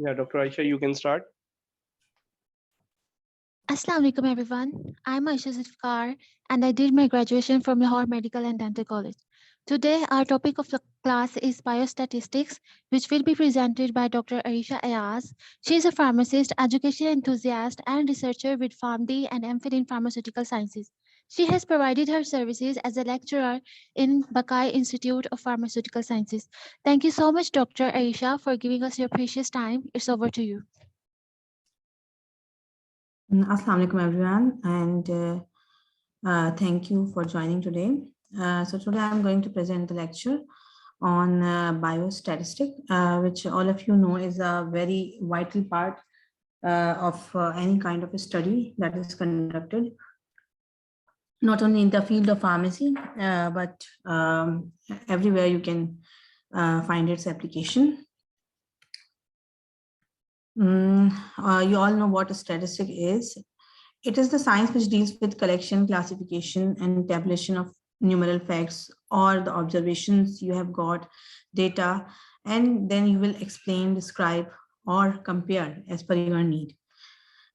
Yeah, Dr. Aisha, you can start. Assalamu alaikum everyone. I'm Aisha Zulfikar and I did my graduation from Lahore Medical and Dental College. Today our topic of the class is biostatistics, which will be presented by Dr. Aisha Ayaz. She is a pharmacist, education enthusiast and researcher with PharmD and MPhil in pharmaceutical sciences. She has provided her services as a lecturer in Bakai Institute of Pharmaceutical Sciences. Thank you so much Dr. Aisha for giving us your precious time. It's over to you. Assalamu alaikum everyone, and thank you for joining today. So today I'm going to present the lecture on biostatistic, which all of you know is a very vital part of any kind of a study that is conducted, not only in the field of pharmacy, but everywhere you can find its application. You all know what a statistic is. It is the science which deals with collection, classification, and tabulation of numeral facts or the observations you have got, data, and then you will explain, describe, or compare as per your need.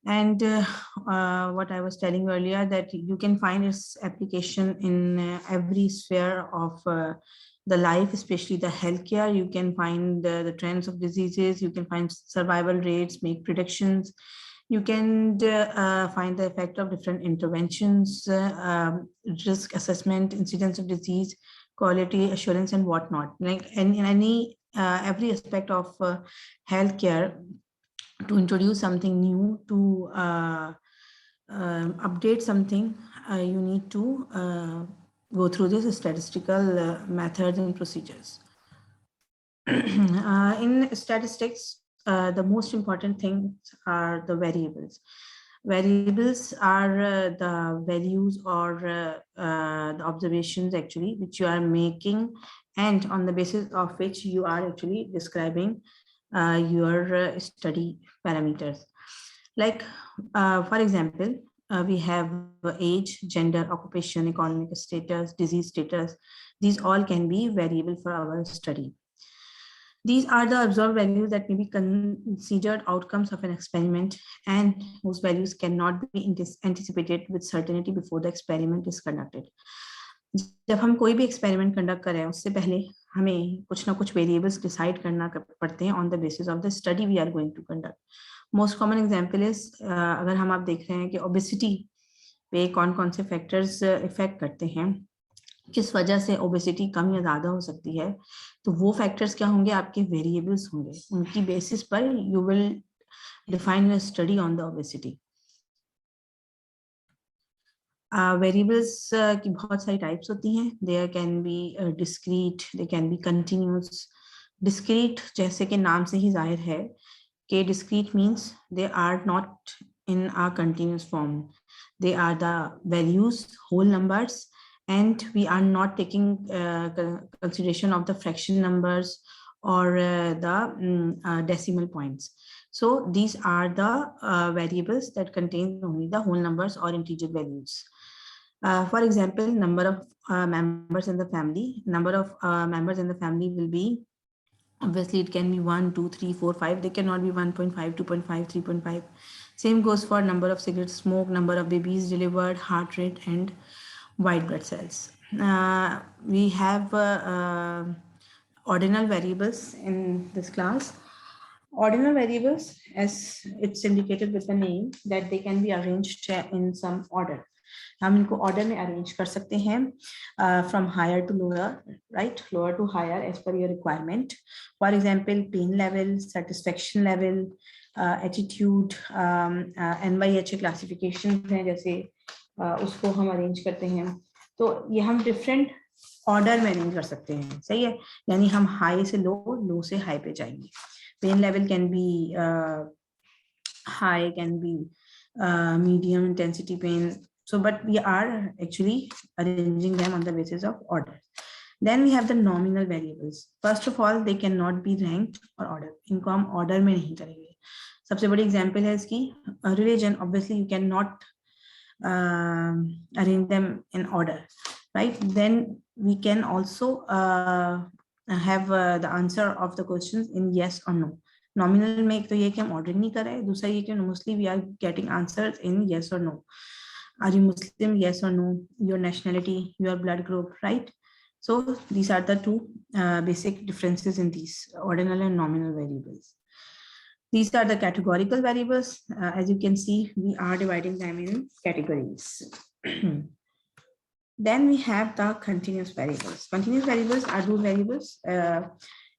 And what I was telling earlier, that you can find its application in every sphere of the life, especially the healthcare. You can find the trends of diseases, you can find survival rates, make predictions, you can find the effect of different interventions, risk assessment, incidence of disease, quality assurance, and whatnot. Like in any every aspect of healthcare, to introduce something new, to update something, you need to go through this statistical methods and procedures. In statistics, the most important things are the variables. Variables are the values or the observations actually which you are making, and on the basis of which you are actually describing your study parameters. Like, for example, we have age, gender, occupation, economic status, disease status. These all can be variable for our study. These are the observed values that may be considered outcomes of an experiment and whose values cannot be anticipated with certainty before the experiment is conducted. जब हम कोई भी experiment conduct कर रहे हैं उससे पहले हमें कुछ ना कुछ वेरिएबल्स डिसाइड करना पड़ते हैं on the basis of the study we are going to conduct. Most common example is, अगर हम आप देख रहे हैं कि ओबेसिटी पे कौन कौन से फैक्टर्स इफेक्ट करते हैं, किस वजह से ओबेसिटी कम या ज़्यादा हो सकती है, तो वो फैक्टर्स क्या होंगे, आपके वेरिएबल्स होंगे. उनकी बेसिस पर you will define your study on the obesity. Variables की बहुत सारी टाइप्स होती हैं. There can be discrete, they can be continuous. Discrete जैसे कि नाम से ही जाहिर है कि discrete means they are not in a continuous form. They are the values, whole numbers, and we are not taking consideration of the fraction numbers or the decimal points. So these are the variables that contain only the whole numbers or integer values. For example, number of members in the family. Number of members in the family will be, obviously it can be 1, 2, 3, 4, 5. They cannot be 1.5, 2.5, 3.5. Same goes for number of cigarettes smoked, number of babies delivered, heart rate, and white blood cells. We have ordinal variables in this class. Ordinal variables, as it's indicated with the name, that they can be arranged in some order. हम इनको order में arrange कर सकते हैं from higher to lower, right, lower to higher as per your requirement. For example pain level, satisfaction level, attitude, NYHA classification है जैसे, उसको हम अरेंज करते हैं. तो ये हम डिफरेंट ऑर्डर में अरेंज कर सकते हैं, सही है. यानी हम हाई से लो, लो से हाई पे जाएंगे. Pain level can be high, can be medium intensity pain. So, but we are actually arranging them on the basis of order. Then we have the nominal variables. First of all, they cannot be ranked or ordered. इनको हम order में नहीं करेंगे. सबसे बड़ी example है इसकी religion. Obviously, you cannot arrange them in order, right? Then we can also have the answer of the questions in yes or no. Nominal में एक तो ये कि हम ऑर्डर नहीं कर रहे, दूसरा ये कि mostly we are getting answers in yes और no. Are you Muslim? Yes और no. Your nationality, your blood group, right? So these are the two basic differences in these ordinal and nominal variables. These are the categorical variables. As you can see, we are dividing them in categories. Then we have the continuous variables. Continuous variables are those variables,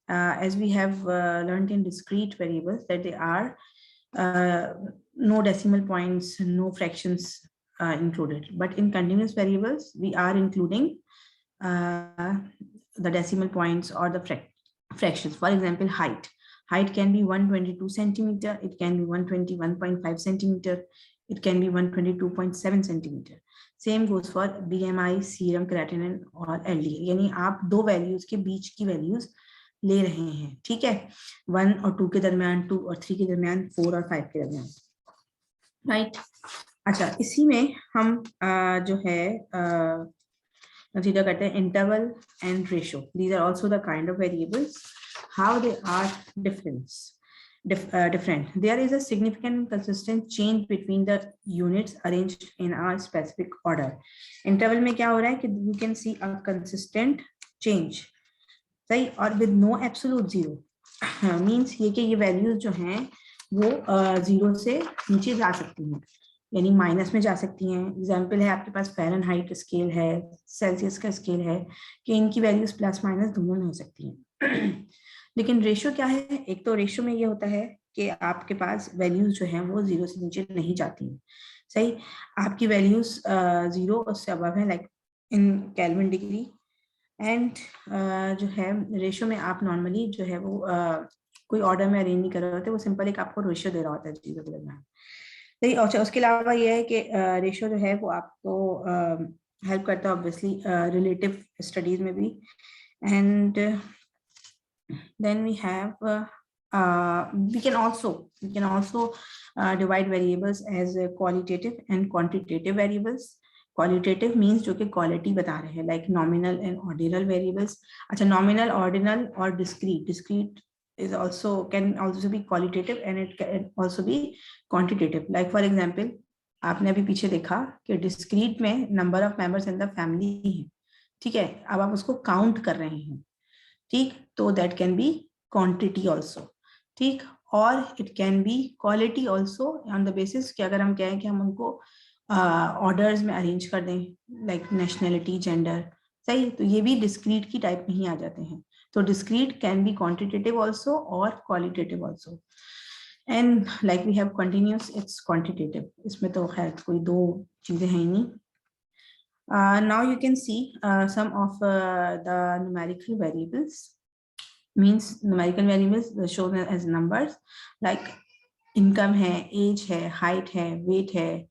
as we have learned in discrete variables, that they are no decimal points, no fractions included. But in continuous variables, we are including the decimal points or the fractions. For example, height. Height can be 122 centimeter. It can be 121.5 centimeter. It can be 122.7 centimeter. Same goes for BMI, serum creatinine और LDL. यानी आप दो values के बीच की values ले रहे हैं, ठीक है? 1 और 2 के दरमियान, 2 और 3 के दरमियान, 4 और 5 के दरमियान, राइट? अच्छा, इसी में हम जो है consider करते हैं interval and ratio. These are also the kind of variables. How they are different. There is a significant and consistent change between the units arranged in a specific order. Interval में क्या हो रहा है कि you can see a consistent change, सही, और with no absolute zero. Means ये कि ये values जो हैं वो 0 से नीचे जा सकती हैं, यानी माइनस में जा सकती हैं. एग्जाम्पल है, आपके पास फ़ारेनहाइट स्केल है, सेल्सियस का स्केल है, कि इनकी वैल्यूज प्लस माइनस दोनों में हो सकती हैं. लेकिन रेशियो क्या है? एक तो रेशियो में ये होता है कि आपके पास वैल्यूज जो हैं वो 0 से नीचे नहीं जाती हैं, सही. आपकी वैल्यूज 0 उससे अबव है, like in kelvin degree. And जो है रेशियो में आप नॉर्मली जो है वो कोई ऑर्डर में अरेंज नहीं कर रहे होते, वो सिंपल एक आपको रेशियो दे रहा होता है चीज़ों के दरमियान. अच्छा, उसके अलावा ये है कि रेशियो जो है वो आपको हेल्प करता है ऑब्वियसली रिलेटिव स्टडीज में भी. And then we have we can also divide variables as qualitative and quantitative variables. Qualitative means जो कि क्वालिटी बता रहे हैं, like nominal and ordinal variables. अच्छा, nominal, ordinal और discrete is can also be qualitative and it can also be quantitative. Like for example, आपने अभी पीछे देखा कि discrete में number of members in the family है, ठीक है? अब आप उसको count कर रहे हैं, ठीक? तो that can be quantity also, ठीक? और it can be quality also on the basis कि अगर हम कहें कि हम उनको ऑर्डर्स में अरेंज कर दें, लाइक नेशनलिटी, जेंडर, सही, तो ये भी डिस्क्रीट की टाइप में ही आ जाते हैं. तो discrete can be quantitative also और qualitative also. And like we have continuous, it's quantitative. इसमें तो खैर कोई दो चीजें हैं ही नहीं. Now you can see some of the numerical variables. Means numerical variables shown as numbers, like income है, एज है, हाइट है, वेट है,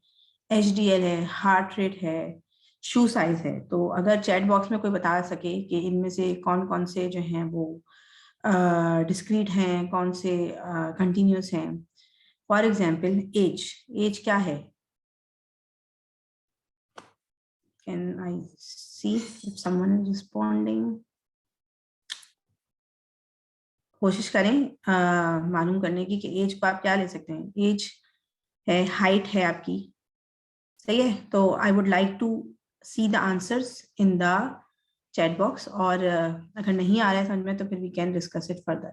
HDL है, हार्ट रेट है, शू साइज है. तो अगर चैट बॉक्स में कोई बता सके कि इनमें से कौन कौन से जो हैं वो डिस्क्रीट हैं, कौन से कंटिन्यूस हैं. फॉर एग्जांपल एज क्या है? Can I see if someone is responding? कोशिश करें मालूम करने की कि एज को आप क्या ले सकते हैं. एज है, हाइट है आपकी, सही है. तो I would like to see the answers in the chat box, और अगर नहीं आ रहा है समझ में तो फिर we can discuss it further.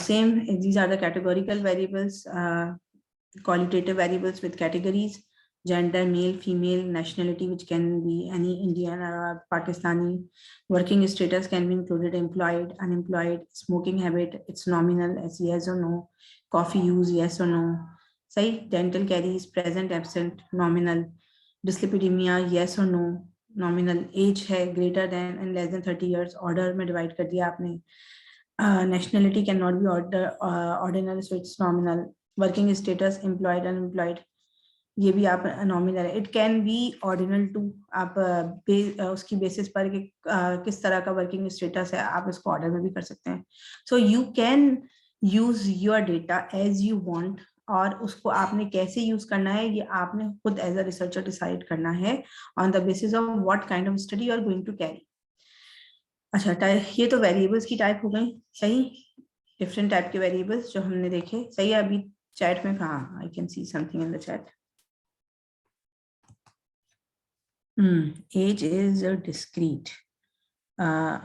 Same, these are the categorical variables, qualitative variables with categories: gender, male, female, nationality, which can be any Indian or Pakistani, working status can be included, employed, unemployed, smoking habit, it's nominal as yes or no, coffee use, yes or no, सही. dental caries, present, absent, nominal, dyslipidemia, yes or no, nominal. age है greater than and less than 30 years, order में divide कर दिया आपने. Nationality cannot be ordinal, so it's nominal. Working status, employed, unemployed, ये भी आप nominal है. It can be ordinal too. आप उसकी बेसिस पर कि किस तरह का वर्किंग स्टेटस है, आप इसको ऑर्डर में भी कर सकते हैं. So you can use your data as you want, और उसको आपने कैसे यूज करना है ये आपने खुद एज अ रिसर्चर डिसाइड करना है on the basis of what kind of study you are going to carry. अच्छा, ये तो वेरिएबल्स की टाइप हो गई, सही। डिफरेंट टाइप के वेरिएबल्स जो हमने देखे, सही है। अभी चैट में कहा, I can see something in the chat. Age is discrete,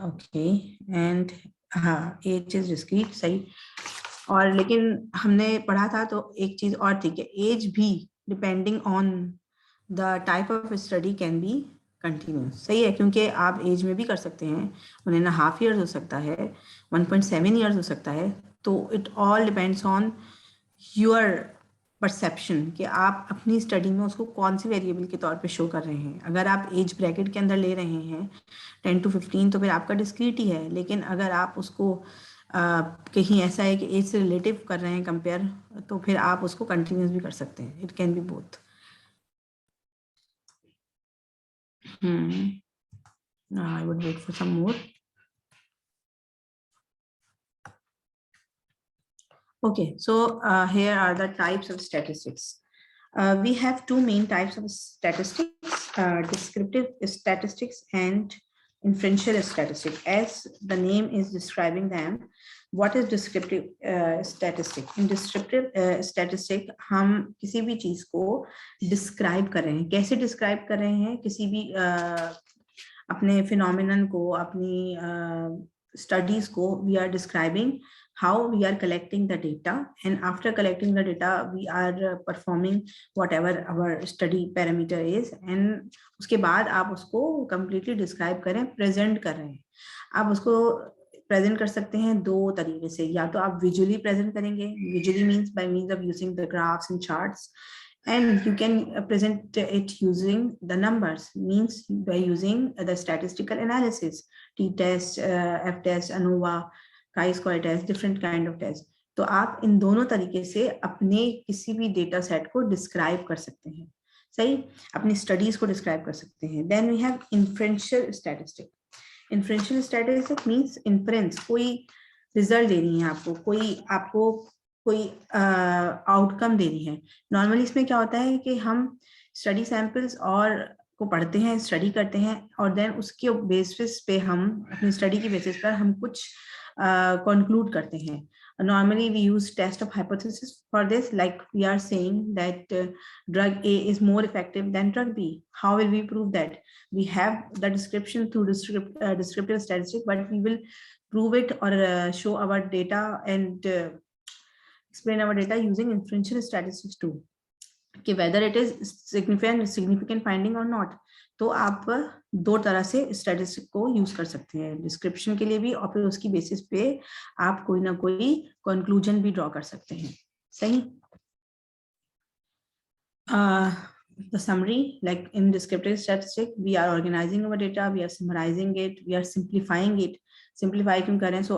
okay, and हाँ, एज इज डिस्क्रीट, सही। और लेकिन हमने पढ़ा था तो एक चीज और थी कि एज भी depending on the type of study can be continuous, सही है, क्योंकि आप एज में भी कर सकते हैं, 1.5 ईयर्स हो सकता है, 1.7 ईयर्स हो सकता है। तो it all depends on your perception कि आप अपनी स्टडी में उसको कौन सी वेरिएबल के तौर पे शो कर रहे हैं। अगर आप एज ब्रैकेट के अंदर ले रहे हैं 10 to 15, तो फिर आपका डिस्क्रीट ही है। लेकिन अगर आप उसको कहीं ऐसा है कि एज से रिलेटिव कर रहे हैं कंपेयर, तो फिर आप उसको कंटिन्यूस भी कर सकते हैं। It can B both. I would wait for some more. Okay, so here are the types of statistics. We have two main types of statistics, descriptive statistics and inferential statistics. As the name is describing them, what is descriptive statistic? In descriptive statistic, हम किसी भी चीज को describe कर रहे हैं। कैसे describe कर रहे हैं? किसी भी अपने phenomenon को, अपनी studies को we are describing how we are collecting the data, and after collecting the data we are performing whatever our study parameter is, and उसके बाद आप उसको completely describe करें, present कर रहे हैं। आप उसको प्रेजेंट कर सकते हैं दो तरीके से, या तो आप विजुअली प्रेजेंट करेंगे, visually means by means of using the graphs and charts, and you can present it using the numbers, means by using the statistical analysis, t-test, f-test, ANOVA, chi-square test, different kind of test। तो आप इन दोनों तरीके से अपने किसी भी data set को describe कर सकते हैं, सही, अपनी स्टडीज को डिस्क्राइब कर सकते हैं। Then we have inferential statistic. Inferential statistic means inference, कोई रिजल्ट देनी है आपको, कोई आउटकम देनी है। नॉर्मली इसमें क्या होता है कि हम स्टडी सैंपल्स और को पढ़ते हैं, स्टडी करते हैं, और देन उसके बेसिस पे हम अपनी स्टडी की बेसिस पर हम कुछ कंक्लूड करते हैं। Normally we use test of hypothesis for this, like we are saying that drug A is more effective than drug B. How will we prove that? We have the description through descriptive statistics, but we will prove it or show our data and explain our data using inferential statistics too, कि whether it is significant finding or not। तो आप दो तरह से statistic को use कर सकते हैं, डिस्क्रिप्शन के लिए भी, और फिर उसकी बेसिस पे आप कोई ना कोई कंक्लूजन भी ड्रॉ कर सकते हैं, सही। The summary, like in descriptive statistic, we are organizing our data, we are summarizing it, we are simplifying it। simplify क्यों कर रहे हैं? So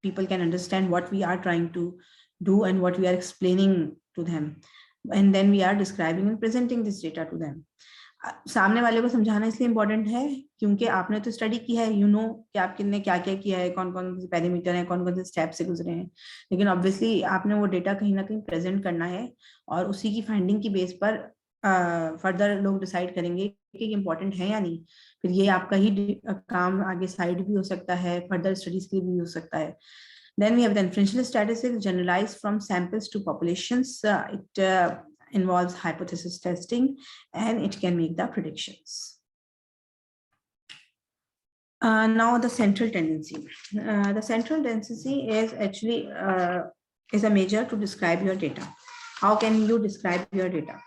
people can understand what we are trying to do and what we are explaining to them, and then we are describing and presenting this data to them। सामने वाले को समझाना इसलिए important है क्योंकि आपने तो स्टडी की है, यू नो कि आपने क्या क्या किया है, कौन कौन से पैरामीटर हैं, कौन कौन से स्टेप से गुजरे हैं। लेकिन ऑब्वियसली आपने वो डेटा कहीं ना कहीं प्रेजेंट करना है, और उसी की फाइंडिंग की बेस पर फर्दर लोग डिसाइड करेंगे कि इम्पोर्टेंट है या नहीं। फिर ये आपका ही काम आगे साइड भी हो सकता है, फर्दर स्टडीज के लिए भी हो सकता है। Then we have the inferential statistics, generalized from samples to populations। It involves hypothesis testing, and it can make the predictions। Now the central tendency. The central tendency is actually is a measure to describe your data। How can you describe your data?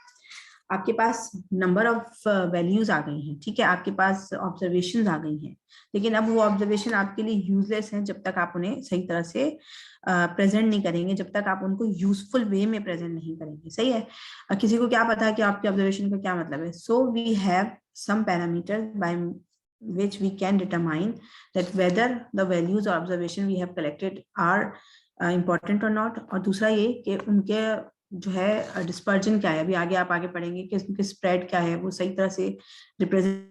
आपके पास number of values आ गई हैं, ठीक है, आपके पास observation आ गई हैं, लेकिन अब वो ऑब्जर्वेशन आपके लिए यूजलेस हैं जब तक आप उन्हें सही तरह से प्रेजेंट नहीं करेंगे, जब तक आप उनको यूजफुल वे में प्रेजेंट नहीं करेंगे, सही है। किसी को क्या पता है कि आपके ऑब्जर्वेशन का क्या मतलब है? So we have some parameter by which we can determine that whether the values or observation we have collected are important or not। और दूसरा ये कि उनके जो है डिस्पर्जन क्या है, अभी आगे आप आगे पढ़ेंगे कि उनके स्प्रेड क्या है, वो सही तरह से रिप्रेजेंट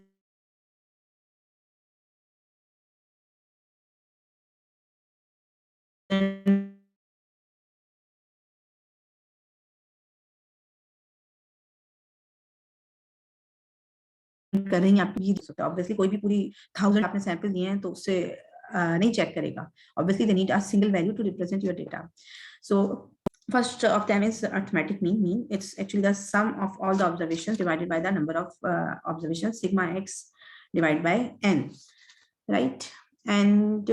कर रही हैं आपकी ऑब्वियसली कोई भी पूरी 1000 आपने सैंपल दिए हैं तो उससे नहीं चेक करेगा. Obviously they need a single value to represent your data. So first of them is arithmetic mean. Mean, it's actually the sum of all the observations divided by the number of observations, sigma x divided by n, right? And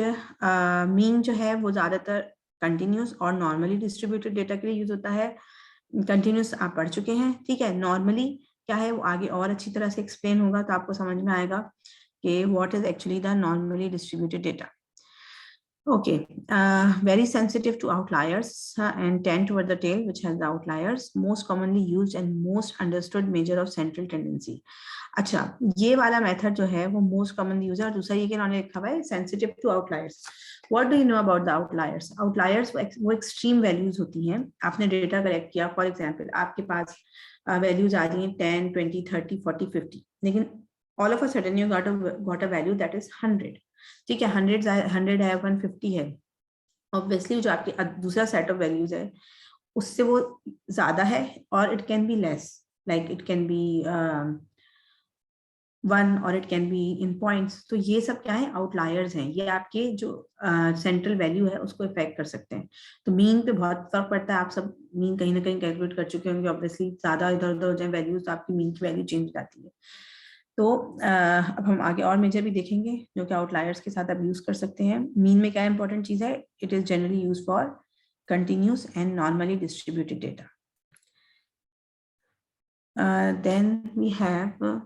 mean जो है वो ज्यादातर continuous और normally distributed data के लिए use होता है. Continuous आप पढ़ चुके हैं, ठीक है. Normally क्या है वो आगे और अच्छी तरह से एक्सप्लेन होगा तो आपको समझ में आएगा कि what is actually the normally distributed data. Okay, very sensitive to outliers and tend toward the tail which has the outliers. Most commonly used and most understood measure of central tendency. अच्छा, ये वाला method जो है वो most commonly use है. और दूसरा ये कि इन्होंने लिखा हुआ है sensitive to outliers. What do you know about the outliers? Outliers वो एक्सट्रीम वैल्यूज होती हैं. आपने डेटा कलेक्ट किया, फॉर एग्जांपल आपके पास वैल्यूज आ रही हैं 10, 20, 30, 40, 50, लेकिन all of a sudden you got a value that is 100. ठीक है, 100 है, 150 है. ऑब्वियसली जो आपकी दूसरा सेट ऑफ वैल्यूज है उससे वो ज्यादा है, और it can be less, like it can B 1 और it can be in points. तो ये सब क्या है? आउटलायर्स हैं. ये आपके जो सेंट्रल वैल्यू है उसको इफेक्ट कर सकते हैं. तो मीन पे बहुत फर्क पड़ता है. आप सब मीन कहीं ना कहीं कैलकुलेट कर चुके होंगे. ऑब्वियसली ज्यादा इधर उधर हो जाए वैल्यूज तो आपकी मीन की वैल्यू चेंज हो जाती है. तो अब हम आगे और मेजर भी देखेंगे जो कि आउटलायर्स के साथ आप यूज कर सकते हैं. मीन में क्या इंपॉर्टेंट चीज है? It is generally use for continuous and normally distributed data. Then we have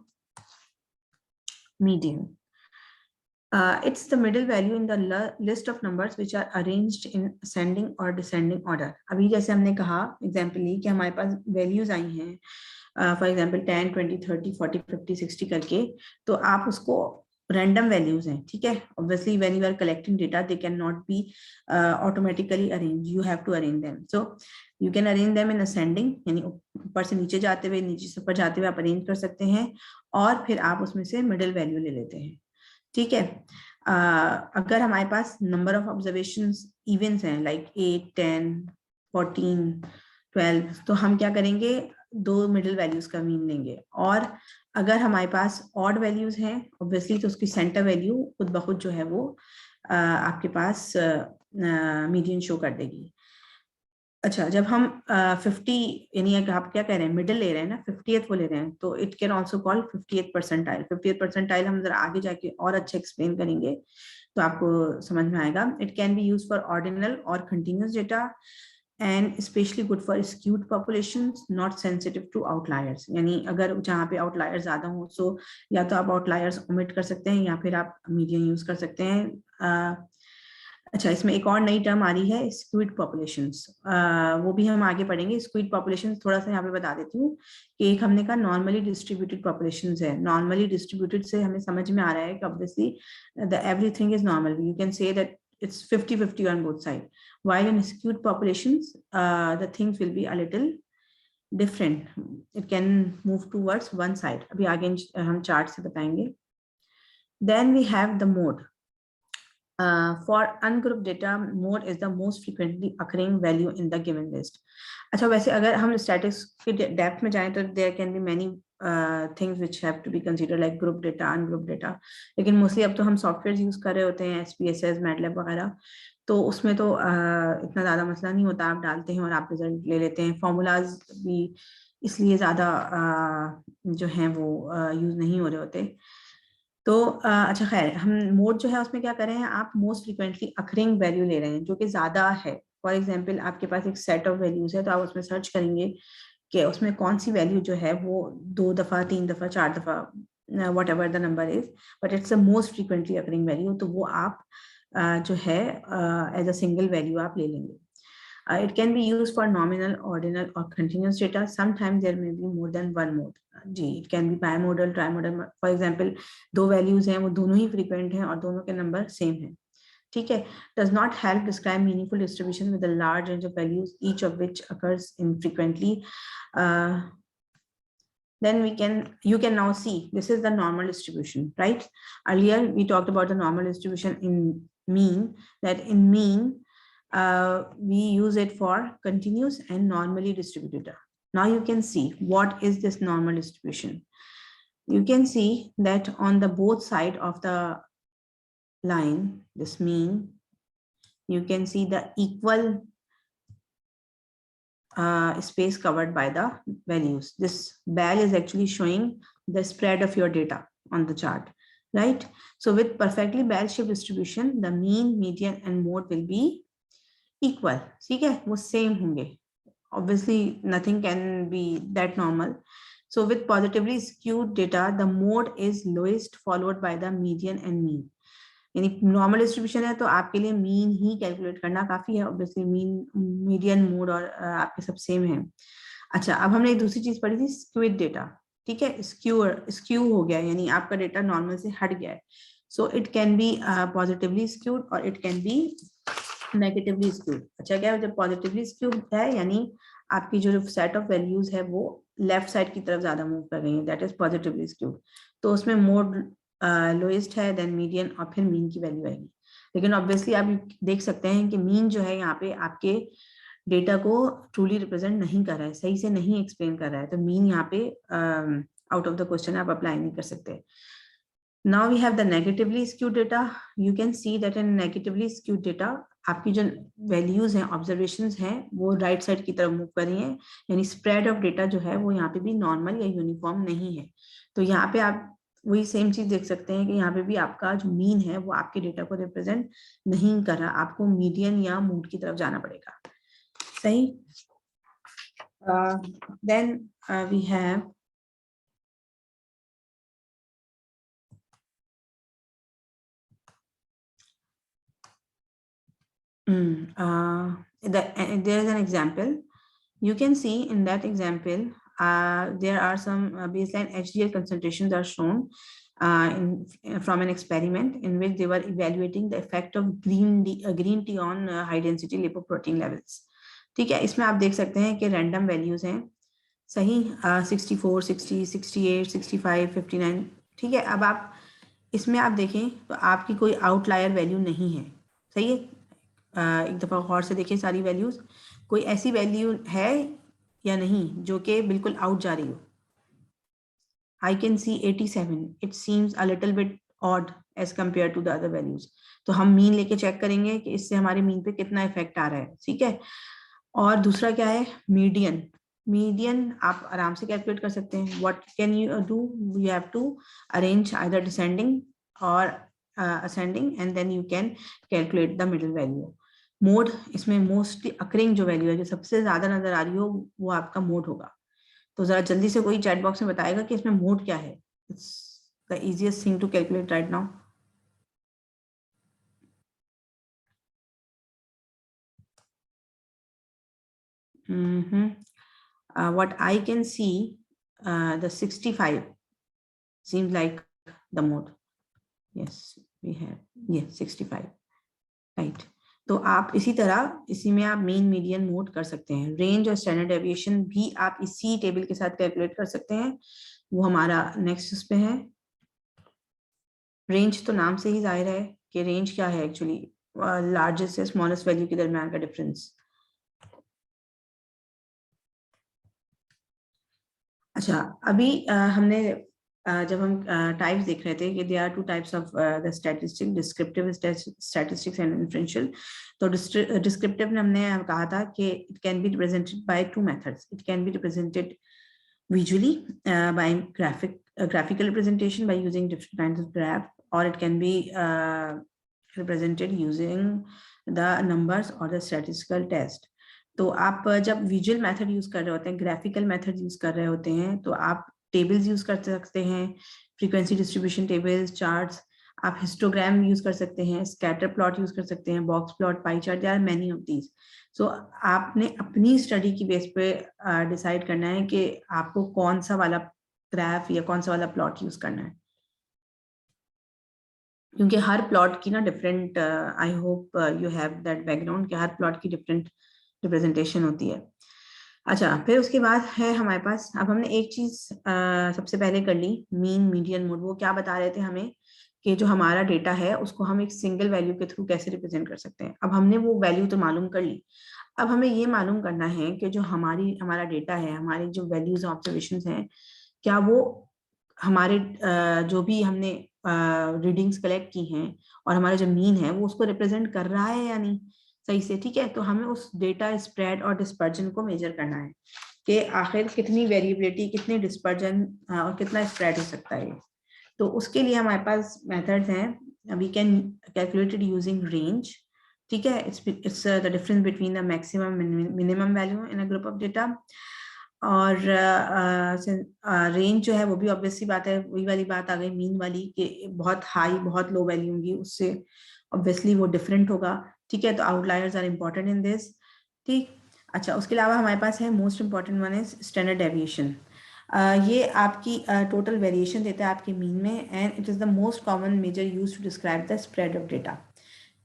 median. It's the middle value in the list of numbers which are arranged in ascending or descending order. अभी जैसे हमने कहा example ली कि हमारे पास values आई हैं for example 10, 20, 30, 40, 50, 60 करके. तो आप उसको रैंडम वैल्यूज हैं, ठीक है. Obviously when you are collecting data they can not be automatically arrange, you have to arrange them. So you can arrange them in ascending, यानी ऊपर से नीचे जाते हुए, नीचे से ऊपर जाते हुए आप अरेंज कर सकते हैं. और फिर आप उसमें से मिडिल वैल्यू ले लेते हैं, ठीक है. अगर हमारे पास नंबर ऑफ ऑब्जर्वेशंस इवेंट्स हैं लाइक 8, 10, 14, 12, तो हम क्या करेंगे? 2 मिडिल वैल्यूज का मीन लेंगे. और अगर हमारे पास ऑड वैल्यूज हैं ऑब्वियसली तो उसकी सेंटर वैल्यू खुद ब खुद जो है वो आपके पास मीडियन शो कर देगी. अच्छा, जब हम 50 यानी आप क्या कह रहे हैं, मिडिल ले रहे हैं ना, 50th वो ले रहे हैं, तो it can also call 50th percentile. 50th percentile हम जरा आगे जाके और अच्छे एक्सप्लेन करेंगे तो आपको समझ में आएगा. It can be use for ordinal और continuous data and specially good for skewed populations, not sensitive to outliers. यानी अगर जहाँ पे आउटलायर्स ज्यादा हो सो या तो आप आउटलायर्स ओमिट कर सकते हैं या फिर आप मीडियन यूज कर सकते हैं. अच्छा, इसमें एक और नई टर्म आ रही है स्क्यूड पॉपुलेशंस. वो भी हम आगे पढ़ेंगे. स्क्यूड पॉपुलेशंस थोड़ा सा यहाँ पे बता देती हूँ कि एक हमने कहा नॉर्मली डिस्ट्रीब्यूटेड पॉपुलेशंस है. नॉर्मली डिस्ट्रीब्यूटेड से हमें समझ में आ रहा है कि obviously the everything is normal. You can say that it's 50-50 on both sides. While in skewed populations, the things will be a little different. It can move towards one side. अभी आगे हम चार्ट से बताएंगे. Then we have the mode. For ungrouped data, mode is the most frequently occurring value in the given list. अच्छा, वैसे अगर हम statistics के डेप्थ में जाएं तो there can be many things which have to be considered like group data, ungrouped data. लेकिन mostly अब तो हम सॉफ्टवेयर यूज कर रहे होते हैं, SPSS, MATLAB वगैरह, तो उसमें तो इतना ज्यादा मसला नहीं होता. आप डालते हैं और आप रिजल्ट ले लेते हैं. फॉर्मूलाज भी इसलिए ज्यादा जो हैं वो यूज नहीं हो रहे होते. तो अच्छा खैर, हम मोड जो है उसमें क्या कर रहे हैं? आप मोस्ट फ्रिक्वेंटली अकरिंग वैल्यू ले रहे हैं जो कि ज्यादा है. फॉर एग्जांपल आपके पास एक सेट ऑफ वैल्यूज है तो आप उसमें सर्च करेंगे कि उसमें कौन सी वैल्यू जो है वो 2 दफा, 3 दफा, 4 दफा, what ever the number is, but it's the most frequently occurring value. तो वो आप जो है एज अ सिंगल वैल्यू आप ले लेंगे. It can be used for nominal, ordinal, or continuous data. Sometimes there may be more than one mode. Ji, it can be bimodal, trimodal. For example, 2 values हैं वो दोनों ही frequent हैं और दोनों के number same हैं. ठीक है. Does not help describe meaningful distribution with a large range of values, each of which occurs infrequently. Then you can now see this is the normal distribution, right? Earlier we talked about the normal distribution in mean. That in mean we use it for continuous and normally distributed data. Now you can see what is this normal distribution. you can see that on the both side of the line, this mean, you can see the equal space covered by the values. This bell is actually showing the spread of your data on the chart, right? So with perfectly bell-shaped distribution, the mean, median, and mode will be equal. ठीक है, वो same होंगे. Obviously, nothing can be that normal. So with positively skewed data, the mode is lowest, followed by the median and mean. यानी normal distribution है तो आपके लिए mean he calculate करना काफी है. ऑब्वियसली मीन, मीडियन, मोड और आपके सब सेम है. अच्छा, अब हमने एक दूसरी चीज पढ़ी थी, स्क्यूड डेटा. ठीक है, स्क्यू हो गया यानी आपका डेटा नॉर्मल से हट गया है. So it can be positively skewed और it can be negatively skewed. अच्छा, क्या जब पॉजिटिवली स्क्यूड है यानी आपकी जो सेट ऑफ वैल्यूज है वो लेफ्ट साइड की तरफ ज्यादा मूव कर रही है, दैट इज पॉजिटिवली स्क्यूड. तो उसमें मोड लोएस्ट है, देन मीडियन और फिर मीन की वैल्यू आएगी. लेकिन ऑब्वियसली आप देख सकते हैं कि मीन जो है यहाँ पे आपके डेटा को ट्रूली रिप्रेजेंट नहीं कर रहा है, सही से नहीं एक्सप्लेन कर रहा है. तो मीन यहाँ पे आउट ऑफ द क्वेश्चन आप अप्लाई नहीं कर सकते. Now we have the negatively skewed data. You can see that in negatively skewed data आपकी जो वैल्यूज हैं, ऑब्जर्वेशंस हैं, वो राइट साइड की तरफ मूव कर रही हैं. यानी स्प्रेड ऑफ डेटा जो है वो यहाँ पे भी नॉर्मल या यूनिफॉर्म नहीं है. तो यहाँ पे आप वही सेम चीज देख सकते हैं कि यहाँ पे भी आपका जो मीन है वो आपके डेटा को रिप्रेजेंट नहीं कर रहा. आपको मीडियन या मोड की तरफ जाना पड़ेगा. सही. Then we have there is an example. You can see in that example there are some baseline HDL concentrations are shown from an experiment in which they were evaluating the effect of green tea on high density lipoprotein levels. ठीक है, इसमें आप देख सकते हैं कि random values हैं. सही. 64, 60, 68, 65, 59. ठीक है, अब आप इसमें आप देखें तो आपकी कोई आउटलायर वैल्यू नहीं है. सही है. एक दफा गौर से देखें सारी वैल्यूज, कोई ऐसी वैल्यू है या नहीं जो कि बिल्कुल आउट जा रही हो. I can see 87. It seems a little bit odd as compared to the other values. तो हम मीन लेके चेक करेंगे कि इससे हमारे मीन पे कितना इफेक्ट आ रहा है. ठीक है. और दूसरा क्या है, मीडियन. मीडियन आप आराम से कैलकुलेट कर सकते हैं. What can you do, you have to arrange either descending और ascending and then you can calculate the middle value. Mode, इसमें मोस्टली अकरिंग जो वैल्यू है, जो सबसे ज्यादा नजर आ रही हो, वो आपका मोड होगा. तो जरा जल्दी से कोई चैट बॉक्स में बताएगा कि इसमें मोड क्या है. It's the easiest thing to calculate right now. What I can see, the 65 seems like the mode. Yes, we have, yes, 65. Right. तो आप इसी तरह इसी में आप मीन, मीडियन, मोड कर सकते हैं. रेंज और स्टैंडर्ड डेविएशन भी आप इसी टेबल के साथ कैलकुलेट कर सकते हैं. वो हमारा नेक्स्ट उस पे है. रेंज तो नाम से ही जाहिर है कि रेंज क्या है एक्चुअली, लार्जेस्ट से स्मॉलेस्ट वैल्यू के दरमियान का डिफरेंस. अच्छा, अभी हमने जब हम टाइप्स देख रहे थे कि there are two types of the statistic, descriptive statistics and inferential. तो डिस्क्रिप्टिव में हमने कहा था कि it can be represented by two methods. It can be represented visually by graphical representation by using different kinds of graph, or it can be represented using the numbers or the statistical test. तो आप जब visual method use कर रहे होते हैं, graphical method use कर रहे होते हैं, तो आप टेबल्स यूज कर सकते हैं, फ्रीक्वेंसी डिस्ट्रीब्यूशन टेबल्स, चार्ट्स. आप हिस्टोग्राम यूज कर सकते हैं, स्कैटर प्लॉट यूज कर सकते हैं, box plot, pie chart, there are many of these. So आपने अपनी स्टडी की बेस पे डिसाइड करना है कि आपको कौन सा वाला ग्राफ या कौन सा वाला प्लॉट यूज करना है, क्योंकि हर प्लॉट की ना different, I hope you have that background कि हर प्लॉट की डिफरेंट रिप्रेजेंटेशन होती है. अच्छा, फिर उसके बाद है हमारे पास, अब हमने एक चीज सबसे पहले कर ली, मीन, मीडियन, मोड. वो क्या बता रहे थे हमें कि जो हमारा डेटा है उसको हम एक सिंगल वैल्यू के थ्रू कैसे रिप्रेजेंट कर सकते हैं. अब हमने वो वैल्यू तो मालूम कर ली. अब हमें ये मालूम करना है कि जो हमारा डेटा है, हमारी जो वैल्यूज ऑब्जर्वेशन हैं, क्या वो हमारे जो भी हमने रीडिंग्स कलेक्ट की हैं और हमारा जो मीन है वो उसको रिप्रेजेंट कर रहा है या नहीं सही से, ठीक है। तो हमें उस डेटा स्प्रेड और डिस्पर्जन को मेजर करना है कि आखिर कितनी वेरिएबिलिटी, कितनी डिस्पर्जन और कितना स्प्रेड हो सकता है। तो उसके लिए हमारे पास मेथड्स हैं। We can calculate it using range, ठीक है। It's the difference between the maximum minimum value in a group of data. और रेंज जो है वो भी ऑब्वियसली बात है, वही वाली बात आ गई मीन वाली कि बहुत हाई बहुत लो वैल्यू होंगी, उससे ऑब्वियसली वो डिफरेंट होगा, ठीक है। तो outliers are important in this, ठीक। अच्छा, उसके अलावा हमारे पास है most important one is standard deviation. ये आपकी टोटल वेरिएशन देता है आपके मीन में, and it is the most common measure use to describe the spread of data.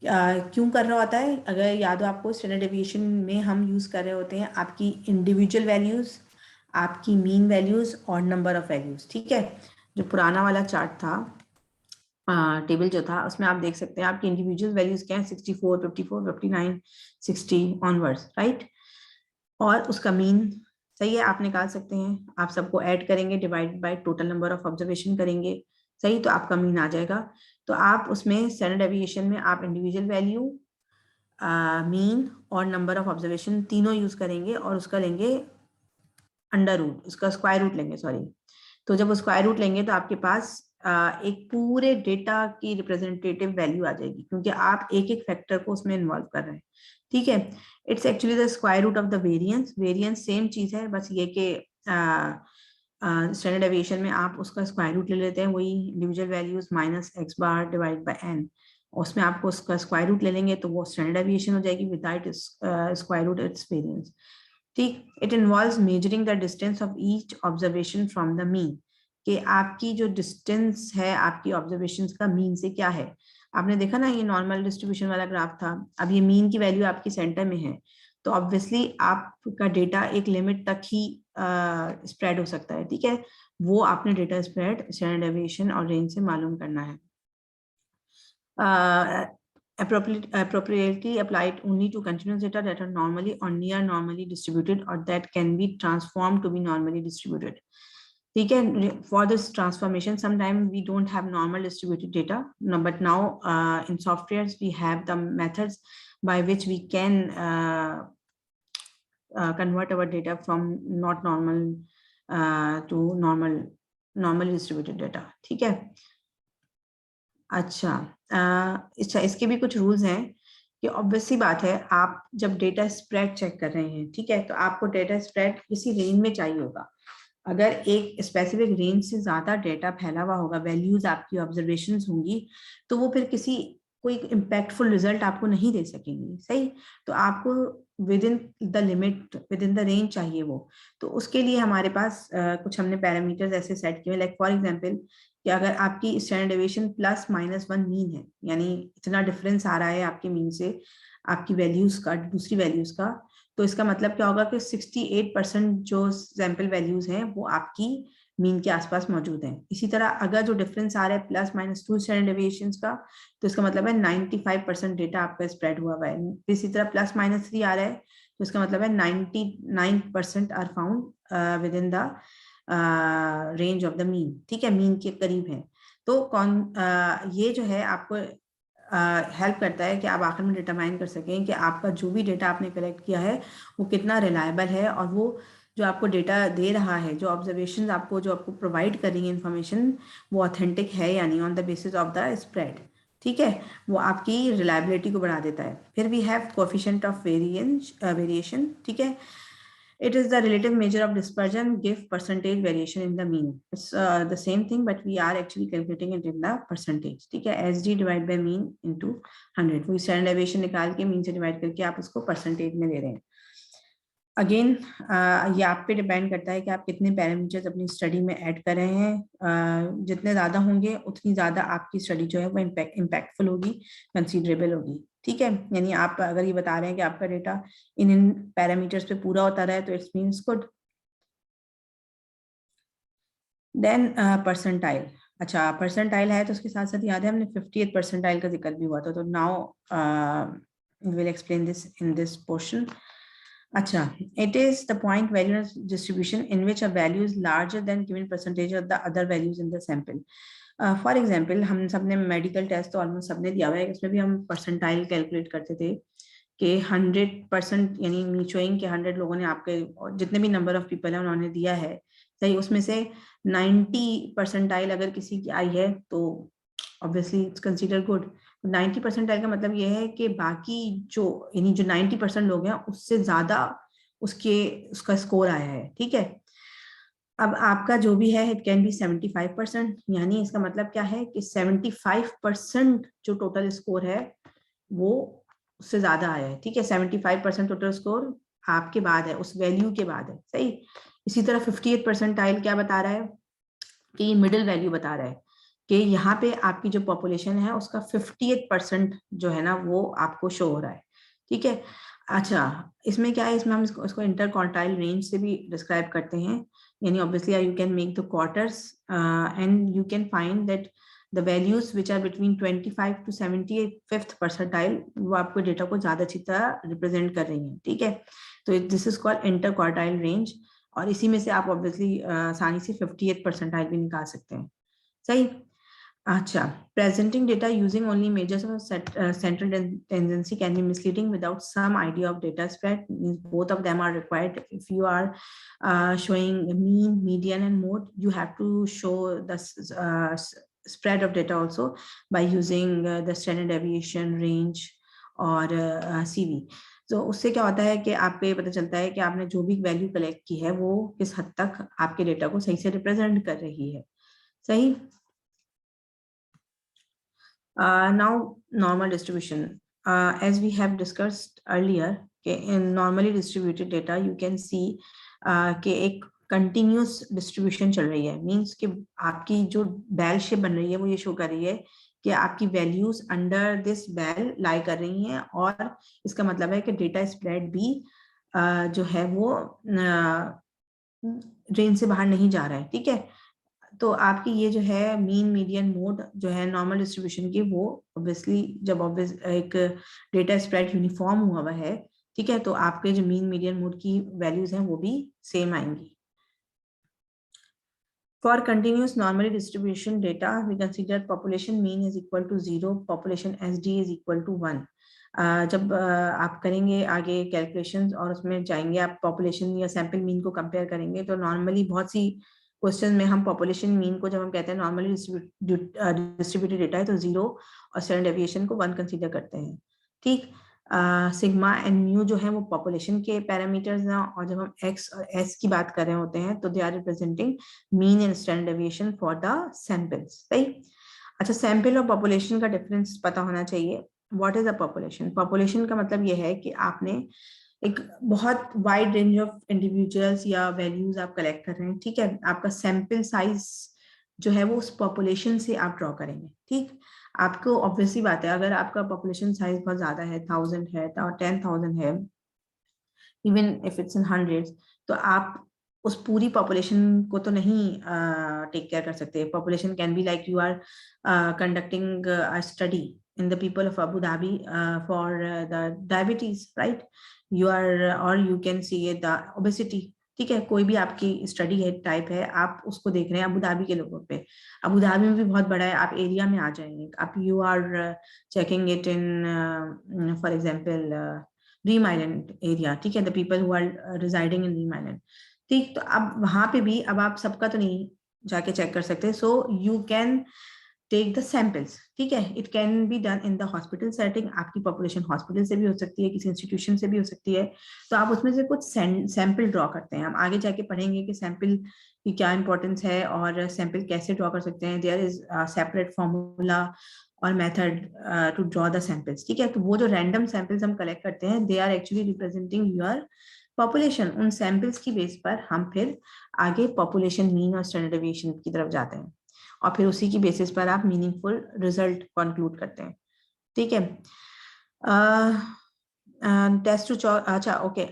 क्यों कर रहा होता है, अगर याद हो आपको, स्टैंडर्ड डेविएशन में हम यूज़ कर रहे होते हैं आपकी इंडिविजुअल वैल्यूज़, आपकी मीन वैल्यूज़ और नंबर ऑफ वैल्यूज़, ठीक है। जो पुराना वाला चार्ट था, टेबल जो था, उसमें आप देख सकते हैं आपकी इंडिविजुअल वैल्यूज़ क्या है, 64, 54, 59, 60 ऑनवर्ड्स, राइट। और उसका मीन सही है, आप निकाल सकते हैं। आप सबको ऐड करेंगे, divide by total number of observation करेंगे, सही, तो आपका मीन आ जाएगा। तो आप उसमें स्टैंडर्ड डेविएशन में आप इंडिविजुअल वैल्यू, मीन और नंबर ऑफ ऑब्जर्वेशन तीनों यूज करेंगे और उसका लेंगे अंडर रूट, उसका स्क्वायर रूट लेंगे, सॉरी। तो जब वो स्क्वायर रूट लेंगे तो आपके पास एक पूरे डेटा की रिप्रेजेंटेटिव वैल्यू आ जाएगी, क्योंकि आप एक एक फैक्टर को उसमें इन्वॉल्व कर रहे हैं, ठीक है। It's actually the square root of the variance. Variance same चीज है, बस ये कि स्टैंडर्ड डेविएशन में आप उसका स्क्वायर रूट ले लेते हैं, वही individual values minus x bar divide by n, उसमें आपको उसका स्क्वायर रूट ले लेंगे तो वो स्टैंडर्ड डेविएशन हो जाएगी, without square root it's variance, ठीक। It involves measuring the distance of each observation from the mean, कि आपकी जो डिस्टेंस है आपकी ऑब्जर्वेशंस का मीन से क्या है। आपने देखा ना, ये नॉर्मल डिस्ट्रीब्यूशन वाला ग्राफ था, अब ये मीन की वैल्यू आपकी सेंटर में है, तो ऑब्वियसली आपका डेटा एक लिमिट तक ही स्प्रेड हो सकता है, ठीक है। वो आपने डेटा स्प्रेड स्टैंडर्ड डेविएशन और रेंज से मालूम करना है। Appropriately applied only to continuous data that are normally or near normally distributed or that can be transformed to be normally distributed. ठीक है, for this transformation sometimes we don't have normal distributed data, no, but now in softwares we have the methods by which we can convert our data from not normal to normally distributed data, ठीक है। अच्छा, इसके भी कुछ rules हैं कि obviously बात है, आप जब डेटा स्प्रेड चेक कर रहे हैं, ठीक है, तो आपको डेटा स्प्रेड किसी रेंज में चाहिए होगा। अगर एक स्पेसिफिक रेंज से ज्यादा डेटा फैला हुआ होगा, वैल्यूज आपकी ऑब्जर्वेशंस होंगी, तो वो फिर कोई इम्पैक्टफुल रिजल्ट आपको नहीं दे सकेंगी, सही। तो आपको with in the limit, with in the range चाहिए वो। तो उसके लिए हमारे पास कुछ हमने पैरामीटर्स ऐसे सेट किए, लाइक फॉर एग्जांपल कि अगर आपकी स्टैंडर्ड डेविएशन +-1 मीन है, यानी इतना डिफरेंस आ रहा है आपके मीन से आपकी वैल्यूज का दूसरी वैल्यूज का, तो इसका मतलब क्या होगा कि 68% जो सैंपल वैल्यूज हैं वो आपकी मीन के आसपास मौजूद हैं। इसी तरह अगर जो डिफरेंस आ रहा है +-2 स्टैंडर्ड डेविएशन का, तो इसका मतलब है 95% डेटा आपका स्प्रेड हुआ हुआ है। इसी तरह +-3 आ रहा है, तो इसका मतलब है 99% are found within the range of the mean, ठीक है, मीन के करीब है। तो ये जो है आपको हेल्प करता है कि आप आखिर में डिटरमाइन कर सकें कि आपका जो भी डेटा आपने कलेक्ट किया है वो कितना रिलायबल है, और वो जो आपको डेटा दे रहा है, जो ऑब्जर्वेशन जो आपको प्रोवाइड कर रही है इन्फॉर्मेशन, वो ऑथेंटिक है या नहीं, on the basis of the spread, ठीक है। वो आपकी रिलायबिलिटी को बढ़ा देता है। फिर we have coefficient of variation, ठीक है। It is the relative measure of dispersion, give percentage variation in the mean. It's the same thing, but we are actually calculating it in the percentage, ठीक है। SD divide by mean into 100, वो standard deviation निकाल के mean से divide करके आप उसको percentage में दे रहे हैं। अगेन ये आप पे डिपेंड करता है कि आप कितने पैरामीटर्स अपनी स्टडी में ऐड कर रहे हैं। जितने ज़्यादा होंगे उतनी ज़्यादा आपकी स्टडी जो है वो इम्पैक्टफुल होगी, कंसीडरेबल होगी, ठीक है। यानी आप अगर ये बता रहे हैं कि आपका डेटा इन पैरामीटर्स पे पूरा होता रहा है, तो it's means good. Then percentile. अच्छा, परसेंटाइल है तो उसके साथ साथ याद है हमने 50th परसेंटाइल का जिक्र भी हुआ था, तो now will explain this in this portion. अच्छा, it is the point value distribution in which a value is larger than given percentage of the other values in the sample. For example हम सबने medical test तो almost सबने दिया हुआ है, उसमें भी हम परसेंटाइल कैलकुलेट करते थे कि 100% यानी शोइंग के 100 लोगों ने आपके जितने भी नंबर ऑफ पीपल है उन्होंने दिया है सही, उसमें से 90 परसेंटाइल अगर किसी की आई है तो obviously it's consider good. 90 percentile का मतलब ये है कि बाकी जो यानी जो 90% लोग हैं उससे ज्यादा उसका स्कोर आया है, ठीक है। अब आपका जो भी है इट कैन बी 75%, यानी इसका मतलब क्या है कि 75% जो टोटल स्कोर है वो उससे ज्यादा आया है, ठीक है। 75% टोटल स्कोर आपके बाद है, उस वैल्यू के बाद है, सही। इसी तरह 58 परसेंटाइल क्या बता रहा है कि ये मिडिल वैल्यू बता रहा है कि यहाँ पे आपकी जो पॉपुलेशन है उसका 58% जो है ना वो आपको शो हो रहा है, ठीक है। अच्छा, इसमें क्या है, इसमें हम इसको इंटर क्वार्टाइल रेंज से भी डिस्क्राइब करते हैं, यानी obviously you can make the quarters and you can find that the values which are between 25 to 75th percentile वो आपको डेटा को ज्यादा अच्छी तरह रिप्रेजेंट कर रही है, ठीक है। तो this is called inter quartile range, और इसी में से आप ऑब्वियसली आसानी से 58th परसेंटाइल भी निकाल सकते हैं, सही। अच्छा, presenting data using only measures of central tendency can be misleading without some idea of data spread. Means both of them are required. If you are showing mean, median, and mode, you have to show the spread of data also by using the standard deviation, range, और CV. तो उससे क्या होता है कि आपको ये पता चलता है कि आपने जो भी वैल्यू कलेक्ट की है वो किस हद तक आपके डेटा को सही से रिप्रेजेंट कर रही है, सही। Now, normal distribution. As we have discussed earlier, in normally distributed data, you can see कि एक continuous distribution चल रही है, means कि आपकी जो bell shape बन रही है वो ये show कर रही है कि आपकी values under this bell lie कर रही हैं, और इसका मतलब है कि data spread भी जो है वो रेंज से बाहर नहीं जा रहा है, ठीक है। तो आपकी ये जो है मीन, मीडियन, मोड जो है नॉर्मल डिस्ट्रीब्यूशन की, वो ऑब्वियसली जब एक डेटा स्प्रेड यूनिफॉर्म हुआ है, ठीक है, तो आपके जो मीन, मीडियन, मोड की वैल्यूज हैं वो भी सेम आएंगी। For continuous normally distribution data, we consider population mean is equal to 0, population SD is equal to 1. जब आप करेंगे आगे कैलकुलेशंस और उसमें जाएंगे आप पॉपुलेशन या सैंपल मीन को कंपेयर करेंगे, तो नॉर्मली बहुत सी क्वेश्चन में हम पॉपुलेशन मीन को जब हम कहते हैं नॉर्मली डिस्ट्रीब्यूटेड डेटा है तो 0 और स्टैंडर्ड डेविएशन को 1 कंसीडर करते हैं, ठीक। सिग्मा एंड म्यू जो है वो पॉपुलेशन के पैरामीटर्स हैं, और जब हम एक्स और एस की बात कर रहे होते हैं तो they are representing mean and standard deviation for the samples, सही। अच्छा, सैंपल और पॉपुलेशन का डिफरेंस पता होना चाहिए। What is a population? Population का मतलब ये है कि आपने एक बहुत वाइड रेंज ऑफ इंडिविजुअल्स या वैल्यूज आप कलेक्ट कर रहे हैं, ठीक है। आपका सैंपल साइज जो है वो उस पॉपुलेशन से आप ड्रॉ करेंगे, ठीक। आपको ऑब्वियसली बात है, अगर आपका पॉपुलेशन साइज बहुत ज्यादा है, 1000 है, 10,000 है, even if it's in hundreds, तो आप उस पूरी पॉपुलेशन को तो नहीं टेक केयर कर सकते। Population can be like you are conducting a study in the people of Abu Dhabi for the diabetes, right? You are, or you can see the obesity, ठीक है। कोई भी आपकी स्टडी है टाइप है, आप उसको देख रहे हैं अबू धाबी के लोगों पे। अबू धाबी में भी बहुत बड़ा है, आप एरिया में आ जाएंगे, आप you are checking it in for example Reem island area, ठीक है, the people who are residing in Reem island, ठीक। तो अब वहां पे भी अब आप सबका तो नहीं जाके चेक कर सकते, so you can take the samples, ठीक है। It can be done in the hospital setting, आपकी पॉपुलेशन हॉस्पिटल से भी हो सकती है, किसी इंस्टीट्यूशन से भी हो सकती है, तो आप उसमें से कुछ सैंपल ड्रॉ करते हैं। हम आगे जाके पढ़ेंगे कि सैंपल की क्या इंपॉर्टेंस है और सैंपल कैसे ड्रॉ कर सकते हैं। देयर इज सेपरेट फॉर्मूला और method to draw the samples, ठीक है। तो वो जो रैंडम सैंपल्स हम कलेक्ट करते हैं, they are actually representing your population. उन सैंपल्स की बेस पर हम फिर आगे पॉपुलेशन मीन और स्टैंडर्ड डेविएशन की तरफ जाते हैं, और फिर उसी की बेसिस पर आप मीनिंगफुल रिजल्ट कंक्लूड करते हैं, ठीक है। टेस्ट टू अच्छा, okay,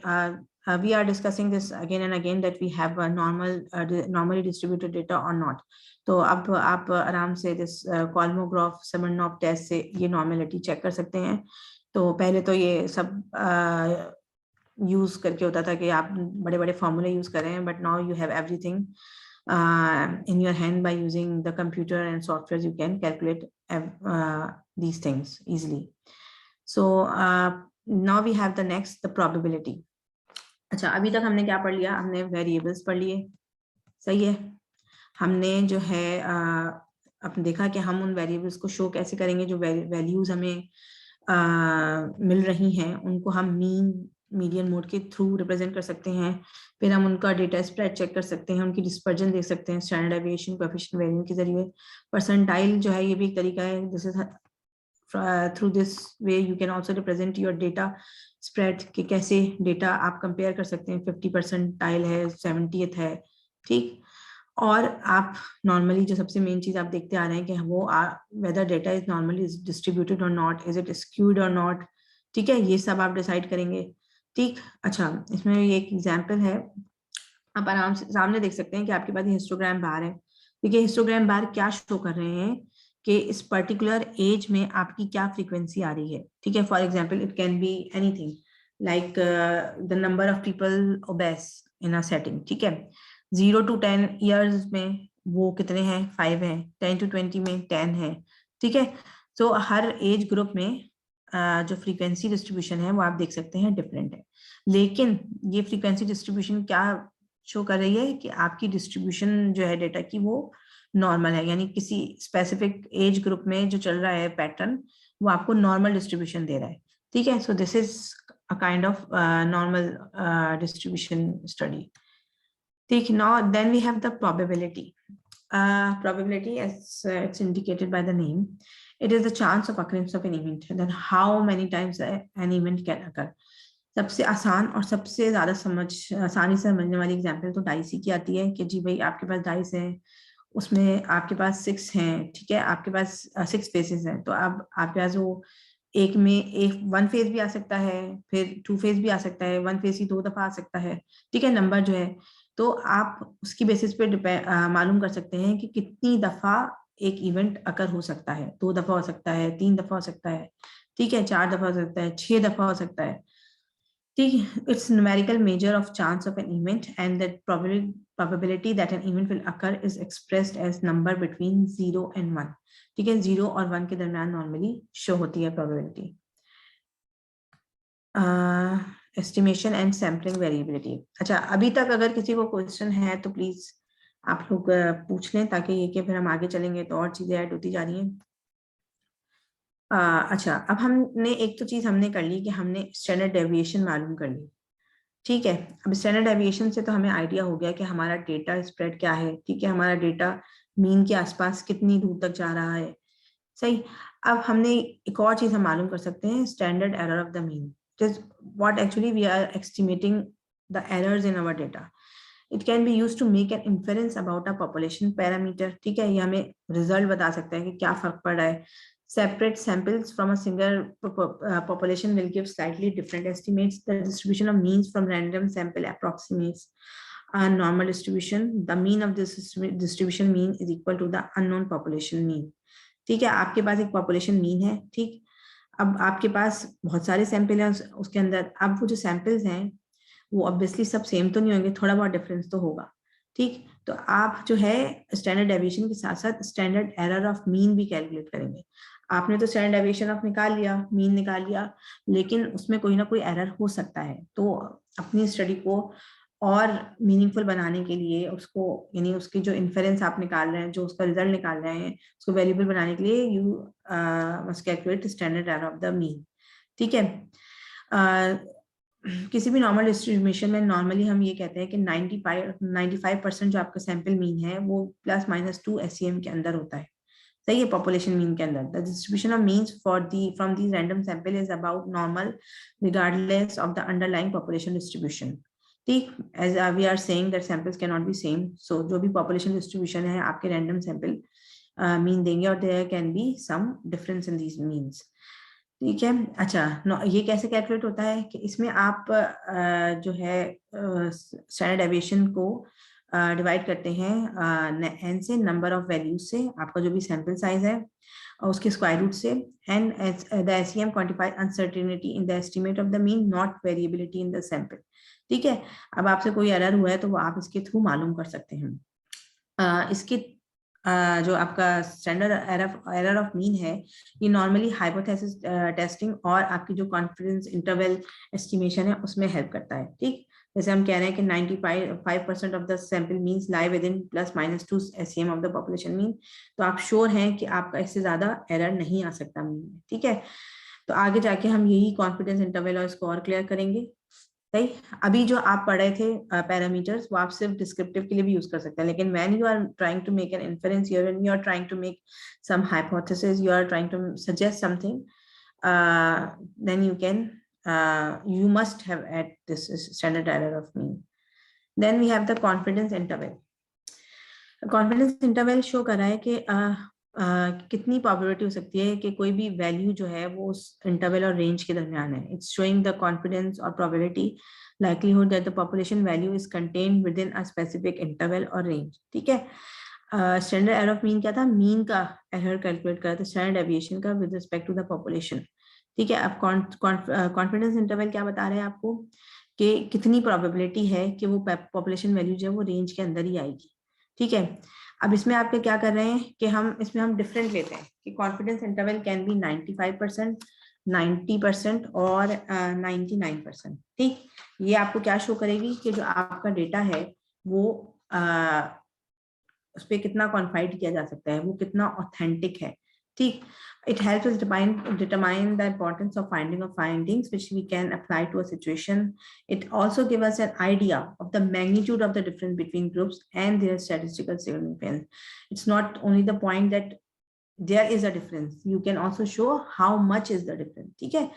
we are discussing this again and again that we have a normally distributed data or not. तो अब आप आराम से this Kolmogorov Smirnov टेस्ट से ये नॉर्मेलिटी चेक कर सकते हैं। तो पहले तो ये सब यूज करके होता था कि आप बड़े बड़े फॉर्मूले यूज कर रहे हैं, but now you have everything in your hand. By using the computer and software you can calculate these things easily. So now we have the next, the probability. अच्छा, अभी तक हमने क्या पढ़ लिया? हमने वेरिएबल्स पढ़ लिए, सही है। हमने जो है अपने देखा कि हम उन वेरिएबल्स को शो कैसे करेंगे, जो वैल्यूज हमें मिल रही हैं उनको हम मीन मीडियन मोड के थ्रू रिप्रेजेंट कर सकते हैं। फिर हम उनका डेटा स्प्रेड चेक कर सकते हैं, उनकी डिस्पर्जन देख सकते हैं स्टैंडर्ड डेविएशन कोएफिशिएंट वेरिएंस के जरिए। परसेंटाइल जो है ये भी एक तरीका है। This is through this way you can also represent your data spread, कि कैसे डेटा आप कंपेयर कर सकते हैं। 50 परसेंटाइल है, 70th है, ठीक। और आप नॉर्मली जो सबसे मेन चीज आप देखते आ रहे हैं कि वो whether data is normally distributed और नॉट, इज इट स्क्यूड और नॉट, ठीक है, ये सब आप डिसाइड करेंगे, ठीक। अच्छा, इसमें ये एक एग्जांपल है, आप आराम से सामने देख सकते हैं कि आपके पास हिस्टोग्राम बार है। देखिए हिस्टोग्राम बार क्या शो कर रहे हैं कि इस पर्टिकुलर एज में आपकी क्या फ्रीक्वेंसी आ रही है, ठीक है। For example it can be anything like the number of people obese in a setting, ठीक है। 0 to 10 ईयर्स में वो कितने हैं? 5 हैं। 10 to 20 में 10 है, ठीक है। तो हर एज ग्रुप में जो फ्रीक्वेंसी डिस्ट्रीब्यूशन है वो आप देख सकते हैं डिफरेंट है। लेकिन ये फ्रीक्वेंसी डिस्ट्रीब्यूशन क्या शो कर रही है कि आपकी डिस्ट्रीब्यूशन जो है डेटा की वो नॉर्मल है, यानी किसी स्पेसिफिक एज ग्रुप में जो चल रहा है पैटर्न वो आपको नॉर्मल डिस्ट्रीब्यूशन दे रहा है, ठीक है। So this is a kind of normal distribution study, ठीक। Now then we have the probability. Probability, as it's indicated by the name, it is the chance of occurrence of an event, then how many times an event can occur. सबसे आसान और सबसे ज्यादा आसानी से समझने वाली एग्जांपल तो डाइस की आती है कि जी भाई आपके पास डाइस है, उसमें आपके पास 6 हैं, ठीक है, आपके पास 6 फेसेस हैं। तो अब आपके पास वो एक में एक 1 फेज भी आ सकता है, फिर 2 फेज भी आ सकता है, 1 फेज ही 2 दफा आ सकता है, ठीक है, नंबर जो है। तो आप उसकी बेसिस पे मालूम कर सकते हैं कि कितनी दफा एक इवेंट अकर हो सकता है। 2 दफा हो सकता है, 3 दफा हो सकता है, ठीक है, 4 दफा हो सकता है, 6 दफा हो सकता है, ठीक है। It's numerical measure of chance of an event and that probability that an event will occur is expressed as number between 0 and 1, ठीक है। 0 और 1 के दरमियान नॉर्मली शो होती है probability. Estimation and sampling variability. अच्छा, अभी तक अगर किसी को क्वेश्चन है तो प्लीज आप लोग पूछ लें, ताकि ये कि फिर हम आगे चलेंगे तो और चीजें ऐड होती जा रही हैं। अच्छा, अब हमने एक तो चीज हमने कर ली कि हमने स्टैंडर्ड डेविएशन मालूम कर ली, ठीक है। अब स्टैंडर्ड डेविएशन से तो हमें आइडिया हो गया कि हमारा डेटा स्प्रेड क्या है, ठीक है, हमारा डेटा मीन के आसपास कितनी दूर तक जा रहा है, सही। अब हमने एक और चीज हम मालूम कर सकते हैं, standard error of the mean, it is what actually we are estimating the errors in our data. It can be used to make an inference about a population parameter, ठीक है। ये हमें रिजल्ट बता सकता है कि क्या फर्क पड़ रहा है। Separate samples from a single population will give slightly different estimates. The distribution of means from random sample approximates a normal distribution. The mean of this distribution mean is equal to the unknown population mean, ठीक है। आपके पास एक population mean है, ठीक। अब आपके पास बहुत सारे सैंपल हैं उसके अंदर। अब वो जो सैंपल्स हैं वो ऑब्वियसली सब सेम तो नहीं होंगे, थोड़ा बहुत डिफरेंस तो होगा, ठीक। तो आप जो है स्टैंडर्ड डेविएशन के साथ साथ स्टैंडर्ड एरर ऑफ मीन भी कैलकुलेट करेंगे। आपने तो स्टैंडर्ड डेविएशन ऑफ निकाल लिया, मीन निकाल लिया, लेकिन उसमें कोई ना कोई एरर हो सकता है। तो अपनी स्टडी को और मीनिंगफुल बनाने के लिए उसको, यानी उसकी जो इन्फेरेंस आप निकाल रहे हैं, जो उसका रिजल्ट निकाल रहे हैं, उसको वैल्यूबल बनाने के लिए you must calculate standard error of the mean, ठीक है। किसी भी नॉर्मल डिस्ट्रीब्यूशन में नॉर्मली हम ये कहते हैं कि 95% जो आपका सैंपल मीन है वो ±2 SEM के अंदर होता है, सही है, पॉपुलेशन मीन के अंदर। The distribution of means from these random sample is about normal regardless of the underlying population distribution, ठीक। As we are saying that samples can not be same, so जो भी पॉपुलेशन डिस्ट्रीब्यूशन है आपके random sample mean देंगे और there can be some difference in these means, ठीक है। अच्छा, ये कैसे कैलकुलेट होता है कि इसमें आप जो है स्टैंडर्ड डेविएशन को डिवाइड करते हैं n से, नंबर ऑफ वैल्यूज से, आपका जो भी सैंपल साइज है, और उसके स्क्वायर रूट से, and the SEM quantify uncertainty in the estimate of the mean, not variability in the sample. ठीक है, अब आपसे कोई एरर हुआ है तो वो आप इसके थ्रू मालूम कर सकते हैं। इसके जो आपका स्टैंडर्ड एरर ऑफ मीन है, ये नॉर्मली हाइपोथेसिस टेस्टिंग और आपकी जो कॉन्फिडेंस इंटरवल एस्टिमेशन है उसमें हेल्प करता है। ठीक, जैसे हम कह रहे हैं कि 95% of the sample means lie with in +-2 SEM of the population mean, तो आप श्योर हैं कि आपका इससे ज्यादा एरर नहीं आ सकता मीन में। ठीक है, तो आगे जाके हम यही कॉन्फिडेंस इंटरवल और स्कोर क्लियर करेंगे। सही, अभी जो आप पढ़ रहे थे पैरामीटर्स, वो आप सिर्फ डिस्क्रिप्टिव के लिए भी यूज कर सकते हैं, लेकिन when you are trying to make an inference, when you are trying to make some hypothesis, you are trying to suggest something, then you can you must have at this standard error of mean. Then we have the confidence interval. Confidence interval show कर रहा है कि कितनी probability हो सकती है कि कोई भी वैल्यू जो है वो उस इंटरवल और रेंज के दरमियान है। इट्स शोइंग द कॉन्फिडेंस और probability likelihood that the population value is contained within a specific interval or range. ठीक है, स्टैंडर्ड एरर ऑफ मीन क्या था, मीन का एरर कैलकुलेट करा था स्टैंडर्ड डेविएशन का with respect to the population. ठीक है, अब कॉन्फिडेंस इंटरवल क्या बता रहे हैं आपको कि कितनी प्रोबेबिलिटी है कि वो पॉपुलेशन वैल्यू जो है वो रेंज के अंदर ही आएगी। ठीक है, अब इसमें आपके क्या कर रहे हैं कि हम डिफरेंट लेते हैं कि कॉन्फिडेंस इंटरवल कैन बी 95%, 90% और 99%। ठीक, ये आपको क्या शो करेगी कि जो आपका डेटा है वो उस पर कितना कॉन्फाइड किया जा सकता है, वो कितना ऑथेंटिक है। ठीक, it helps us determine the importance of findings which we can apply to a situation. It also gives us an idea of the magnitude of the difference between groups and their statistical significance. It's not only the point that there is a difference, you can also show how much is the difference. ठीक है,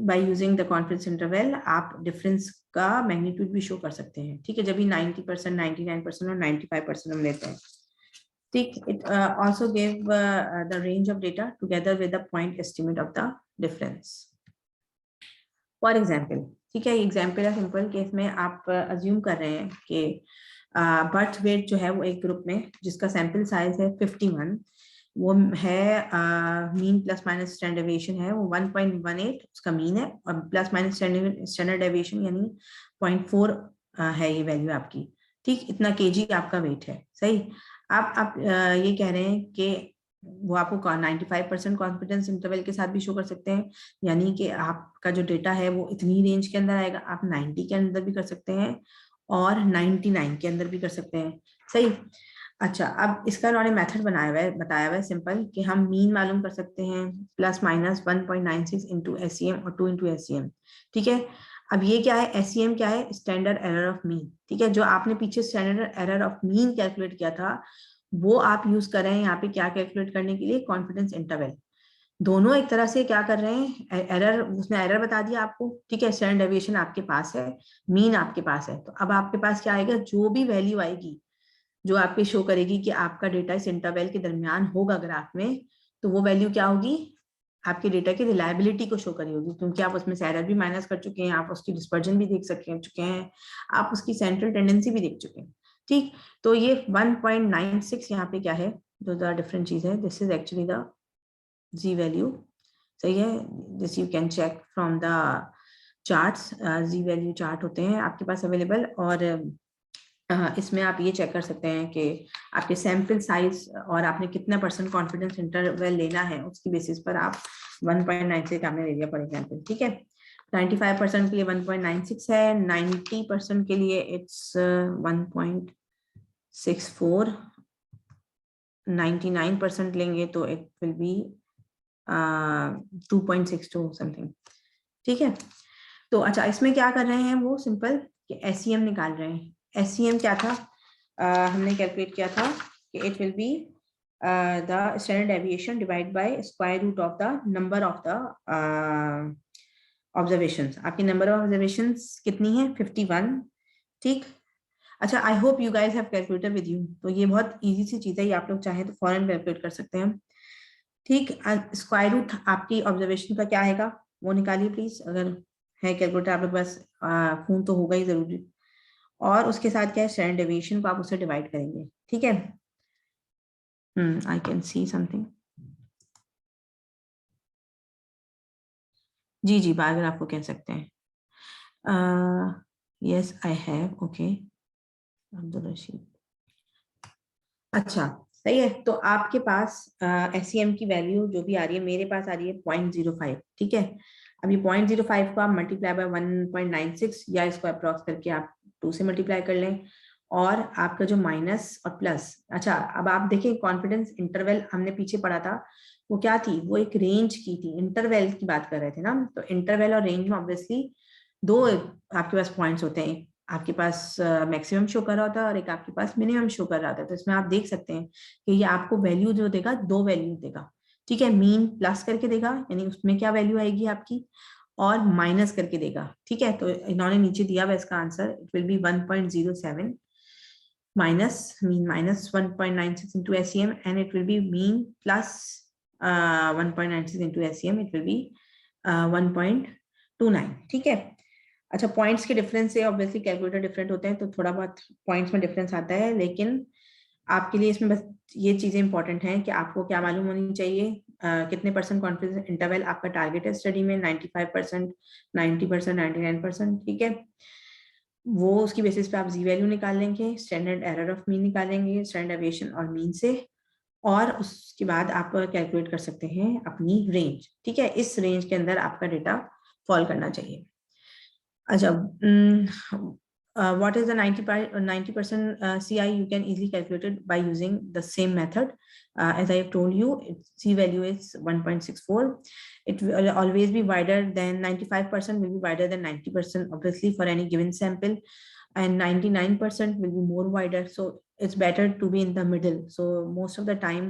by using the confidence interval आप difference का magnitude भी show कर सकते हैं। ठीक है, जब भी 90%, 99% और 95% हम लेते हैं। ठीक, it also gave the range of data together with the point estimate of the difference. For example, ठीक है, एग्जाम्पल है सिंपल केस में आप अज्यूम कर रहे हैं कि बर्थ वेट जो है वो एक ग्रुप में जिसका सैंपल साइज है 51, वो है mean plus minus standard deviation है वो 1.18 उसका मीन है, और प्लस माइनस स्टैंडर्ड डेविएशन यानी 0.4 है ये वैल्यू आपकी। ठीक, इतना केजी आपका वेट है। सही, आप ये कह रहे हैं कि वो आपको 95% कॉन्फिडेंस इंटरवल के साथ भी शो कर सकते हैं, यानी कि आपका जो डेटा है वो इतनी रेंज के अंदर आएगा। आप 90 के अंदर भी कर सकते हैं और 99 के अंदर भी कर सकते हैं। सही, अच्छा, अब इसका उन्होंने मेथड बताया हुआ है सिंपल कि हम मीन मालूम कर सकते हैं +-1.96 इंटू SEM और 2 इंटू SEM। ठीक है, अब ये क्या है, SEM क्या है, स्टैंडर्ड एरर ऑफ मीन। ठीक है, जो आपने पीछे standard error of mean calculate किया था वो आप यूज कर रहे हैं यहाँ पे क्या कैलकुलेट करने के लिए, कॉन्फिडेंस इंटरवल। दोनों एक तरह से क्या कर रहे हैं, एरर उसने एरर बता दिया आपको। ठीक है, स्टैंडर्ड डेविएशन आपके पास है, मीन आपके पास है, तो अब आपके पास क्या आएगा, जो भी वैल्यू आएगी जो आपके शो करेगी कि आपका डेटा इस इंटरवल के दरमियान होगा ग्राफ में, तो वो वैल्यू क्या होगी, आपके डेटा की रिलायबिलिटी को शो करी होगी, क्योंकि आप उसमें से एरर भी माइनस कर चुके हैं, आप उसकी डिस्पर्जन भी देख चुके हैं, आप उसकी सेंट्रल टेंडेंसी भी देख चुके हैं। ठीक, तो ये 1.96 यहाँ पे क्या है, जो द डिफरेंट चीज है, this is actually the Z value. सही है, this you can check from the charts, Z value chart होते हैं आपके पास अवेलेबल, और इसमें आप ये चेक कर सकते हैं कि आपके सैंपल साइज और आपने कितना % कॉन्फिडेंस इंटरवल लेना है, उसकी बेसिस पर आप 1.96 आपने ले लिया फॉर एग्जांपल। ठीक है, 95% के लिए 1.96 है, 90% के लिए इट्स 1.64, 99% लेंगे तो इट विल बी 2.62 समथिंग। ठीक है, तो अच्छा, इसमें क्या कर रहे हैं वो सिंपल कि SEM निकाल रहे हैं। SEM क्या था, हमने कैलकुलेट किया था कि it will be the standard deviation divide by square root of the number of the observations. आपकी नंबर ऑफ ऑब्जर्वेशंस कितनी है, 51। ठीक, अच्छा, I hope you guys have calculator with you, तो ये बहुत इजी सी चीज है, ये आप लोग चाहें तो फौरन कैलकुलेट कर सकते हैं। ठीक, स्क्वायर रूट आपकी ऑब्जर्वेशन का क्या आएगा वो निकालिए प्लीज, अगर है कैलकुलेटर आप लोग पास, फोन तो होगा ही जरूरी, और उसके साथ क्या है, स्टैंडर्ड डेविएशन को आप उससे डिवाइड करेंगे। ठीक है, आई कैन सी समथिंग, जी जी, बार ग्राफ को कह सकते हैं। Yes I have, okay Abdul Rashid. अच्छा सही है, तो आपके पास SEM की वैल्यू जो भी आ रही है, मेरे पास आ रही है 0.05, ठीक है। अब ये 0.05 को आप मल्टीप्लाई बाय 1.96 या इसको अप्रॉक्स करके आप 2 से मल्टीप्लाई कर लें, और आपका जो माइनस और प्लस। अच्छा अब आप देखिए कॉन्फिडेंस इंटरवल हमने पीछे पढ़ा था, वो क्या थी, वो एक रेंज की थी, इंटरवल की बात कर रहे थे ना। तो इंटरवल और रेंज में ऑब्वियसली दो आपके पास पॉइंट्स होते हैं, आपके पास मैक्सिमम शो कर रहा होता है और एक आपके पास मिनिमम शो कर रहा होता है। तो इसमें आप देख सकते हैं कि ये आपको वैल्यू जो देगा, दो वैल्यू देगा, ठीक है। मीन प्लस करके देगा, यानी उसमें क्या वैल्यू आएगी आपकी, और माइनस करके देगा, ठीक है। तो इन्होंने नीचे दिया हुआ इसका answer, it will B 1.07 minus mean minus 1.96 into SEM, and it will be mean plus 1.96 into SEM, it will be 1.29, ठीक है। अच्छा पॉइंट्स के डिफरेंस से ऑब्वियसली कैलकुलेटर डिफरेंट होते हैं, तो थोड़ा बहुत पॉइंट्स में डिफरेंस आता है, लेकिन आपके लिए इसमें बस ये चीजें इंपॉर्टेंट हैं कि आपको क्या मालूम होनी चाहिए, कितने परसेंट कॉन्फिडेंस इंटरवल आपका टारगेट है स्टडी में, 95%, 90%, 99%, ठीक है। वो उसकी बेसिस पे आप जी वैल्यू निकाल लेंगे, स्टैंडर्ड एरर ऑफ मीन निकालेंगे, स्टैंडर्ड डेविएशन और मीन से, और उसके बाद आप कैलकुलेट कर सकते हैं अपनी रेंज, ठीक है। इस रेंज के अंदर आपका डेटा फॉल करना चाहिए। अच्छा, what is the 90% CI? You can easily calculate it by using the same method. As I have told you, its C value is 1.64. It will always be wider than 95%, will be wider than 90%, obviously, for any given sample, and 99% will be more wider. So it's better to be in the middle. So most of the time,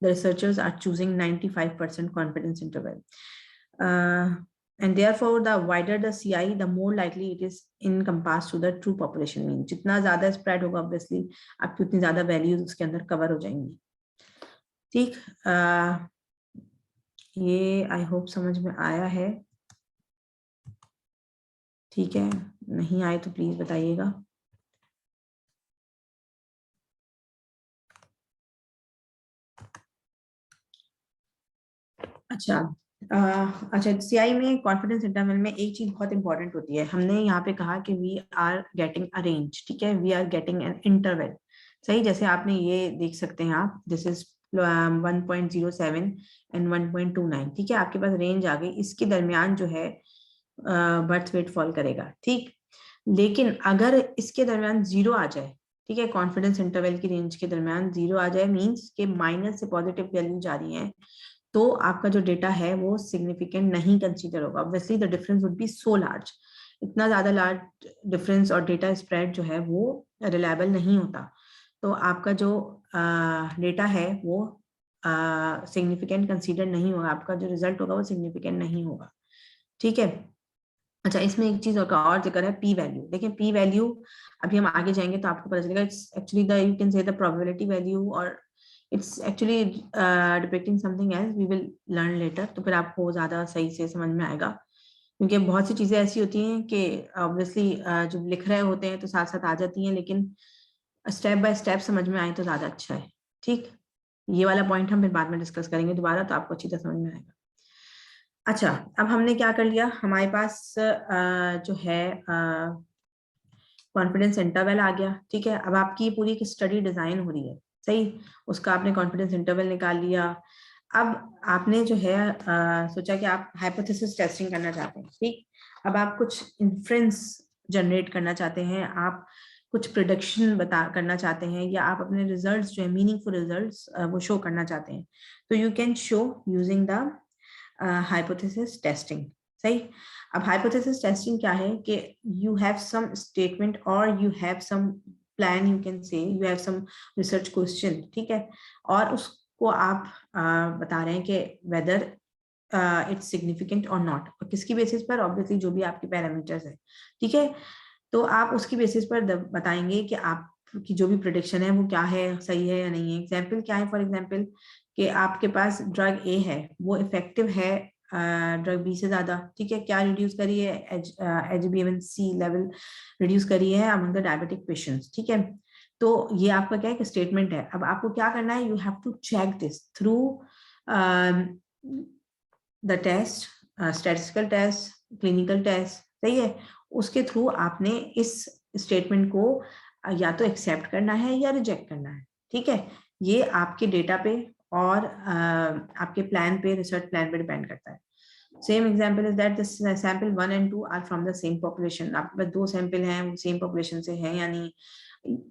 the researchers are choosing 95% confidence interval. And therefore the wider the CI, the more likely it is encompassed to the true population mean. जितना ज्यादा spread होगा obviously आपकी उतनी ज्यादा values उसके अंदर cover हो जाएंगी, ठीक। ये आई होप समझ में आया है, ठीक है। नहीं आए तो प्लीज बताइएगा। अच्छा अच्छा, सीआई में कॉन्फिडेंस इंटरवल में एक चीज बहुत इंपॉर्टेंट होती है। हमने यहाँ पे कहा कि we are getting a range, ठीक है, we are getting an interval, सही। जैसे आपने ये देख सकते हैं आप, दिस इज 1.07 एंड 1.29, ठीक है। आपके पास रेंज आ गई, इसके दरमियान जो है बर्थ वेट फॉल करेगा, ठीक। लेकिन अगर इसके दरमियान जीरो आ जाए, ठीक है, कॉन्फिडेंस इंटरवल की रेंज के दरमियान जीरो आ जाए, मीन्स के माइनस से पॉजिटिव वैल्यू जा रही है, तो आपका जो डेटा है वो सिग्निफिकेंट नहीं कंसीडर होगा। Obviously the difference would be so large, इतना ज्यादा लार्ज डिफरेंस और डेटा स्प्रेड जो है वो रिलायबल नहीं होता। तो आपका जो डेटा है वो सिग्निफिकेंट कंसीडर नहीं होगा, आपका जो रिजल्ट होगा वो सिग्निफिकेंट नहीं होगा, ठीक है। अच्छा इसमें एक चीज और जिक्र है, पी वैल्यू। देखिए पी वैल्यू, अभी हम आगे जाएंगे तो आपको पता चलेगा, it's actually the, you can say the probability value, और it's actually depicting something else, we will learn later. तो फिर आपको ज्यादा सही से समझ में आएगा, क्योंकि बहुत सी चीजें ऐसी होती हैं कि ऑब्वियसली जब लिख रहे होते हैं तो साथ साथ आ जाती हैं, लेकिन स्टेप बाय स्टेप समझ में आए तो ज्यादा अच्छा है, ठीक। ये वाला पॉइंट हम फिर बाद में डिस्कस करेंगे दोबारा, तो आपको अच्छी तरह समझ में आएगा। अच्छा अब हमने क्या कर लिया, हमारे पास जो है कॉन्फिडेंस इंटरवल आ गया, ठीक है। अब आपकी पूरी की स्टडी डिजाइन हो रही है, सही, उसका आपने कॉन्फिडेंस इंटरवल निकाल लिया। अब आपने जो है सोचा कि आप हाइपोथेसिस टेस्टिंग करना चाहते हैं, ठीक। अब आप कुछ इन्फ्रेंस जनरेट करना चाहते हैं, आप कुछ प्रोडक्शन करना चाहते हैं, या आप अपने रिजल्ट्स जो है मीनिंगफुल रिजल्ट्स वो शो करना चाहते हैं, तो you can show using the hypothesis testing, सही। अब हाइपोथेसिस टेस्टिंग क्या है कि यू हैव सम स्टेटमेंट और you have some plan, you can say you have some research question, ठीक है, और उसको आप बता रहे हैं कि वेदर इट्स सिग्निफिकेंट और नॉट, और किसकी बेसिस पर, ऑब्वियसली जो भी आपके पैरामीटर्स है, ठीक है। तो आप उसकी बेसिस पर बताएंगे कि आपकी जो भी प्रोडिक्शन है वो क्या है, सही है या नहीं है। एग्जाम्पल क्या है, फॉर एग्जाम्पल कि आपके पास ड्रग ए है, वो इफेक्टिव है ड्रग बी से ज्यादा, ठीक है। क्या रिड्यूस करी है, HbA1c लेवल रिड्यूस करी है अमंग द डायबिटिक पेशेंट्स, ठीक है। तो ये आपका क्या है, स्टेटमेंट है। अब आपको क्या करना है, you have to check this through the test, statistical test, clinical test, सही है, उसके थ्रू आपने इस स्टेटमेंट को या तो एक्सेप्ट करना है या रिजेक्ट करना है, ठीक है। ये आपके डेटा पे और आपके प्लान पे, रिसर्च प्लान पे डिपेंड करता है। Same example is that sample 1 and 2 are from the same population. आपके पास 2 सैंपल हैं, वो सेम पॉपुलेशन से हैं, यानी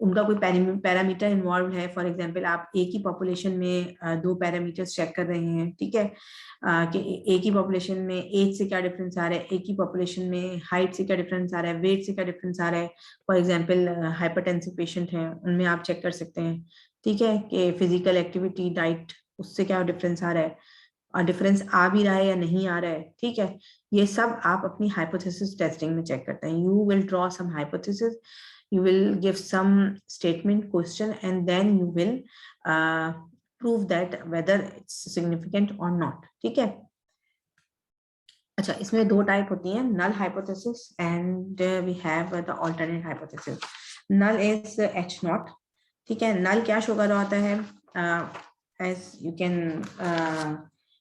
उनका कोई पैरामीटर इन्वॉल्व है। फॉर एग्जांपल आप एक ही पॉपुलेशन में 2 पैरामीटर्स चेक कर रहे हैं, ठीक है, कि एक ही पॉपुलेशन में एज से क्या डिफरेंस आ रहा है, एक ही पॉपुलेशन में हाइट से क्या डिफरेंस आ रहा है, वेट से क्या डिफरेंस आ रहा है। फॉर एग्जांपल हाइपरटेंसिव पेशेंट हैं, उनमें आप चेक कर सकते हैं, ठीक है, कि फिजिकल एक्टिविटी, डाइट, उससे क्या डिफरेंस आ रहा है, और डिफरेंस आ भी रहा है या नहीं आ रहा है, ठीक है। ये सब आप अपनी हाइपोथेसिस टेस्टिंग में चेक करते हैं। You will draw some hypothesis, you will give some statement question, and then you will prove that whether it's significant or not, ठीक है। अच्छा, इसमें 2 टाइप होती हैं, null hypothesis and we have the alternate hypothesis. null is H naught, ठीक है। null क्या show कर रहा होता है, as you can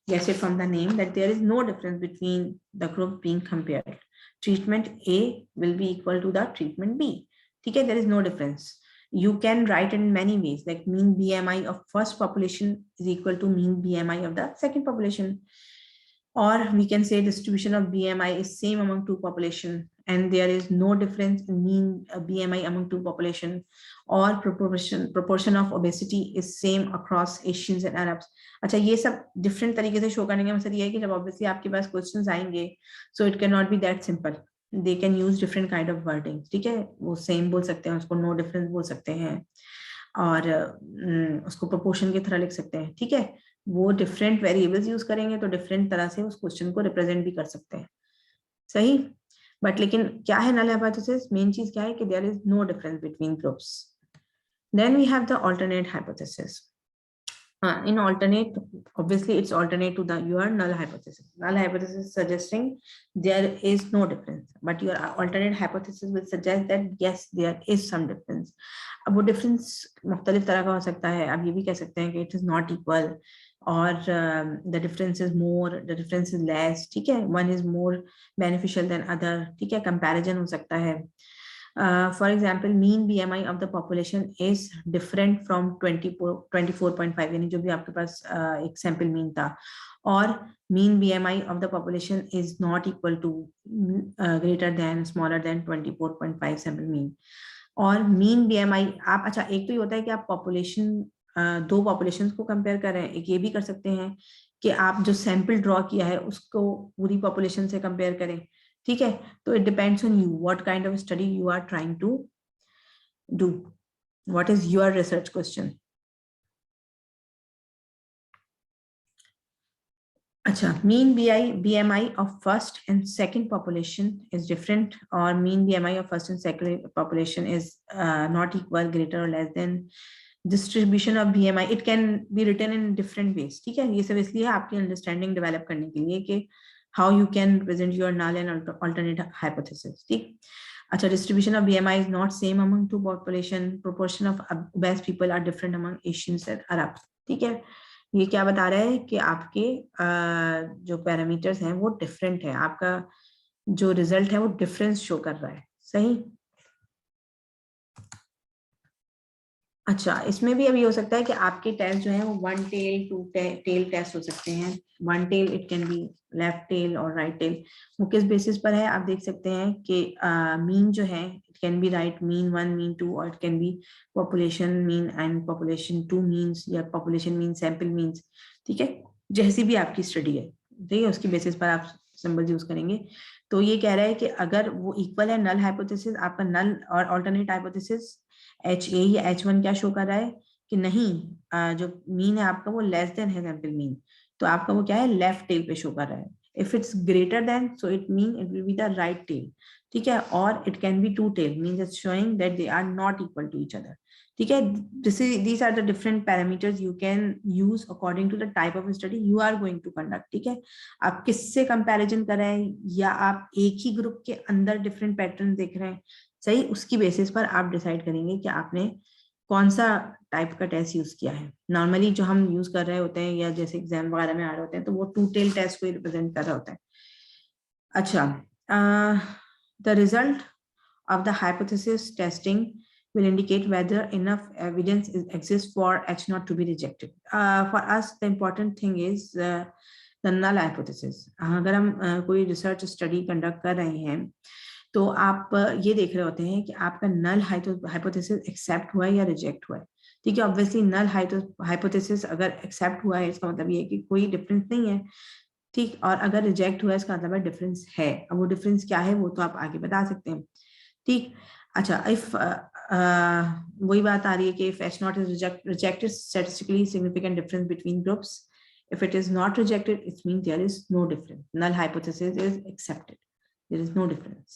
guess it from the name, that there is no difference between the group being compared. Treatment A will be equal to the treatment B, ठीक है, there is no difference. You can write in many ways, like mean BMI of first population is equal to mean BMI of the second population, or we can say distribution of BMI is same among 2 population and there is no difference in mean BMI among 2 population, or proportion of obesity is same across Asians and Arabs. अच्छा, ये सब different तरीके से show करने का मतलब ये है कि जब obviously आपके पास questions आएंगे, so it cannot be that simple. They can use different kind of wording, ठीक है, वो same बोल सकते हैं, उसको no difference बोल सकते हैं, और उसको proportion की तरह लिख सकते हैं, ठीक है। वो different variables use करेंगे तो different तरह से उस question को represent भी कर सकते हैं, सही। बट लेकिन क्या है null hypothesis, मेन चीज क्या है कि there is no difference between groups. Then we have the alternate hypothesis. In alternate, obviously it's alternate to the your null hypothesis. Null hypothesis suggesting there is no difference, but your alternate hypothesis will suggest that yes, there is some difference. अब वो difference मुख्तलिफ तरह का हो सकता है। अब ये भी कह सकते हैं कि it is not equal, or the difference is more, the difference is less, ठीक है, one is more beneficial than other, ठीक है, comparison हो सकता है। For example, mean BMI of the population is different from 24.5, यानी जो भी आपके पास एक सैंपल मीन था, और mean BMI of the population is not equal to greater than smaller than 24.5 sample mean. और mean BMI आप, अच्छा, एक तो ये होता है कि आप पॉपुलेशन 2 पॉपुलेशन को कंपेयर कर रहे हैं, एक ये भी कर सकते हैं कि आप जो सैंपल ड्रॉ किया है उसको पूरी पॉपुलेशन से कंपेयर करें, ठीक है। तो it depends on you what kind of study you are trying to do, what is your research question. अच्छा, mean BMI of first and second population is different, or mean BMI of first and second population is not equal, greater or less than distribution of BMI. It can be written in different ways, ठीक है। ये सब इसलिए आपकी understanding develop करने के लिए कि how you can present your null and alternate hypothesis, ठीक। अच्छा, distribution of BMI is not same among 2 population, proportion of obese people are different among Asians and Arabs, ठीक है। ये क्या बता रहा है कि आपके जो पैरामीटर्स हैं वो डिफरेंट है, आपका जो रिजल्ट है वो डिफरेंस शो कर रहा है, सही। अच्छा, इसमें भी अभी हो सकता है कि आपके टेस्ट जो है वो 1 टेल 2 टेल टेस्ट हो सकते हैं। 1 tail it can be left tail और राइट टेल। वो किस बेसिस पर है, आप देख सकते हैं कि मीन जो है it can B right mean 1 mean 2, और it can B population mean and population 2 means, या पॉपुलेशन मीन सैंपल मीन्स, ठीक है। जैसी भी आपकी स्टडी है, ठीक है, उसकी बेसिस पर आप सिंबल यूज करेंगे। तो ये कह रहा है कि अगर वो इक्वल है, नल हाइपोथेसिस आपका नल और ऑल्टरनेट हाइपोथेसिस HA या H1 क्या शो कर रहा है कि नहीं, जो मीन है आपका वो लेस देन है सैंपल मीन, तो आपका वो क्या है, लेफ्ट टेल पे शो कर रहा है। If it's greater than, so it mean it will be the right tail, ठीक है। और it can be 2 tail, means it's showing that they are not equal to each other, ठीक है। these are the different parameters you can use according to the type of study you are going to conduct, ठीक है। आप किससे comparison कर रहे हैं, या आप एक ही ग्रुप के अंदर डिफरेंट पैटर्न देख रहे हैं, सही, उसकी बेसिस पर आप डिसाइड करेंगे कि आपने कौन सा टाइप का टेस्ट यूज किया है। नॉर्मली जो हम यूज कर रहे होते हैं या जैसे एग्जाम वगैरह में आ रहे होते हैं तो वो 2 टेल टेस्ट को रिप्रेजेंट कर रहा होता है, अच्छा, the result of the hypothesis testing will indicate whether enough evidence exists for H naught to be rejected. For us, the important thing is the null hypothesis. अगर हम कोई रिसर्च स्टडी कंडक्ट कर रहे हैं तो आप ये देख रहे होते हैं कि आपका नल हाइपोथेसिस एक्सेप्ट हुआ है या रिजेक्ट हुआ है। ठीक है, ऑब्वियसली नल हाइपोथेसिस अगर एक्सेप्ट हुआ है इसका मतलब ये है कि कोई डिफरेंस नहीं है। ठीक, और अगर रिजेक्ट हुआ है इसका मतलब डिफरेंस है। अब वो डिफरेंस क्या है वो तो आप आगे बता सकते हैं। ठीक, अच्छा, इफ वही बात आ रही है कि if H naught is rejected, statistically significant difference between groups. If it is not rejected, it means there is no difference. Null hypothesis is accepted. There is no difference.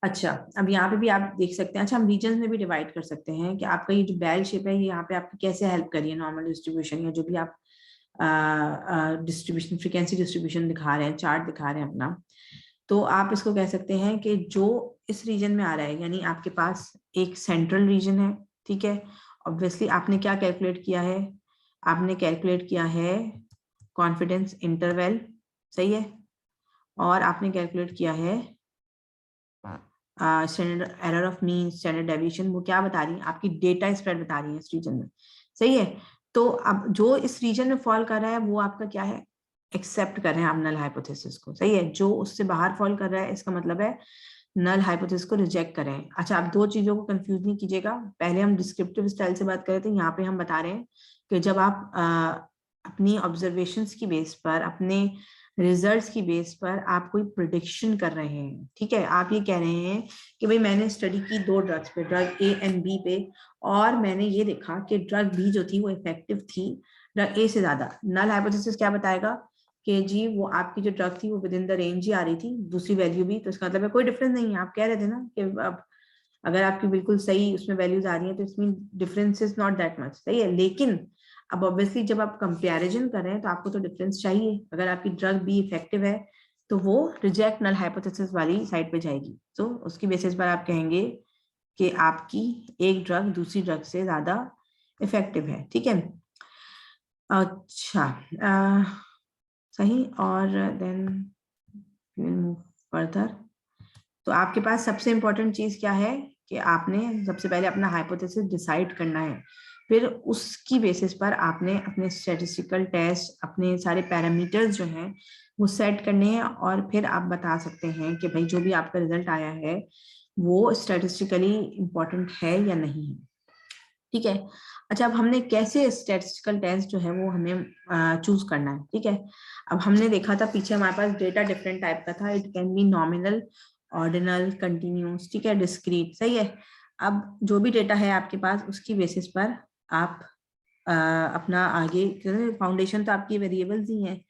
अच्छा, अब यहाँ पे भी आप देख सकते हैं। अच्छा, हम रीजन में भी डिवाइड कर सकते हैं कि आपका ये जो बेल शेप है ये यहाँ पे आपकी कैसे हेल्प करी है नॉर्मल डिस्ट्रीब्यूशन या जो भी आप डिस्ट्रीब्यूशन फ्रीक्वेंसी डिस्ट्रीब्यूशन दिखा रहे हैं, चार्ट दिखा रहे हैं अपना। तो आप इसको कह सकते हैं कि जो इस रीजन में आ रहा है, यानी आपके पास एक सेंट्रल रीजन है। ठीक है, ऑब्वियसली आपने क्या कैलकुलेट किया है, आपने कैलकुलेट किया है कॉन्फिडेंस इंटरवल, सही है, और आपने कैलकुलेट किया है standard error of mean, standard deviation. वो क्या बता रही है, आपकी डेटा स्प्रेड बता रही है इस रीजन में, सही है। तो अब जो इस रीजन में फॉल कर रहा है वो आपका क्या है, एक्सेप्ट कर रहे हैं आप नल हाइपोथेसिस को, सही है। जो उससे बाहर फॉल कर रहा है इसका मतलब है नल हाइपोथेसिस को रिजेक्ट कर रहे हैं। अच्छा, आप दो चीजों को कंफ्यूज नहीं कीजिएगा। पहले हम डिस्क्रिप्टिव स्टाइल से बात कर रहे थे, यहाँ पे हम बता रहे हैं कि जब आप अपनी ऑब्जर्वेशंस की बेस पर, अपने रिजल्ट्स की बेस पर आप कोई प्रिडिक्शन कर रहे हैं। ठीक है, आप ये कह रहे हैं कि भाई मैंने स्टडी की दो ड्रग्स पे, ड्रग ए एंड बी पे, और मैंने ये देखा कि ड्रग बी जो थी वो इफेक्टिव थी ड्रग ए से ज्यादा। नल हाइपोथेसिस क्या बताएगा कि जी वो आपकी जो ड्रग थी वो विद इन द रेंज ही आ रही थी, दूसरी वैल्यू भी, तो इसका मतलब है कोई डिफरेंस नहीं है। आप कह रहे थे ना कि अब अगर आपकी बिल्कुल सही उसमें वैल्यूज आ रही है तो इसमें difference is not that much, सही है। लेकिन अब ऑब्वियसली जब आप कंपैरिजन कर रहे हैं तो आपको तो डिफरेंस चाहिए। अगर आपकी ड्रग बी इफेक्टिव है तो वो रिजेक्ट नल हाइपोथेसिस वाली साइड पे जाएगी। तो उसकी बेसिस पर आप कहेंगे कि आपकी एक ड्रग दूसरी ड्रग से ज्यादा इफेक्टिव है। ठीक है, अच्छा, सही, और देन मूव फर्दर। तो आपके पास सबसे इंपॉर्टेंट चीज क्या है कि आपने सबसे पहले अपना हाइपोथेसिस डिसाइड करना है, फिर उसकी बेसिस पर आपने अपने स्टैटिस्टिकल टेस्ट, अपने सारे पैरामीटर्स जो हैं वो सेट करने हैं, और फिर आप बता सकते हैं कि भाई जो भी आपका रिजल्ट आया है वो स्टैटिस्टिकली इम्पोर्टेंट है या नहीं है। ठीक है, अच्छा, अब हमने कैसे स्टैटिस्टिकल टेस्ट जो है वो हमें चूज करना है। ठीक है, अब हमने देखा था पीछे हमारे पास डेटा डिफरेंट टाइप का था। It can B nominal, ordinal, continuous, ठीक है, डिस्क्रीट, सही है। अब जो भी डेटा है आपके पास उसकी बेसिस पर आप अपना आगे फाउंडेशन तो आपकी वेरिएबल्स ही हैं।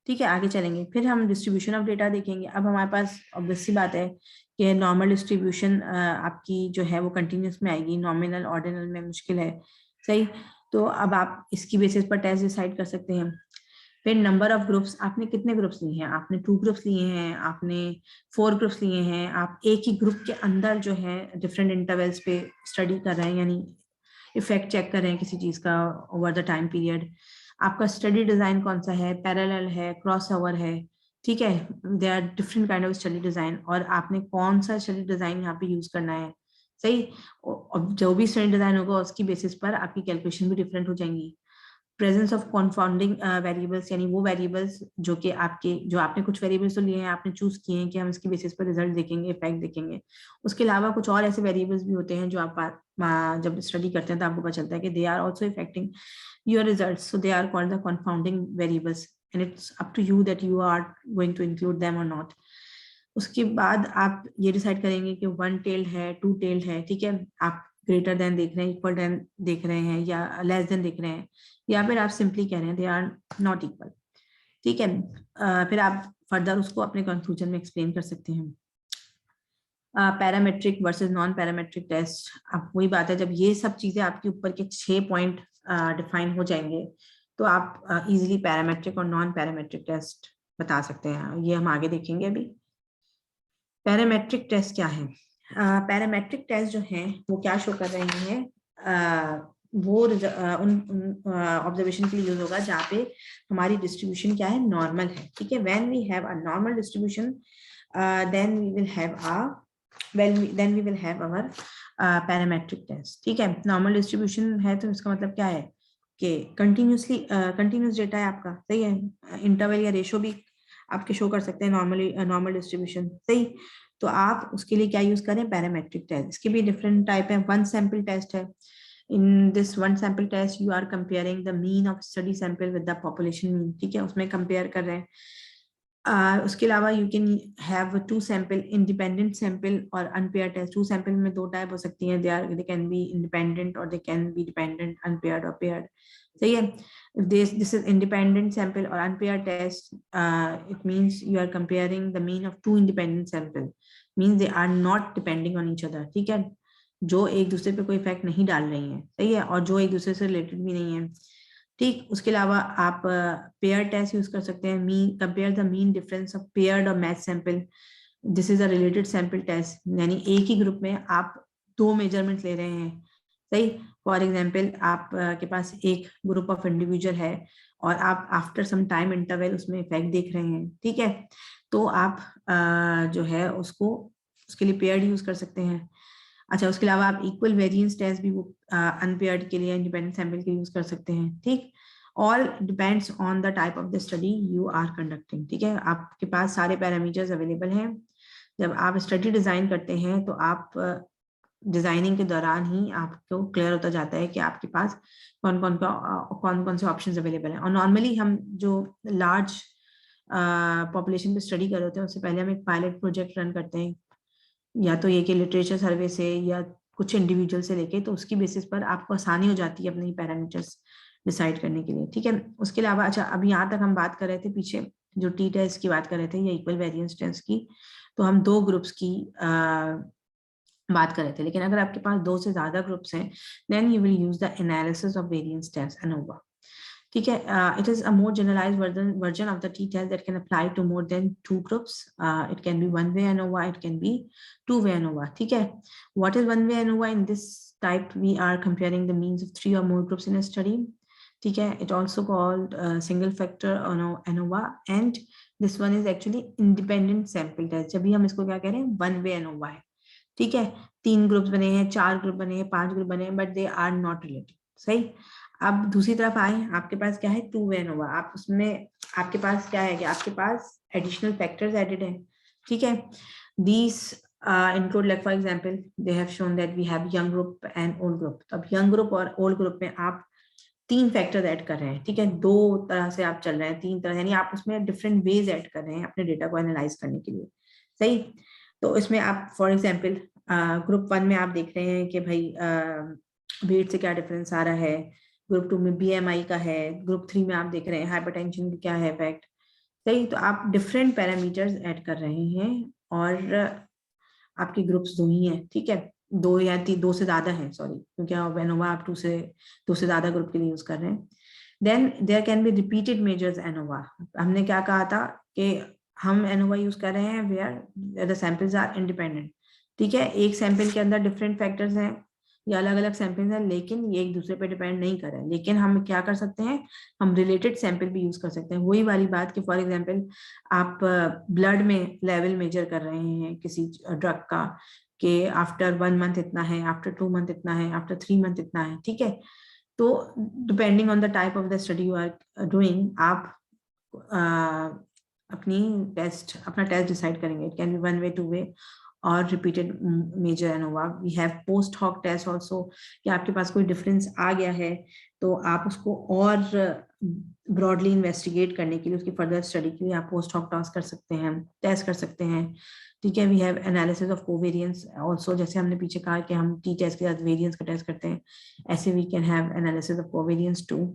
ठीक है, आगे चलेंगे, फिर हम डिस्ट्रीब्यूशन ऑफ डेटा देखेंगे। अब हमारे पास ऑब्वियस सी बात है कि नॉर्मल डिस्ट्रीब्यूशन आपकी जो है वो कंटिन्यूस में आएगी, नॉमिनल ऑर्डिनल में मुश्किल है, सही। तो अब आप इसकी बेसिस पर टेस्ट डिसाइड कर सकते हैं। फिर नंबर ऑफ ग्रुप्स, आपने कितने ग्रुप्स लिए हैं, आपने 2 ग्रुप्स लिए हैं, आपने 4 ग्रुप्स लिए हैं, आप एक ही ग्रुप के अंदर जो है डिफरेंट इंटरवल्स पे स्टडी कर रहे हैं, यानी इफेक्ट चेक कर रहे हैं किसी चीज का ओवर द टाइम पीरियड। आपका स्टडी डिजाइन कौन सा है, पैरेलल है, क्रॉस ओवर है, ठीक है, they are different kind of study design, और आपने कौन सा स्टडी डिजाइन यहाँ पे यूज करना है, सही। और जो भी स्टडी डिजाइन होगा उसकी बेसिस पर आपकी कैलकुलेशन भी डिफरेंट हो जाएंगी। प्रेजेंस ऑफ कॉन्फाउंडिंग वेरिएबल्स, यानी वो वेरिएबल्स जो कि आपके, जो आपने कुछ वेरिएबल्स तो लिए हैं, आपने चूज किए हैं कि हम इसकी बेसिस पर रिजल्ट देखेंगे, इफेक्ट देखेंगे। उसके अलावा कुछ और ऐसे वेरिएबल्स भी होते हैं जो आप जब स्टडी करते हैं तो आपको पता चलता है कि they are also effecting your results, so they are called the confounding variables, and it's up to you that you are going to include them और नॉट। उसके बाद आप ये डिसाइड करेंगे कि 1 टेल्ड है, 2 टेल्ड है, ठीक है, आप ग्रेटर देन देख रहे हैं, इक्वल देन देख रहे हैं, या लेस देन देख रहे हैं, या फिर आप सिंपली कह रहे हैं दे आर नॉट इक्वल। ठीक है, फिर आप फर्दर उसको अपने कंक्लूजन में एक्सप्लेन कर सकते हैं। Parametric versus non parametric test, अब वही बात है, जब ये सब चीजें आपके ऊपर के 6 पॉइंट डिफाइन हो जाएंगे तो आप इजीली पैरामेट्रिक और नॉन पैरामेट्रिक टेस्ट बता सकते हैं। ये हम आगे देखेंगे। अभी पैरामेट्रिक टेस्ट क्या है? पैरामेट्रिक टेस्ट जो है वो क्या शो कर रहे हैं वो उन ऑब्जर्वेशन के लिए यूज होगा जहाँ पे हमारी डिस्ट्रीब्यूशन क्या है, नॉर्मल है, ठीक है। When we have a normal distribution then we will have our parametric test, ठीक है। नॉर्मल डिस्ट्रीब्यूशन है तो इसका मतलब क्या है कि कंटिन्यूस डेटा है आपका, सही है। इंटरवल या रेशो भी आपके शो कर सकते हैं नॉर्मल डिस्ट्रीब्यूशन, सही। तो आप उसके लिए क्या यूज करें, पैरामेट्रिक टेस्ट। इसके भी डिफरेंट टाइप है। वन सैंपल टेस्ट है। In this one sample test you are comparing the mean of study sample with the population mean, ठीक है, उसमें कंपेयर कर रहे हैं। उसके अलावा you can have two sample, independent sample और अनपेयर टेस्ट। टू सैंपल में दो टाइप हो सकती हैं, दे कैन बी इंडिपेंडेंट और दे कैन बी डिपेंडेंट, अनपेयर्ड और पेयर्ड, सही है। If this is independent sample or unpaired test, it means you are comparing the mean of two independent sample, means they are not depending on each other, ठीक है, जो एक दूसरे पे कोई इफेक्ट नहीं डाल रही हैं, सही है, और जो एक दूसरे से रिलेटेड भी नहीं है, ठीक। उसके अलावा आप पेयर टेस्ट यूज कर सकते हैं, mean compare the mean difference of paired और match sample. This is a related sample test, यानी एक ही ग्रुप में आप दो मेजरमेंट ले रहे हैं, सही। फॉर एग्जाम्पल आप के पास एक ग्रुप ऑफ इंडिविजुअल है और आप आफ्टर सम टाइम इंटरवल उसमें इफेक्ट देख रहे हैं, ठीक है, तो आप जो है उसके लिए पेयर्ड यूज कर सकते हैं। अच्छा, उसके अलावा आप इक्वल वेरिएंस टेस्ट भी वो अनपेयर्ड के लिए, इंडिपेंडेंट सैंपल के यूज कर सकते हैं, ठीक। All depends on the type of the study you are conducting, ठीक है। आपके पास सारे पैरामीटर्स अवेलेबल हैं। जब आप स्टडी डिजाइन करते हैं तो आप डिजाइनिंग के दौरान ही आपको क्लियर होता जाता है कि आपके पास कौन कौन से ऑप्शंस अवेलेबल हैं। और नॉर्मली हम जो लार्ज पॉपुलेशन पे स्टडी कर रहे होते हैं उससे पहले हम एक पायलट प्रोजेक्ट रन करते हैं, या तो ये कि लिटरेचर सर्वे से या कुछ इंडिविजुअल से लेके, तो उसकी बेसिस पर आपको आसानी हो जाती है अपने पैरामीटर्स डिसाइड करने के लिए, ठीक है। उसके अलावा अच्छा, अभी यहाँ तक हम बात कर रहे थे पीछे जो टी टेस्ट की बात कर रहे थे या इक्वल वेरिएंस टेस्ट की, तो हम दो ग्रुप्स की बात कर रहे थे। लेकिन अगर आपके पास दो से ज्यादा ग्रुप्स हैं, then you will use the analysis of variance test, ANOVA, ठीक है। It is a more generalized version of the t test that can apply to more than two groups. It can be one way ANOVA, it can be two way ANOVA, ठीक है। What is one way ANOVA? In this type we are comparing the means of three और more groups in a study, ठीक है। It also called single factor ANOVA, and this one is actually independent sample test. जब भी हम इसको क्या कह रहे हैं, वन वे एनोवा है, ठीक है। तीन ग्रुप्स बने हैं, चार ग्रुप बने हैं, पांच ग्रुप बने हैं, but they are not related, सही। अब दूसरी तरफ आए, आपके पास क्या है, टू वे एनोवा। आप उसमें आपके पास क्या है कि आपके पास एडिशनल फैक्टर्स एडेड हैं, ठीक है। These include, like for example, they have shown that we have young group and old group. तो अब young group और old group में आप तीन फैक्टर्स ऐड कर रहे हैं, ठीक है। दो तरह से आप चल रहे हैं, तीन तरह, यानी आप उसमें डिफरेंट वेज ऐड कर रहे हैं अपने डेटा को एनालाइज करने के लिए, सही। तो इसमें आप फॉर एग्जांपल ग्रुप वन में आप देख रहे हैं कि भाई वेट से क्या डिफरेंस आ रहा है, ग्रुप टू में बीएमआई का है, ग्रुप थ्री में आप देख रहे हैं हाइपरटेंशन का क्या है इफेक्ट, सही। तो आप डिफरेंट पैरामीटर्स ऐड कर रहे हैं और आपके ग्रुप्स दो ही हैं, ठीक है, दो या दो से ज्यादा हैं, सॉरी, क्योंकि एनोवा आप दो से ज्यादा ग्रुप के लिए यूज कर रहे हैं। Then there can be repeated measures ANOVA. हमने क्या कहा था कि हम एनोवा यूज कर रहे हैं where the samples are independent, ठीक है। एक सैंपल के अंदर डिफरेंट फैक्टर्स हैं या अलग अलग सैंपल्स हैं, लेकिन ये एक दूसरे पे डिपेंड नहीं कर रहे हैं। लेकिन हम क्या कर सकते हैं, हम रिलेटेड सैंपल भी यूज कर सकते हैं। वही वाली बात कि फॉर एग्जांपल आप ब्लड में लेवल मेजर कर रहे हैं किसी ड्रग का, कि आफ्टर 1 मंथ इतना है, आफ्टर 2 मंथ इतना है, आफ्टर 3 मंथ इतना है, ठीक है। तो depending on the type of the study you are doing, आप अपना टेस्ट डिसाइड करेंगे। It can be one way, two way और repeated measure ANOVA. We have post hoc test also, कि आपके पास कोई डिफरेंस आ गया है तो आप उसको और ब्रॉडली इन्वेस्टिगेट करने के लिए, उसकी फर्दर स्टडी के लिए आप पोस्ट हॉक टेस्ट कर सकते हैं, ठीक है। We have analysis of covariance also, जैसे हमने पीछे कहा कि हम टी टेस्ट के साथ वेरिएंस का टेस्ट करते हैं, ऐसे we can have analysis of covariance too.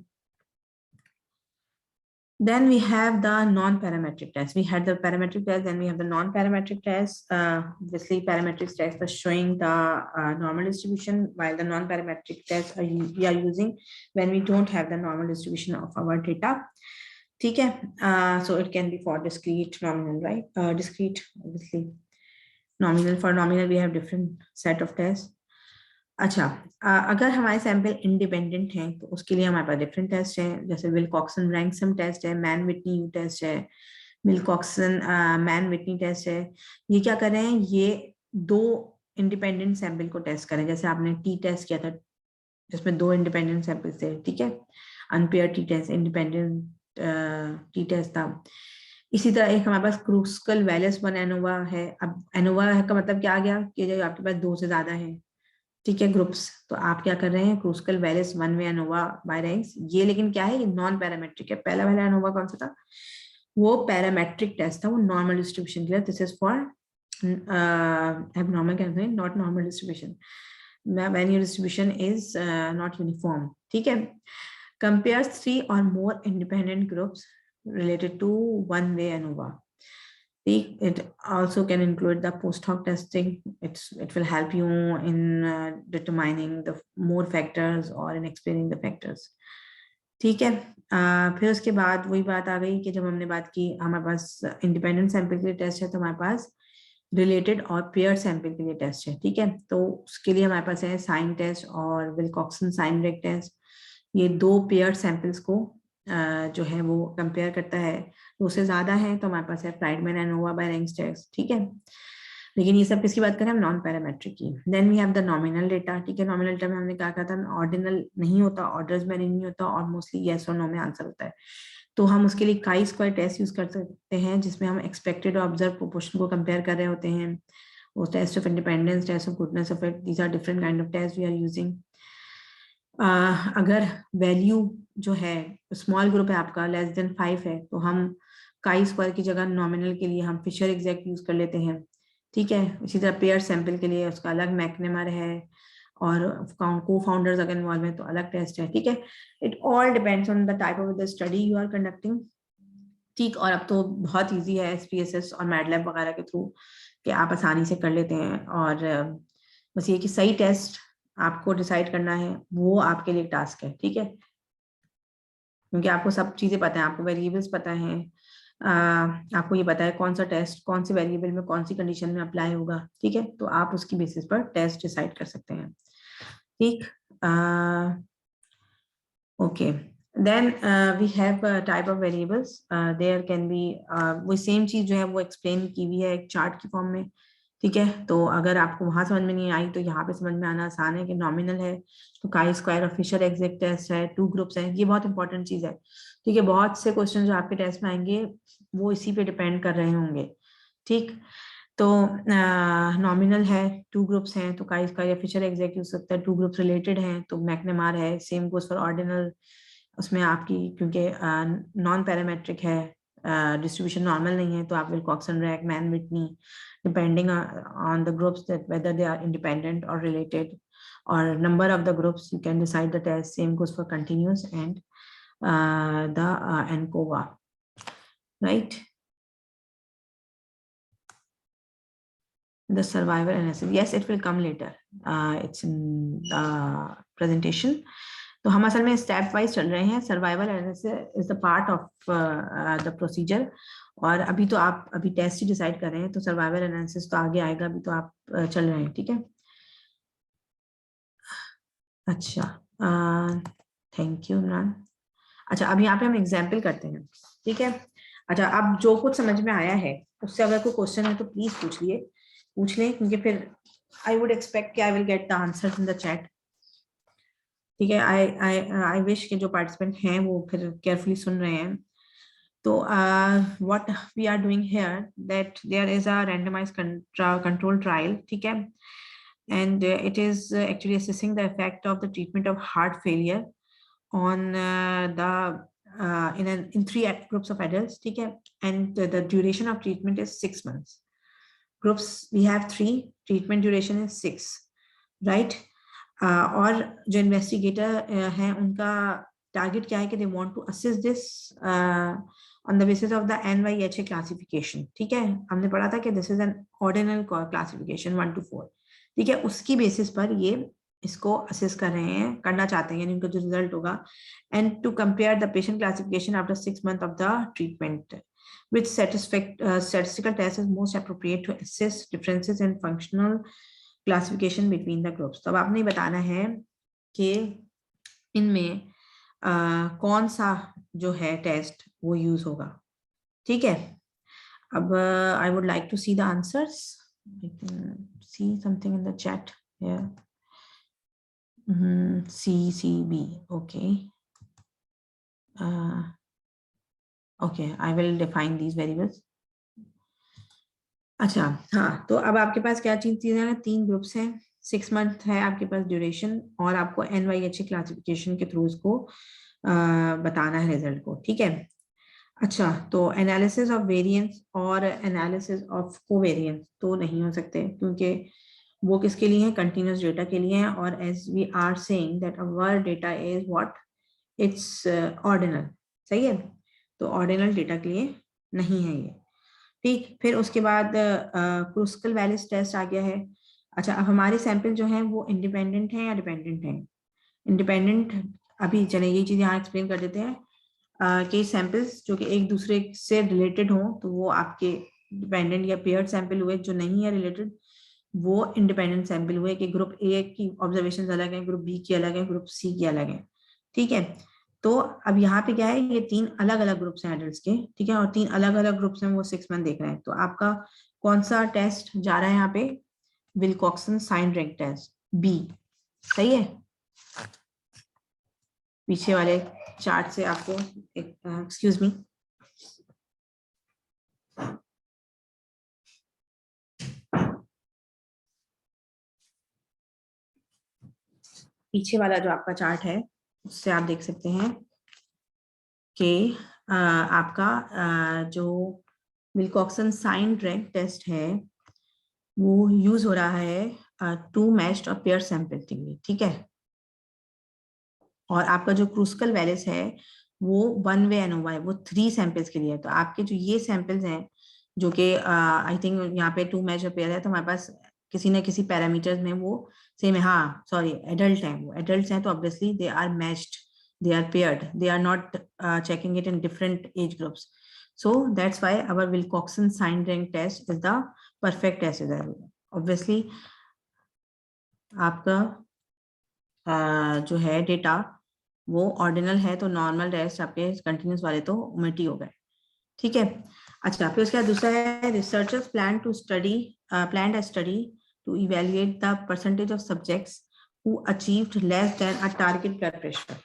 Then we have the non-parametric test. We had the parametric test, then we have the non-parametric test. Obviously, parametric test is showing the normal distribution, while the non-parametric test we are using when we don't have the normal distribution of our data. ठीक है, so it can be for discrete, nominal, right? Discrete, obviously. Nominal, for nominal we have different set of tests. अच्छा, अगर हमारे sample independent हैं तो उसके लिए हमारे पास डिफरेंट टेस्ट हैं, जैसे विल्कॉक्सन रैंकसम टेस्ट है, मैन विटनी यू टेस्ट है, विल्कॉक्सन मैन विटनी टेस्ट है। ये क्या कर रहे हैं, ये दो इंडिपेंडेंट सैंपल को टेस्ट करें, जैसे आपने टी टेस्ट किया था जिसमें दो इंडिपेंडेंट सैंपल्स थे, ठीक है, unpaired t test, independent t test था। इसी तरह एक हमारे पास क्रूस्कल वैलेस वन एनोवा है। अब एनोवा का मतलब क्या आ गया कि जो आपके पास दो से ज्यादा है, ठीक है, ग्रुप्स। तो आप क्या कर रहे हैं, Kruskal Wallis one way ANOVA by ranks, ये लेकिन क्या है, ये नॉन पैरामेट्रिक है। पहला वाला एनोवा कौन सा था, वो पैरामेट्रिक टेस्ट था, वो नॉर्मल डिस्ट्रीब्यूशन के लिए। दिस इज फॉर abnormal कहते हैं, not normal distribution, when your distribution is not uniform, ठीक है। Compares 3 or more independent groups related to one way ANOVA. It also can include the post hoc testing. It will help you in determining the more factors or in explaining the factors. ठीक है। फिर उसके बाद वही बात आ गई कि जब हमने बात की हमारे पास इंडिपेंडेंट सैंपल के लिए टेस्ट है, तो हमारे पास रिलेटेड और पेयर सैंपल के लिए टेस्ट है, ठीक है। तो उसके लिए हमारे पास है साइन टेस्ट और विल्कॉक्सन साइन रेक टेस्ट। ये दो पेयर सैंपल्स को जो है वो कंपेयर करता है, दो से ज्यादा है तो हमारे पास है Friedman ANOVA by ranks test, ठीक है। लेकिन ये सब किसकी बात करें हम, नॉन पैरामेट्रिक की। Then we have the nominal data, ठीक है। नॉमिनल डेटा में हमने क्या कहा था, ऑर्डिनल नहीं होता, ऑर्डर्स में नहीं होता, और मोस्टली यस और नो में आंसर होता है। तो हम उसके लिए काई स्क्वायर टेस्ट यूज कर सकते हैं, जिसमें हम एक्सपेक्टेड और ऑब्जर्व प्रोपोर्शन को कंपेयर कर रहे होते हैं। वो test of independence, test of goodness of it, these are different kind of test we are using. अगर वैल्यू जो है स्मॉल ग्रुप है आपका लेस देन 5 है, तो हम काई स्क्वायर की जगह नॉमिनल के लिए हम फिशर एग्जैक्ट यूज कर लेते हैं, ठीक है। इसी तरह पेयर सैंपल के लिए उसका अलग मैकनेमर है, और को फाउंडर्स अगर इन्वॉल्व है तो अलग टेस्ट है, ठीक है। It all depends on the type of the study you are conducting, ठीक। और अब तो बहुत इजी है SPSS और मैटलैब वगैरह के थ्रू कि आप आसानी से कर लेते हैं। और बस ये कि सही टेस्ट आपको डिसाइड करना है, वो आपके लिए टास्क है, ठीक है। क्योंकि आपको सब चीजें पता है, आपको वेरिएबल्स पता है, आपको ये पता है कौन सा टेस्ट कौन सी वेरिएबल में कौन सी कंडीशन में अप्लाई होगा, ठीक है। तो आप उसकी बेसिस पर टेस्ट डिसाइड कर सकते हैं, ठीक। Okay, then we have type of variables. There can be वो सेम चीज जो है वो एक्सप्लेन की हुई है एक चार्ट की फॉर्म में, ठीक है। तो अगर आपको वहां समझ में नहीं आई तो यहाँ पे समझ में आना आसान है कि नॉमिनल है तो काई स्क्वायर और फिशर एग्जैक्ट टेस्ट है, 2 ग्रुप्स हैं, ये बहुत इंपॉर्टेंट चीज है, ठीक है। बहुत से क्वेश्चन जो आपके टेस्ट में आएंगे वो इसी पे डिपेंड कर रहे होंगे, ठीक। तो नॉमिनल है, 2 ग्रुप्स हैं तो काई स्क्वायर या फिशर एग्जैक्ट यूज सकता है, 2 ग्रुप्स रिलेटेड हैं तो मैकनेमार है, सेम गोस फॉर ऑर्डिनल। उसमें आपकी क्योंकि नॉन पैरामेट्रिक है, डिस्ट्रीब्यूशन नॉर्मल नहीं है, तो आप Wilcoxon rank, Mann Whitney, depending on the groups that whether they are independent और रिलेटेड, और number of the groups you can decide the test. Same goes for continuous and the ANCOVA, right. The survival analysis, yes, it will come later. It's in the presentation. तो हम असल में step wise चल रहे हैं। Survival analysis is the part of the procedure, और अभी तो आप अभी टेस्ट ही डिसाइड कर रहे हैं, तो सर्वाइवल एनालिसिस तो आगे आएगा, अभी तो आप चल रहे हैं, ठीक है। अच्छा, थैंक यू इमरान। अच्छा, अब यहाँ पे हम एग्जाम्पल करते हैं, ठीक है। अच्छा, अब जो कुछ समझ में आया है उससे अगर कोई क्वेश्चन है तो प्लीज पूछ लें, क्योंकि फिर आई वुड एक्सपेक्ट कि I will get the answers in the chat, ठीक है। आई विश के जो पार्टिसिपेंट हैं वो फिर केयरफुली सुन रहे हैं। तो what we are doing here, that there is a randomized control trial, ठीक है, and it is actually assessing the effect of the treatment of heart failure on in 3 groups of adults, ठीक है, and the duration of treatment is 6 months. Groups we have 3, treatment duration is 6, right. और जो investigator हैं उनका target क्या है कि they want to assess this on the basis of the NYHA classification, ठीक है। हमने पढ़ा था कि this is an ordinal classification 1 to 4, ठीक है। उसकी बेसिस पर ये इसको असेस कर रहे हैं, करना चाहते हैं, यानी उनका जो रिजल्ट होगा, and to compare the patient classification after 6 months of the treatment, which statistical test is most appropriate to assess differences in functional classification between the groups. तो अब आपने बताना है कि इनमें कौन सा जो है टेस्ट वो यूज होगा। ठीक है, अब I would like to see the answers. I can see something in the chat here. CCB, okay. Okay, I will define these variables. अच्छा, हाँ, तो अब आपके पास क्या चीजें हैं, 3 ग्रुप्स हैं, 6 मंथ है आपके पास ड्यूरेशन, और आपको NYHA क्लासिफिकेशन के थ्रू इसको बताना है रिजल्ट को। ठीक है, अच्छा, तो एनालिसिस ऑफ वेरिएंस और एनालिसिस ऑफ कोवेरिएंस तो नहीं हो सकते, क्योंकि वो किसके लिए है, कंटिन्यूस डेटा के लिए है, और as we are saying that our data is what, it's ordinal. सही है, तो ऑर्डिनल डेटा के लिए नहीं है ये। ठीक, फिर उसके बाद क्रूस्कल वैलिस टेस्ट आ गया है। अच्छा, अब हमारे सैंपल जो हैं वो इंडिपेंडेंट हैं या डिपेंडेंट हैं? इंडिपेंडेंट, अभी चले ये चीज यहाँ एक्सप्लेन कर देते हैं कि सैंपल्स जो कि एक दूसरे से रिलेटेड हों तो वो आपके डिपेंडेंट या पेयर्ड सैंपल हुए, जो नहीं है रिलेटेड वो इंडिपेंडेंट सैंपल हुए, कि ग्रुप ए की ऑब्जर्वेशन अलग है, ग्रुप बी की अलग है, ग्रुप सी की अलग है। ठीक है, तो अब यहाँ पे क्या है, ये 3 अलग अलग ग्रुप्स हैं एडल्ट्स के। ठीक है, और 3 अलग अलग ग्रुप्स हैं, वो 6 मंथ देख रहे हैं। तो आपका कौन सा टेस्ट जा रहा है यहाँ पे, Wilcoxon sign rank test, B. सही है, पीछे वाले चार्ट से आपको एक्सक्यूज मी, पीछे वाला जो आपका चार्ट है उससे आप देख सकते हैं कि आपका जो विल्कॉक्सन साइन रैंक टेस्ट है वो यूज हो रहा है 2 मैच्ड और पेयर सैंपल के लिए। ठीक है, और आपका जो क्रूस्कल वैलिस है वो 1 वे एनोवा है, वो 3 सैंपल्स के लिए है। तो आपके जो ये सैंपल्स हैं जो कि आई थिंक यहाँ पे 2 मैच और पेयर है, तो हमारे पास किसी न किसी पैरामीटर्स में वो सेम है। हाँ सॉरी, एडल्ट हैं, वो एडल्ट हैं, तो obviously they are matched, they are paired, they are not checking it in different age groups, so that's why our Wilcoxon sign rank test is the perfect test is there. Obviously आपका जो है data वो ordinal है, तो normal test आपके continuous वाले तो omit ही हो गए। ठीक है, अच्छा, फिर उसके बाद दूसरा है researchers plan to study plan a study to evaluate the percentage of subjects who achieved less than a target blood pressure.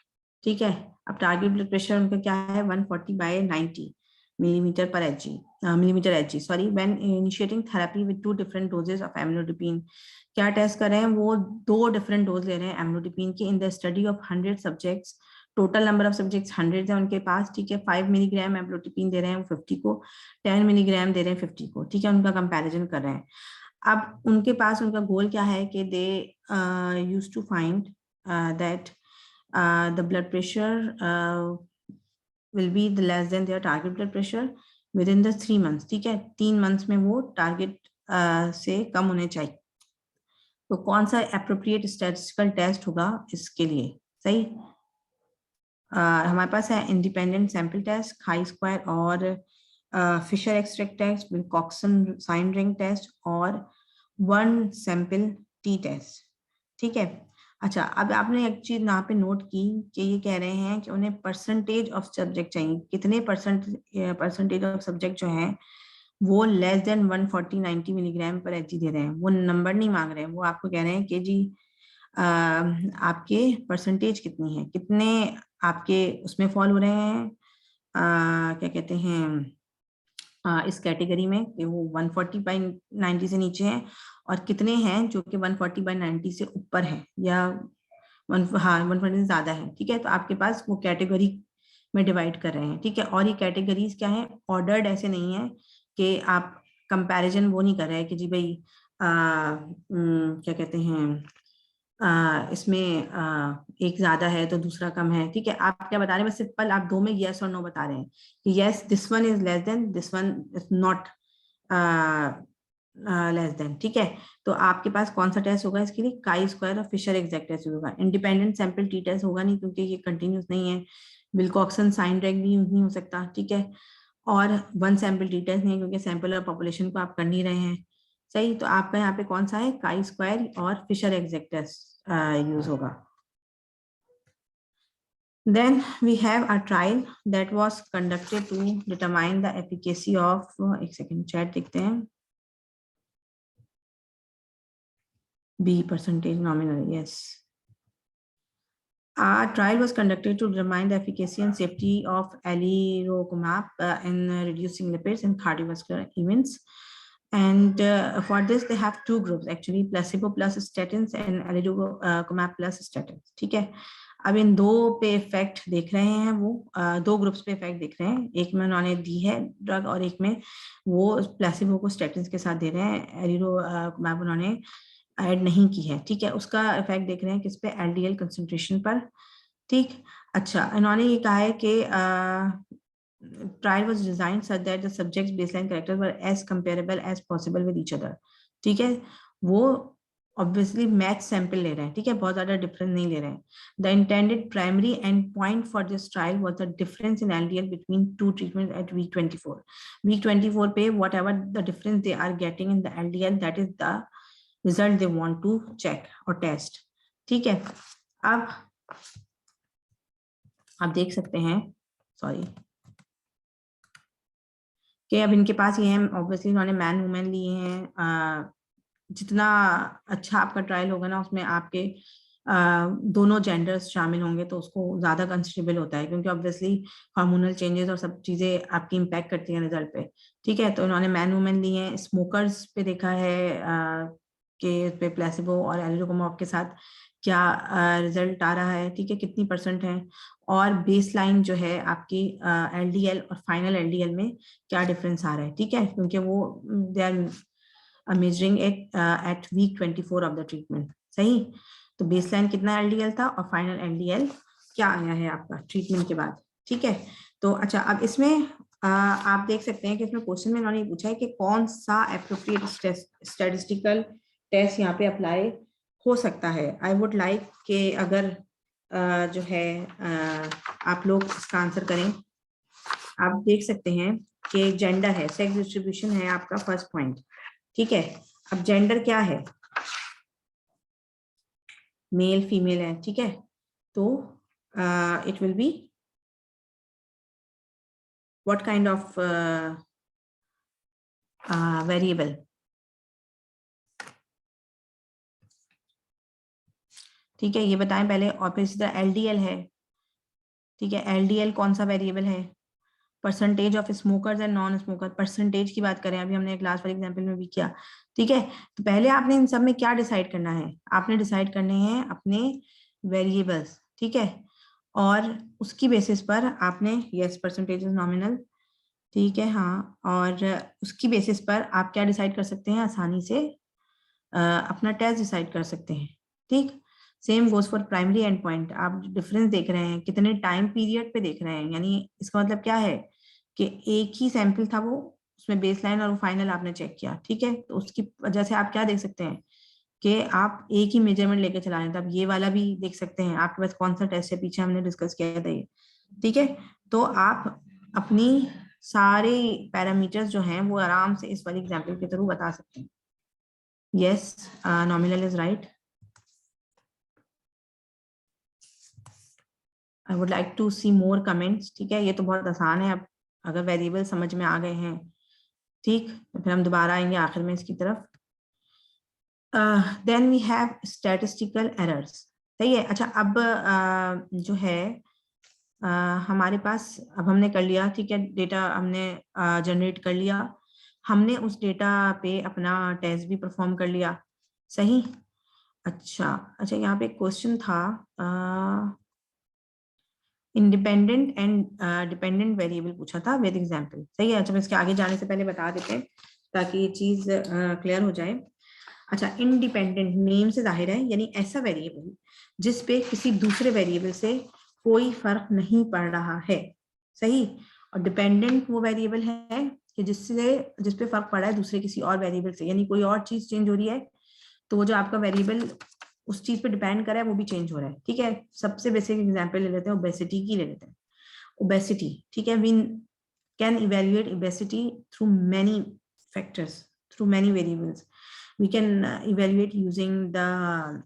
ठीक है, अब टारगेट ब्लड प्रेशर उनका क्या है, 140/90 millimeter per Hg, millimeter Hg, sorry, when initiating therapy with 2 different doses of amlodipine। क्या test कर रहे हैं, वो 2 डिफरेंट डोज ले रहे हैं एमलोडिपिन के in the study of 100 subjects. Total number of subjects 100 है उनके पास। ठीक है, 5 मिलीग्राम एमलोडिपिन दे रहे हैं 50 को, 10 मिलीग्राम दे रहे हैं 50 को। ठीक है, उनका कंपैरिजन कर रहे हैं। अब उनके पास उनका गोल क्या है कि they use to find that the blood pressure will be the less than their target blood pressure within the 3 months। ठीक है, 3 months में वो टारगेट से कम होने चाहिए। तो कौन सा एप्रोप्रिएट स्टैटिस्टिकल टेस्ट होगा इसके लिए? सही, हमारे पास है independent sample test, chi square, और Fisher extract test, Wilcoxon sign ring test, और 1 सैंपल टी टेस्ट। ठीक है, अच्छा, अब आपने एक चीज यहाँ पे नोट की कि ये कह रहे हैं कि उन्हें परसेंटेज ऑफ सब्जेक्ट चाहिए, कितने परसेंटेज ऑफ सब्जेक्ट जो है वो लेस देन 140/90 मिलीग्राम पर एच दे रहे हैं। वो नंबर नहीं मांग रहे हैं, वो आपको कह रहे हैं कि जी आपके परसेंटेज कितनी है, कितने आपके उसमें फॉल हो रहे हैं, क्या कहते हैं, इस कैटेगरी में कि वो 140/90 से नीचे हैं, और कितने हैं जो कि 140/90 से ऊपर है, या 140 से ज्यादा है। ठीक है, तो आपके पास वो कैटेगरी में डिवाइड कर रहे हैं। ठीक है, और ये कैटेगरीज क्या है, ऑर्डर्ड ऐसे नहीं है कि आप कंपैरिजन वो नहीं कर रहे हैं कि जी भाई क्या कहते हैं, इसमें एक ज्यादा है तो दूसरा कम है। ठीक है, आप क्या बता रहे हैं, बस सिंपल आप 2 में यस और नो बता रहे हैं कि yes this one is less than, this one is not less than. ठीक है, तो आपके पास कौन सा टेस्ट होगा इसके लिए, काई स्क्वायर और फिशर एग्जैक्ट टेस्ट होगा। इंडिपेंडेंट सैंपल टी टेस्ट होगा नहीं, क्योंकि ये कंटिन्यूस नहीं है। विल्कॉक्सन साइन रैंक भी यूज नहीं हो सकता। ठीक है, और 1 सैंपल टी टेस्ट नहीं, क्योंकि सैंपल और पॉपुलेशन को आप कर नहीं रहे हैं। सही, तो आपका यहाँ पे कौन सा है, काई स्क्वायर और फिशर एग्जैक्ट टेस्ट यूज होगा। Then we have a trial that was conducted to determine the efficacy of एक सेकेंड चैट देखते हैं, B percentage nominal, yes. A trial was conducted to determine the efficacy and safety of alirocumab in reducing lipids in cardiovascular events. And for this, they have two groups actually, placebo plus statins and alirocumab plus statins. ठीक है, अब इन दो पे effect देख रहे हैं, वो दो ग्रुप्स पे इफेक्ट देख रहे हैं, एक में उन्होंने दी है ड्रग और एक में वो प्लेसिबो को स्टेटिन के साथ दे रहे हैं, एलिरोकुमाब उन्होंने ऐड नहीं की है। ठीक है, उसका इफेक्ट देख रहे हैं किस पे, एलडीएल कंसंट्रेशन पर। ठीक, अच्छा, इन्होंने ये कहा है कि trial was designed such that the subjects baseline characters were as comparable as possible with each other. ठीक है, वो obviously match sample ले रहे हैं, ठीक है, बहुत ज्यादा difference नहीं ले रहे हैं. The intended primary endpoint for this trial was the difference in LDL between two treatments at week 24. Week 24 पे whatever the difference they are getting in the LDL, that is the result they want to check or test. ठीक है, अब आप देख सकते हैं, sorry, कि अब इनके पास ये है, ऑब्वियसली उन्होंने मैन वुमेन लिए हैं, जितना अच्छा आपका ट्रायल होगा ना उसमें आपके दोनों जेंडर्स शामिल होंगे तो उसको ज्यादा कंसिडरेबल होता है, क्योंकि ऑब्वियसली हार्मोनल चेंजेस और सब चीजें आपकी इम्पैक्ट करती हैं रिजल्ट पे। ठीक है, तो इन्होंने मैन वुमेन लिए हैं, स्मोकर्स पे देखा है कि पे प्लेसिबो और एलिरोकुमाब के साथ क्या रिजल्ट आ रहा है, ठीक है, कितनी परसेंट है, और बेसलाइन जो है आपकी एलडीएल और फाइनल एलडीएल में क्या डिफरेंस आ रहा है। ठीक है, क्योंकि वो they are measuring it at week 24 of the treatment. सही, तो बेसलाइन कितना एलडीएल था और फाइनल एलडीएल क्या आया है आपका ट्रीटमेंट के बाद। ठीक है, तो अच्छा, अब इसमें आप देख सकते हैं कि इसमें क्वेश्चन में उन्होंने पूछा है कि कौन सा एप्रोप्रिएट स्टैटिस्टिकल टेस्ट यहाँ पे अप्लाई हो सकता है। आई वुड लाइक कि अगर जो है आप लोग इसका आंसर करें। आप देख सकते हैं कि जेंडर है, सेक्स डिस्ट्रीब्यूशन है आपका फर्स्ट पॉइंट। ठीक है, अब जेंडर क्या है, मेल फीमेल है। ठीक है, तो it will be what kind of variable. ठीक है, ये बताएं पहले, और फिर इसी तरह एलडीएल है। ठीक है, एलडीएल कौन सा वेरिएबल है, percentage of smokers and non smoker, percentage की बात करें, अभी हमने क्लास वाले एग्जांपल में भी किया। ठीक है, तो पहले आपने इन सब में क्या डिसाइड करना है, आपने डिसाइड करने हैं अपने वेरिएबल्स। ठीक है, और उसकी बेसिस पर आपने, यस परसेंटेज इज नॉमिनल, ठीक है, हाँ, और उसकी बेसिस पर आप क्या डिसाइड कर सकते हैं, आसानी से अपना टेस्ट डिसाइड कर सकते हैं। ठीक, same goes for primary and point, आप डिफरेंस देख रहे हैं, कितने टाइम पीरियड पे देख रहे हैं, यानी इसका मतलब क्या है कि एक ही सैंपल था वो, उसमें बेसलाइन और फाइनल आपने चेक किया। ठीक है, तो उसकी वजह से आप क्या देख सकते हैं कि आप एक ही मेजरमेंट लेके चला रहे हैं। तो आप ये वाला भी देख सकते हैं, आपके पास कौन सा टेस्ट है, पीछे हमने डिस्कस किया था ये। ठीक है, तो आप अपनी सारे पैरामीटर्स जो हैं वो आराम से इस वाली एग्जाम्पल के थ्रू बता सकते हैं। Yes, nominal is right. I would like to see more comments. ठीक है, ये तो बहुत आसान है, अब अगर वेरिएबल समझ में आ गए हैं, ठीक, तो फिर हम दोबारा आएंगे आखिर में इसकी तरफ। Then we have statistical errors. सही है, अच्छा, अब जो है हमारे पास, अब हमने कर लिया, ठीक है, डेटा हमने जनरेट कर लिया, हमने उस डेटा पे अपना टेस्ट भी परफॉर्म कर लिया। सही, अच्छा अच्छा, यहाँ पे क्वेश्चन था इंडिपेंडेंट एंड डिपेंडेंट वेरिएबल पूछा था विद एग्जांपल। सही है, अच्छा, मैं इसके आगे जाने से पहले बता देते हैं ताकि ये चीज क्लियर हो जाए। अच्छा, इंडिपेंडेंट नेम से जाहिर है, यानी ऐसा वेरिएबल जिसपे किसी दूसरे वेरिएबल से कोई फर्क नहीं पड़ रहा है। सही, और डिपेंडेंट वो वेरिएबल है कि जिसपे फर्क पड़ा है दूसरे किसी और वेरिएबल से, यानी कोई और चीज चेंज हो रही है तो वो जो आपका वेरिएबल उस चीज पे डिपेंड कर रहा है वो भी चेंज हो रहा है। ठीक है, सबसे बेसिक एग्जांपल ले लेते हैं, ओबेसिटी की ले लेते हैं। ओबेसिटी, ठीक है, we can evaluate obesity through many factors. through many variables. We can evaluate using the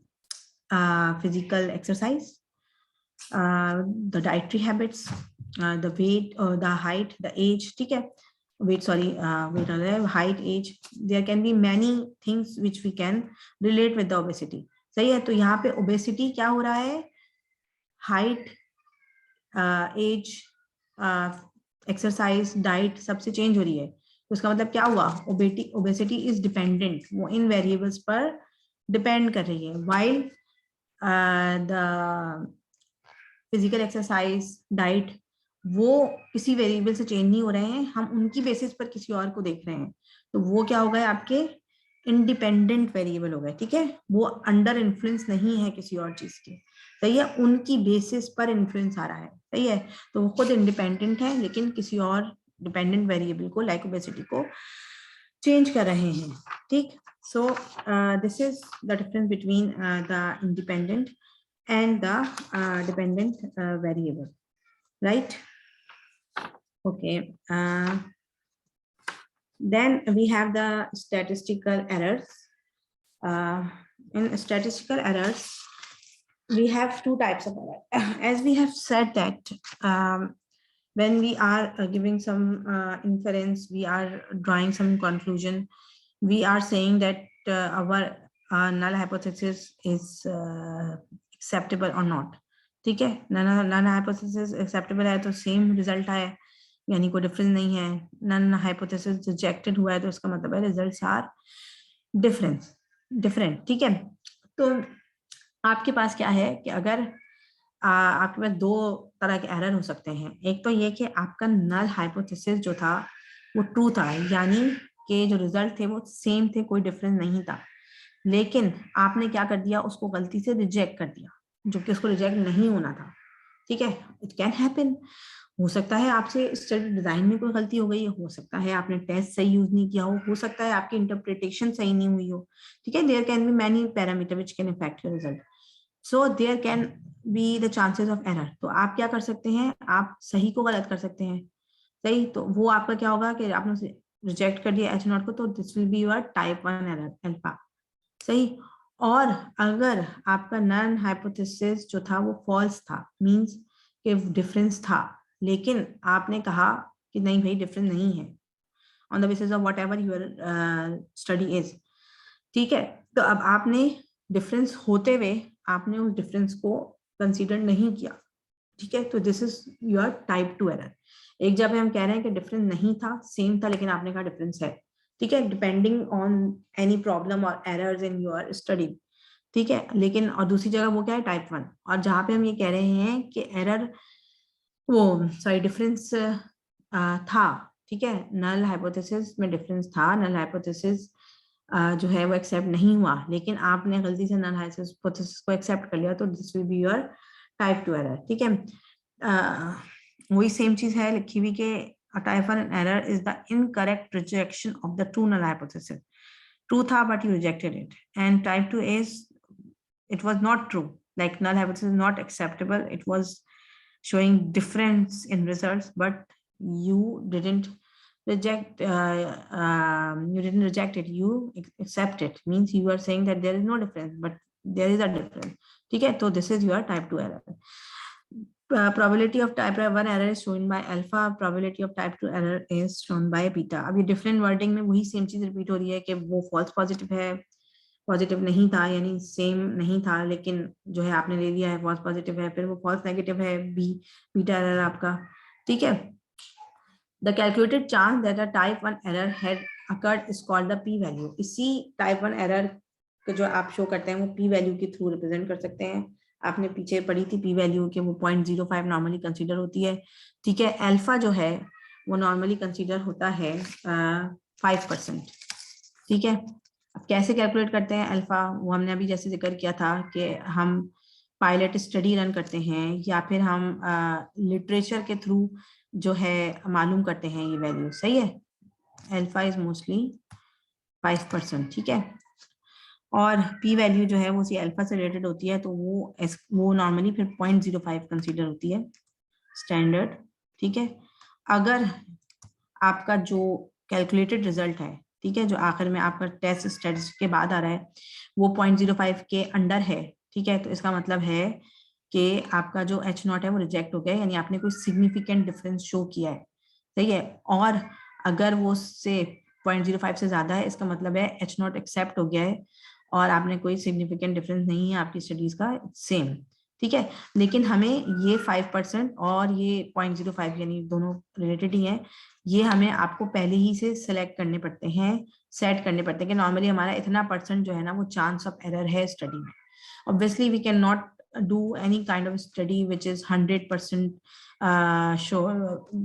physical exercise, the dietary habits, the weight, the height, the age. ठीक है, height, age. There can be many things which we can relate with the obesity. सही है, तो यहाँ पे obesity क्या हो रहा है, height, age, exercise, diet सबसे change हो रही है. तो उसका मतलब क्या हुआ, obesity is dependent, वो इन variables पर depend कर रही है, while the physical exercise, diet, वो किसी वेरिएबल से चेंज नहीं हो रहे हैं, हम उनकी बेसिस पर किसी और को देख रहे हैं, तो वो क्या हो गए, आपके इंडिपेंडेंट वेरिएबल हो गए. ठीक है, वो अंडर इन्फ्लुएंस नहीं है किसी और चीज के. सही है, उनकी बेसिस पर इन्फ्लुएंस आ रहा है. सही है, तो वो खुद इंडिपेंडेंट है लेकिन किसी और डिपेंडेंट वेरिएबल को, लाइक ओबेसिटी को, चेंज कर रहे हैं. ठीक, so this is the difference between the independent and the dependent variable, right? Okay, then we have the statistical errors. In statistical errors we have two types of error. As we have said that when we are giving some inference, we are drawing some conclusion, we are saying that our null hypothesis is acceptable or not. ठीक है, none hypothesis acceptable है तो same result आया, यानी कोई difference नहीं है. None hypothesis rejected हुआ है तो इसका मतलब है रिजल्ट्स आर डिफरेंट. ठीक है, तो आपके पास क्या है कि अगर आपके पास दो तरह के एरर हो सकते हैं. एक तो ये कि आपका नल हाइपोथेसिस जो था वो ट्रू था, यानी कि जो रिजल्ट थे वो सेम थे, कोई डिफरेंस नहीं था, लेकिन आपने क्या कर दिया, उसको गलती से रिजेक्ट कर दिया, जो कि उसको रिजेक्ट नहीं होना था. ठीक है, इट कैन हैपन. हो सकता है आपसे स्टडी डिजाइन में कोई गलती हो गई, हो सकता है आपने टेस्ट सही यूज नहीं किया हो सकता है आपकी इंटरप्रिटेशन सही नहीं हुई हो. ठीक है, there can be many parameter which can affect your result, so there can be the chances of error. तो आप क्या कर सकते हैं, आप सही को गलत कर सकते हैं. सही, तो वो आपका क्या होगा कि आपने रिजेक्ट कर दिया H0 को, तो this will be your type 1 error, alpha. सही, और अगर आपका नन हाइपोथेसिस जो था वो फॉल्स था, मींस कि डिफरेंस था, लेकिन आपने कहा कि नहीं भाई डिफरेंस नहीं है, on the basis of whatever your study is. ठीक है, तो अब आपने डिफरेंस होते हुए आपने उस डिफरेंस को कंसीडर नहीं किया. ठीक है, तो this is your type 2 error. एक जब हम कह रहे हैं कि डिफरेंस नहीं था, सेम था, लेकिन आपने कहा डिफरेंस है. ठीक है, डिपेंडिंग ऑन एनी प्रॉब्लम और एरर्स इन योर स्टडी. ठीक है, लेकिन और दूसरी जगह वो क्या है, टाइप 1, और जहां पे हम ये कह रहे हैं कि एरर डिफरेंस था. ठीक है, नल हाइपोथेसिस में डिफरेंस था, नल हाइपोथेसिस जो है वो एक्सेप्ट नहीं हुआ, लेकिन आपने गलती से नल हाइपोथेसिस को एक्सेप्ट कर लिया, तो this will be your type 2 error. ठीक है, वही सेम चीज है लिखी हुई कि a type 1 error is the incorrect rejection of the true null hypothesis. True tha but you rejected it. And type 2 is it was not true, like null hypothesis is not acceptable, it was showing difference in results, but you didn't reject it, you accept it, means you are saying that there is no difference, but there is a difference. ठीक है, तो this is your type 2 error. Probability of type 1 error is shown by alpha, probability of type 2 error is shown by beta. अब ये different wording में वही same चीज repeat हो रही है कि वो false positive है, पॉजिटिव नहीं था, यानी सेम नहीं था, लेकिन जो है आपने ले लिया है false positive है, फिर वो false negative है, बीटा एरर आपका. ठीक है, the calculated chance that a type 1 error had occurred is called the p value. इसी type 1 error को जो आप शो करते हैं वो p value के थ्रू रिप्रेजेंट कर सकते हैं. आपने पीछे पढ़ी थी p वैल्यू के, वो 0.05 नॉर्मली कंसीडर होती है. ठीक है, अल्फा जो है वो नॉर्मली कंसीडर होता है 5%. ठीक है, अब कैसे कैलकुलेट करते हैं अल्फा, वो हमने अभी जैसे जिक्र किया था कि हम पायलट स्टडी रन करते हैं या फिर हम लिटरेचर के थ्रू जो है मालूम करते हैं ये वैल्यू. सही है, अल्फा इज मोस्टली 5%. ठीक है, और p वैल्यू जो है वो उसी अल्फा से रिलेटेड होती है, तो वो नॉर्मली फिर 0.05 कंसीडर होती है स्टैंडर्ड. ठीक है, अगर आपका जो कैलकुलेटेड रिजल्ट है, ठीक है, जो आखिर में आपका टेस्ट स्टैटिस्टिक्स के बाद आ रहा है वो 0.05 के अंडर है, ठीक है, तो इसका मतलब है कि आपका जो H0 है वो रिजेक्ट हो गया, यानी आपने कोई सिग्निफिकेंट डिफरेंस शो किया है, सही है। और अगर वो से 0.05 से ज्यादा है, इसका मतलब है H0 एक्सेप्ट हो गया है और आपने कोई सिग्निफिकेंट डिफरेंस नहीं है आपकी स्टडीज का, सेम, ठीक है। लेकिन हमें ये 5% और ये 0.05 यानी दोनों रिलेटेड ही हैं, ये हमें आपको पहले ही से सिलेक्ट करने पड़ते हैं, सेट करने पड़ते हैं कि नॉर्मली हमारा इतना परसेंट जो है ना वो चांस ऑफ एरर है स्टडी में। Obviously we can not do any kind of study which is 100% sure,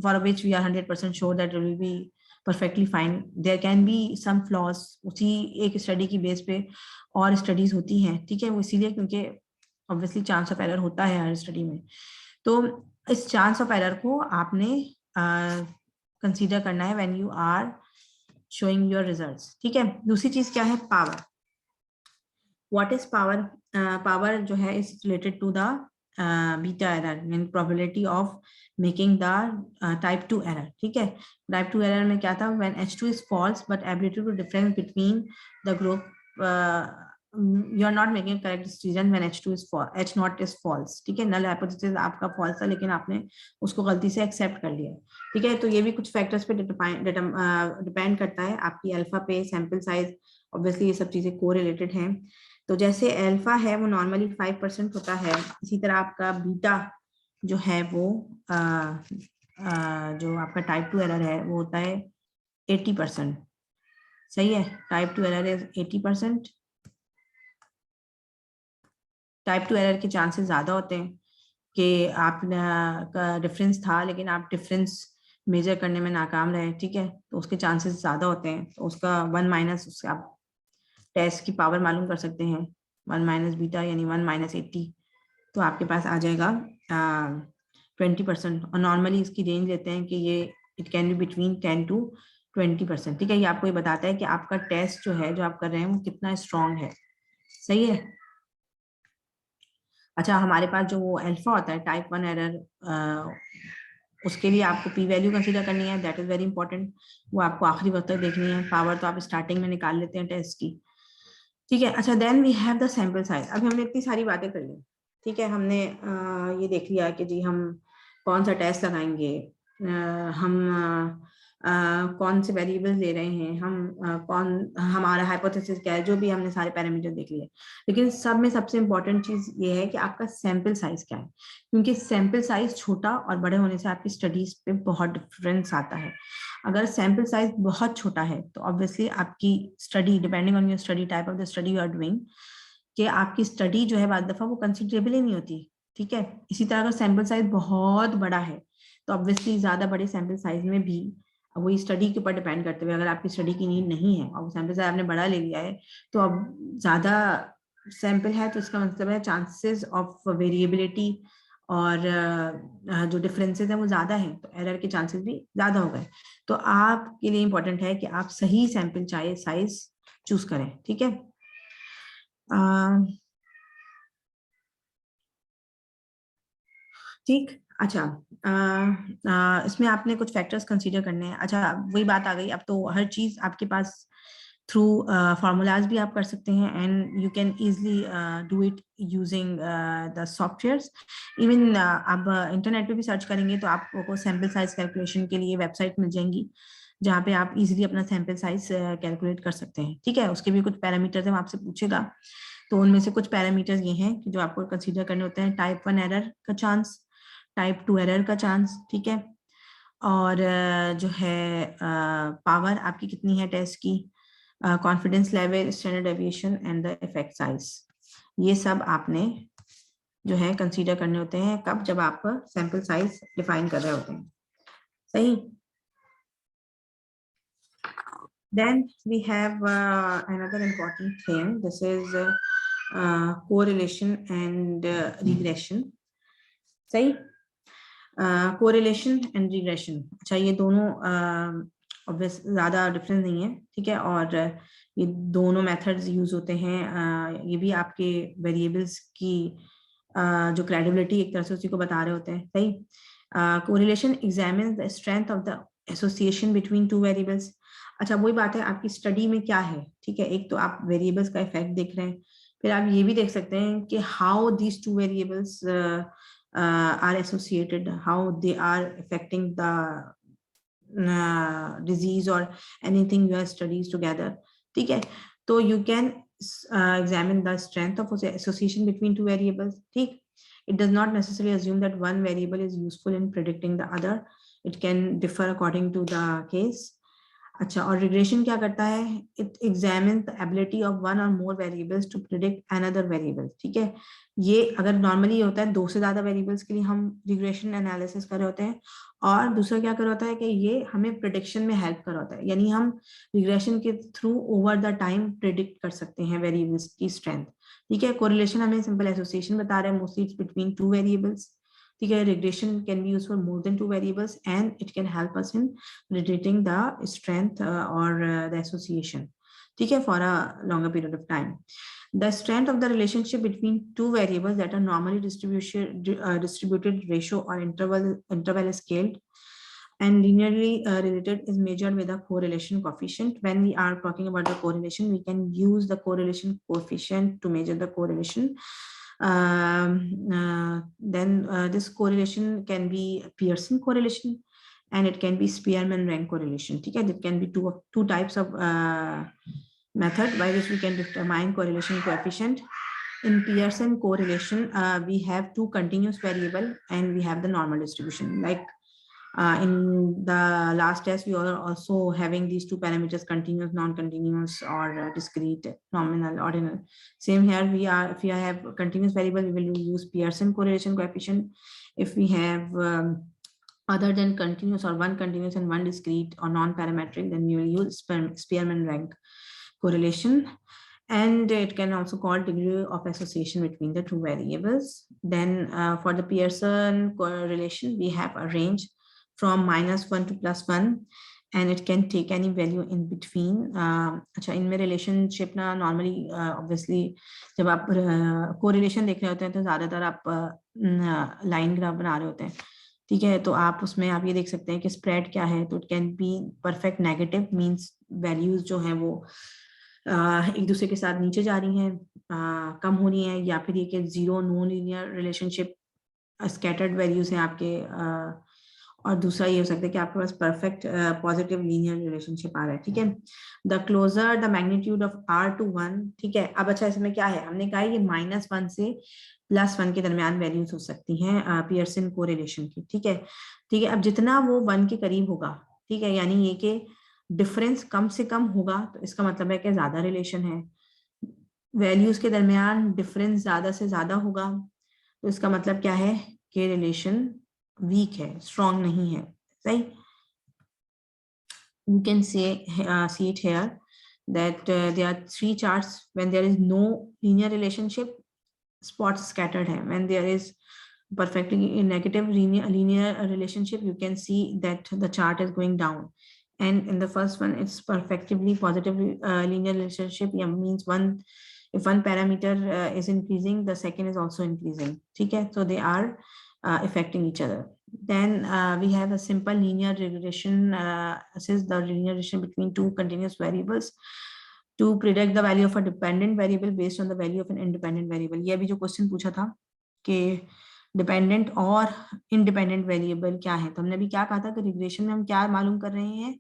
for which we are 100% sure that it will be perfectly fine. There can be some flaws उसी एक study की base पे और studies होती हैं, ठीक है, वो इसीलिए क्योंकि ऑब्वियसली चांस ऑफ एरर होता है हर स्टडी में। तो इस चांस ऑफ एरर को आपने कंसीडर करना है when you are showing your results, ठीक है। दूसरी चीज क्या है, power. What is power? Power जो है is related to the beta error, mean probability of making the type 2 error, ठीक है। टाइप 2 एरर में क्या था, when H2 is false but ability to difference between the group, you are not making correct decision when H0 is false, ठीक है। Null hypothesis आपका false था लेकिन आपने उसको गलती से एक्सेप्ट कर लिया, ठीक है। तो ये भी कुछ फैक्टर्स पे डिपेंड करता है, आपकी अल्फा पे, सैंपल साइज, ऑब्वियसली ये सब चीजें को रिलेटेड हैं। तो जैसे अल्फा है वो नॉर्मली 5% होता है, इसी तरह आपका बीटा जो है वो जो आपका टाइप 2 एरर है वो होता है 80%, सही है। Type 2 error is 80%। Type 2 error के चांसेस ज्यादा होते हैं कि आप का डिफरेंस था लेकिन आप डिफरेंस मेजर करने में नाकाम रहे, ठीक है, तो उसके चांसेस ज्यादा होते हैं। तो उसका 1 माइनस, उससे आप टेस्ट की पावर मालूम कर सकते हैं, 1 माइनस बीटा यानी 1 माइनस 80, तो आपके पास आ जाएगा 20%। और नॉर्मली इसकी रेंज लेते हैं कि ये it can be between 10 to 20%, ठीक है। ये आपको ये बताता है कि आपका टेस्ट जो है जो आप कर रहे हैं वो कितना स्ट्रांग है, सही है। अच्छा, हमारे पास जो वो अल्फा होता है टाइप 1 एरर, उसके लिए आपको पी वैल्यू कंसीडर करनी है, दैट इज वेरी इंपॉर्टेंट। वो आपको आखिरी वक्त तक देखनी है। पावर तो आप स्टार्टिंग में निकाल लेते हैं टेस्ट की, ठीक है। अच्छा, then we have the sample size. अभी हमने इतनी सारी बातें कर ली, ठीक है। हमने ये देख लिया कि जी हम कौन सा टेस्ट लगाएंगे, हम कौन से वेरिएबल्स ले रहे हैं, हम कौन हमारा हाइपोथेसिस क्या है, जो भी हमने सारे पैरामीटर देख लिए। लेकिन सब में सबसे इंपॉर्टेंट चीज ये है कि आपका सैंपल साइज क्या है, क्योंकि सैंपल साइज छोटा और बड़े होने से आपकी स्टडीज पे बहुत डिफरेंस आता है। अगर सैंपल साइज बहुत छोटा है तो ऑब्वियसली आपकी study, depending on your study type of the study you are doing, कि आपकी स्टडी जो है बाद दफा वो कंसिडरेबल ही नहीं होती, ठीक है। इसी तरह अगर सैंपल साइज बहुत बड़ा है तो ऑब्वियसली ज्यादा बड़े सैंपल साइज में भी वही स्टडी के ऊपर डिपेंड करते हुए, अगर आपकी स्टडी की नीड नहीं है और सैंपल साइज आपने बड़ा ले लिया है, तो अब ज्यादा सैंपल है तो इसका मतलब है चांसेस ऑफ वेरिएबिलिटी और जो डिफरेंसेस है वो ज्यादा है, तो एरर के चांसेस भी ज्यादा हो गए। तो आपके लिए इंपॉर्टेंट है कि आप सही सैंपल साइज चूज करें, ठीक है। ठीक, अच्छा, इसमें आपने कुछ फैक्टर्स कंसीडर करने हैं। अच्छा, वही बात आ गई, अब तो हर चीज आपके पास थ्रू फार्मूलाज भी आप कर सकते हैं, and you can easily do it using the softwares. Even आप इंटरनेट पे भी सर्च करेंगे तो आपको सैंपल साइज कैलकुलेशन के लिए वेबसाइट मिल जाएंगी जहाँ पे आप इजीली अपना सैंपल साइज कैलकुलेट कर सकते हैं, ठीक है। उसके भी कुछ पैरामीटर्स हैं, आपसे पूछेगा, तो उनमें से कुछ पैरामीटर्स ये हैं कि जो आपको कंसीडर करने होते हैं। टाइप 1 एरर का चांस, टाइप 2 एरर का चांस, ठीक है, और जो है पावर आपकी कितनी है टेस्ट की, confidence level, standard deviation and the effect size. ये सब आपने जो है कंसीडर करने होते हैं कब, जब आप सैंपल साइज डिफाइन कर रहे होते हैं, सही। Then we have another important thing. This is correlation and regression, सही। कोरिलेशन एंड रिग्रेशन, अच्छा, ये दोनों ऑब्वियस ज्यादा डिफरेंस नहीं है, ठीक है। और ये दोनों मेथड्स यूज होते हैं, ये भी आपके वेरिएबल्स की जो क्रेडिबिलिटी एक तरह से उसी को बता रहे होते हैं, सही। Correlation examines the strength of the association between two variables. अच्छा वही बात है, आपकी स्टडी में क्या है, ठीक है, एक तो आप वेरिएबल्स का इफेक्ट देख रहे हैं, फिर आप ये भी देख सकते हैं कि how these two variables are associated, how they are affecting the disease or anything you have studies together, ठीक है, तो you can examine the strength of association between two variables, ठीक. It does not necessarily assume that one variable is useful in predicting the other. It can differ according to the case. अच्छा, और regression क्या करता है, it examine the ability of one और more variables to predict another variable, ठीक है. ये अगर नॉर्मली ये होता है, दो से ज्यादा वेरिएबल्स के लिए हम रिग्रेशन एनालिसिस कर रहे होते हैं, और दूसरा क्या कर रहा होता है कि ये हमें प्रिडिक्शन में हेल्प कर रहा होता है, यानी हम रिग्रेशन के through over the time predict कर सकते हैं वेरिएबल्स की स्ट्रेंथ, ठीक है. कोरिलेशन हमें सिंपल एसोसिएशन बता रहा है, mostly it's between two variables, ठीक है. Regression can be used for more than two variables and it can help us in predicting the strength or the association, ठीक है, for a longer period of time. The strength of the relationship between two variables that are normally distributed ratio or interval scaled and linearly related is measured with a correlation coefficient. When we are talking about the correlation, we can use the correlation coefficient to measure the correlation. Then this correlation can be Pearson correlation and it can be Spearman rank correlation, ठीक है. It can be two types of method by which we can determine correlation coefficient. In Pearson correlation, we have two continuous variable and we have the normal distribution. Like in the last test, we are also having these two parameters, continuous, non-continuous, or discrete, nominal, ordinal. Same here, if we have continuous variable, we will use Pearson correlation coefficient. If we have other than continuous or one continuous and one discrete or non-parametric, then we will use Spearman rank correlation. And it can also call degree of association between the two variables. Then for the Pearson correlation, we have a range from -1 to +1 and it can take any value in between. अच्छा, इनमें relationship ना normally obviously जब आप correlation देख रहे होते हैं तो ज़्यादातर आप line graph बना रहे होते हैं, ठीक है. तो आप उसमें आप ये देख सकते हैं कि स्प्रेड क्या है, तो it can be perfect negative, means values जो हैं वो एक दूसरे के साथ नीचे जा रही हैं, कम हो रही हैं, या फिर ये कि zero non linear relationship, scattered values हैं आपके, और दूसरा ये हो सकता है कि आपके पास परफेक्ट पॉजिटिव लीनियर रिलेशनशिप आ रहा है, ठीक है. The closer the magnitude of R to 1, ठीक है. अब अच्छा, इसमें क्या है, हमने कहा ये -1 से +1 के दरमियान वैल्यूज हो सकती हैं पियर्सन कोरिलेशन की, ठीक है. ठीक है, अब जितना वो 1 के करीब होगा, ठीक है, यानी ये कि डिफरेंस कम से कम होगा, तो इसका मतलब है कि ज्यादा रिलेशन है. वैल्यूज के दरमियान डिफरेंस ज्यादा से ज्यादा होगा, तो इसका मतलब क्या है कि रिलेशन वीक है, स्ट्रॉन्ग नहीं है, सही. You can say see it here that there are three charts. When there is no linear relationship, spots scattered hai. When there is perfectly negative linear relationship, you can see that the chart is going down. And in the first one, it's perfectly positive linear relationship. Yeah, means if one parameter is increasing, the second is also increasing. Okay, so they are affecting each other. Then we have a simple linear regression, assess the linear relation between two continuous variables to predict the value of a dependent variable based on the value of an independent variable. ये अभी जो question पूछा था कि dependent और independent variable क्या है, तो हमने अभी क्या कहा था कि रिग्रेशन में हम क्या मालूम कर रहे हैं,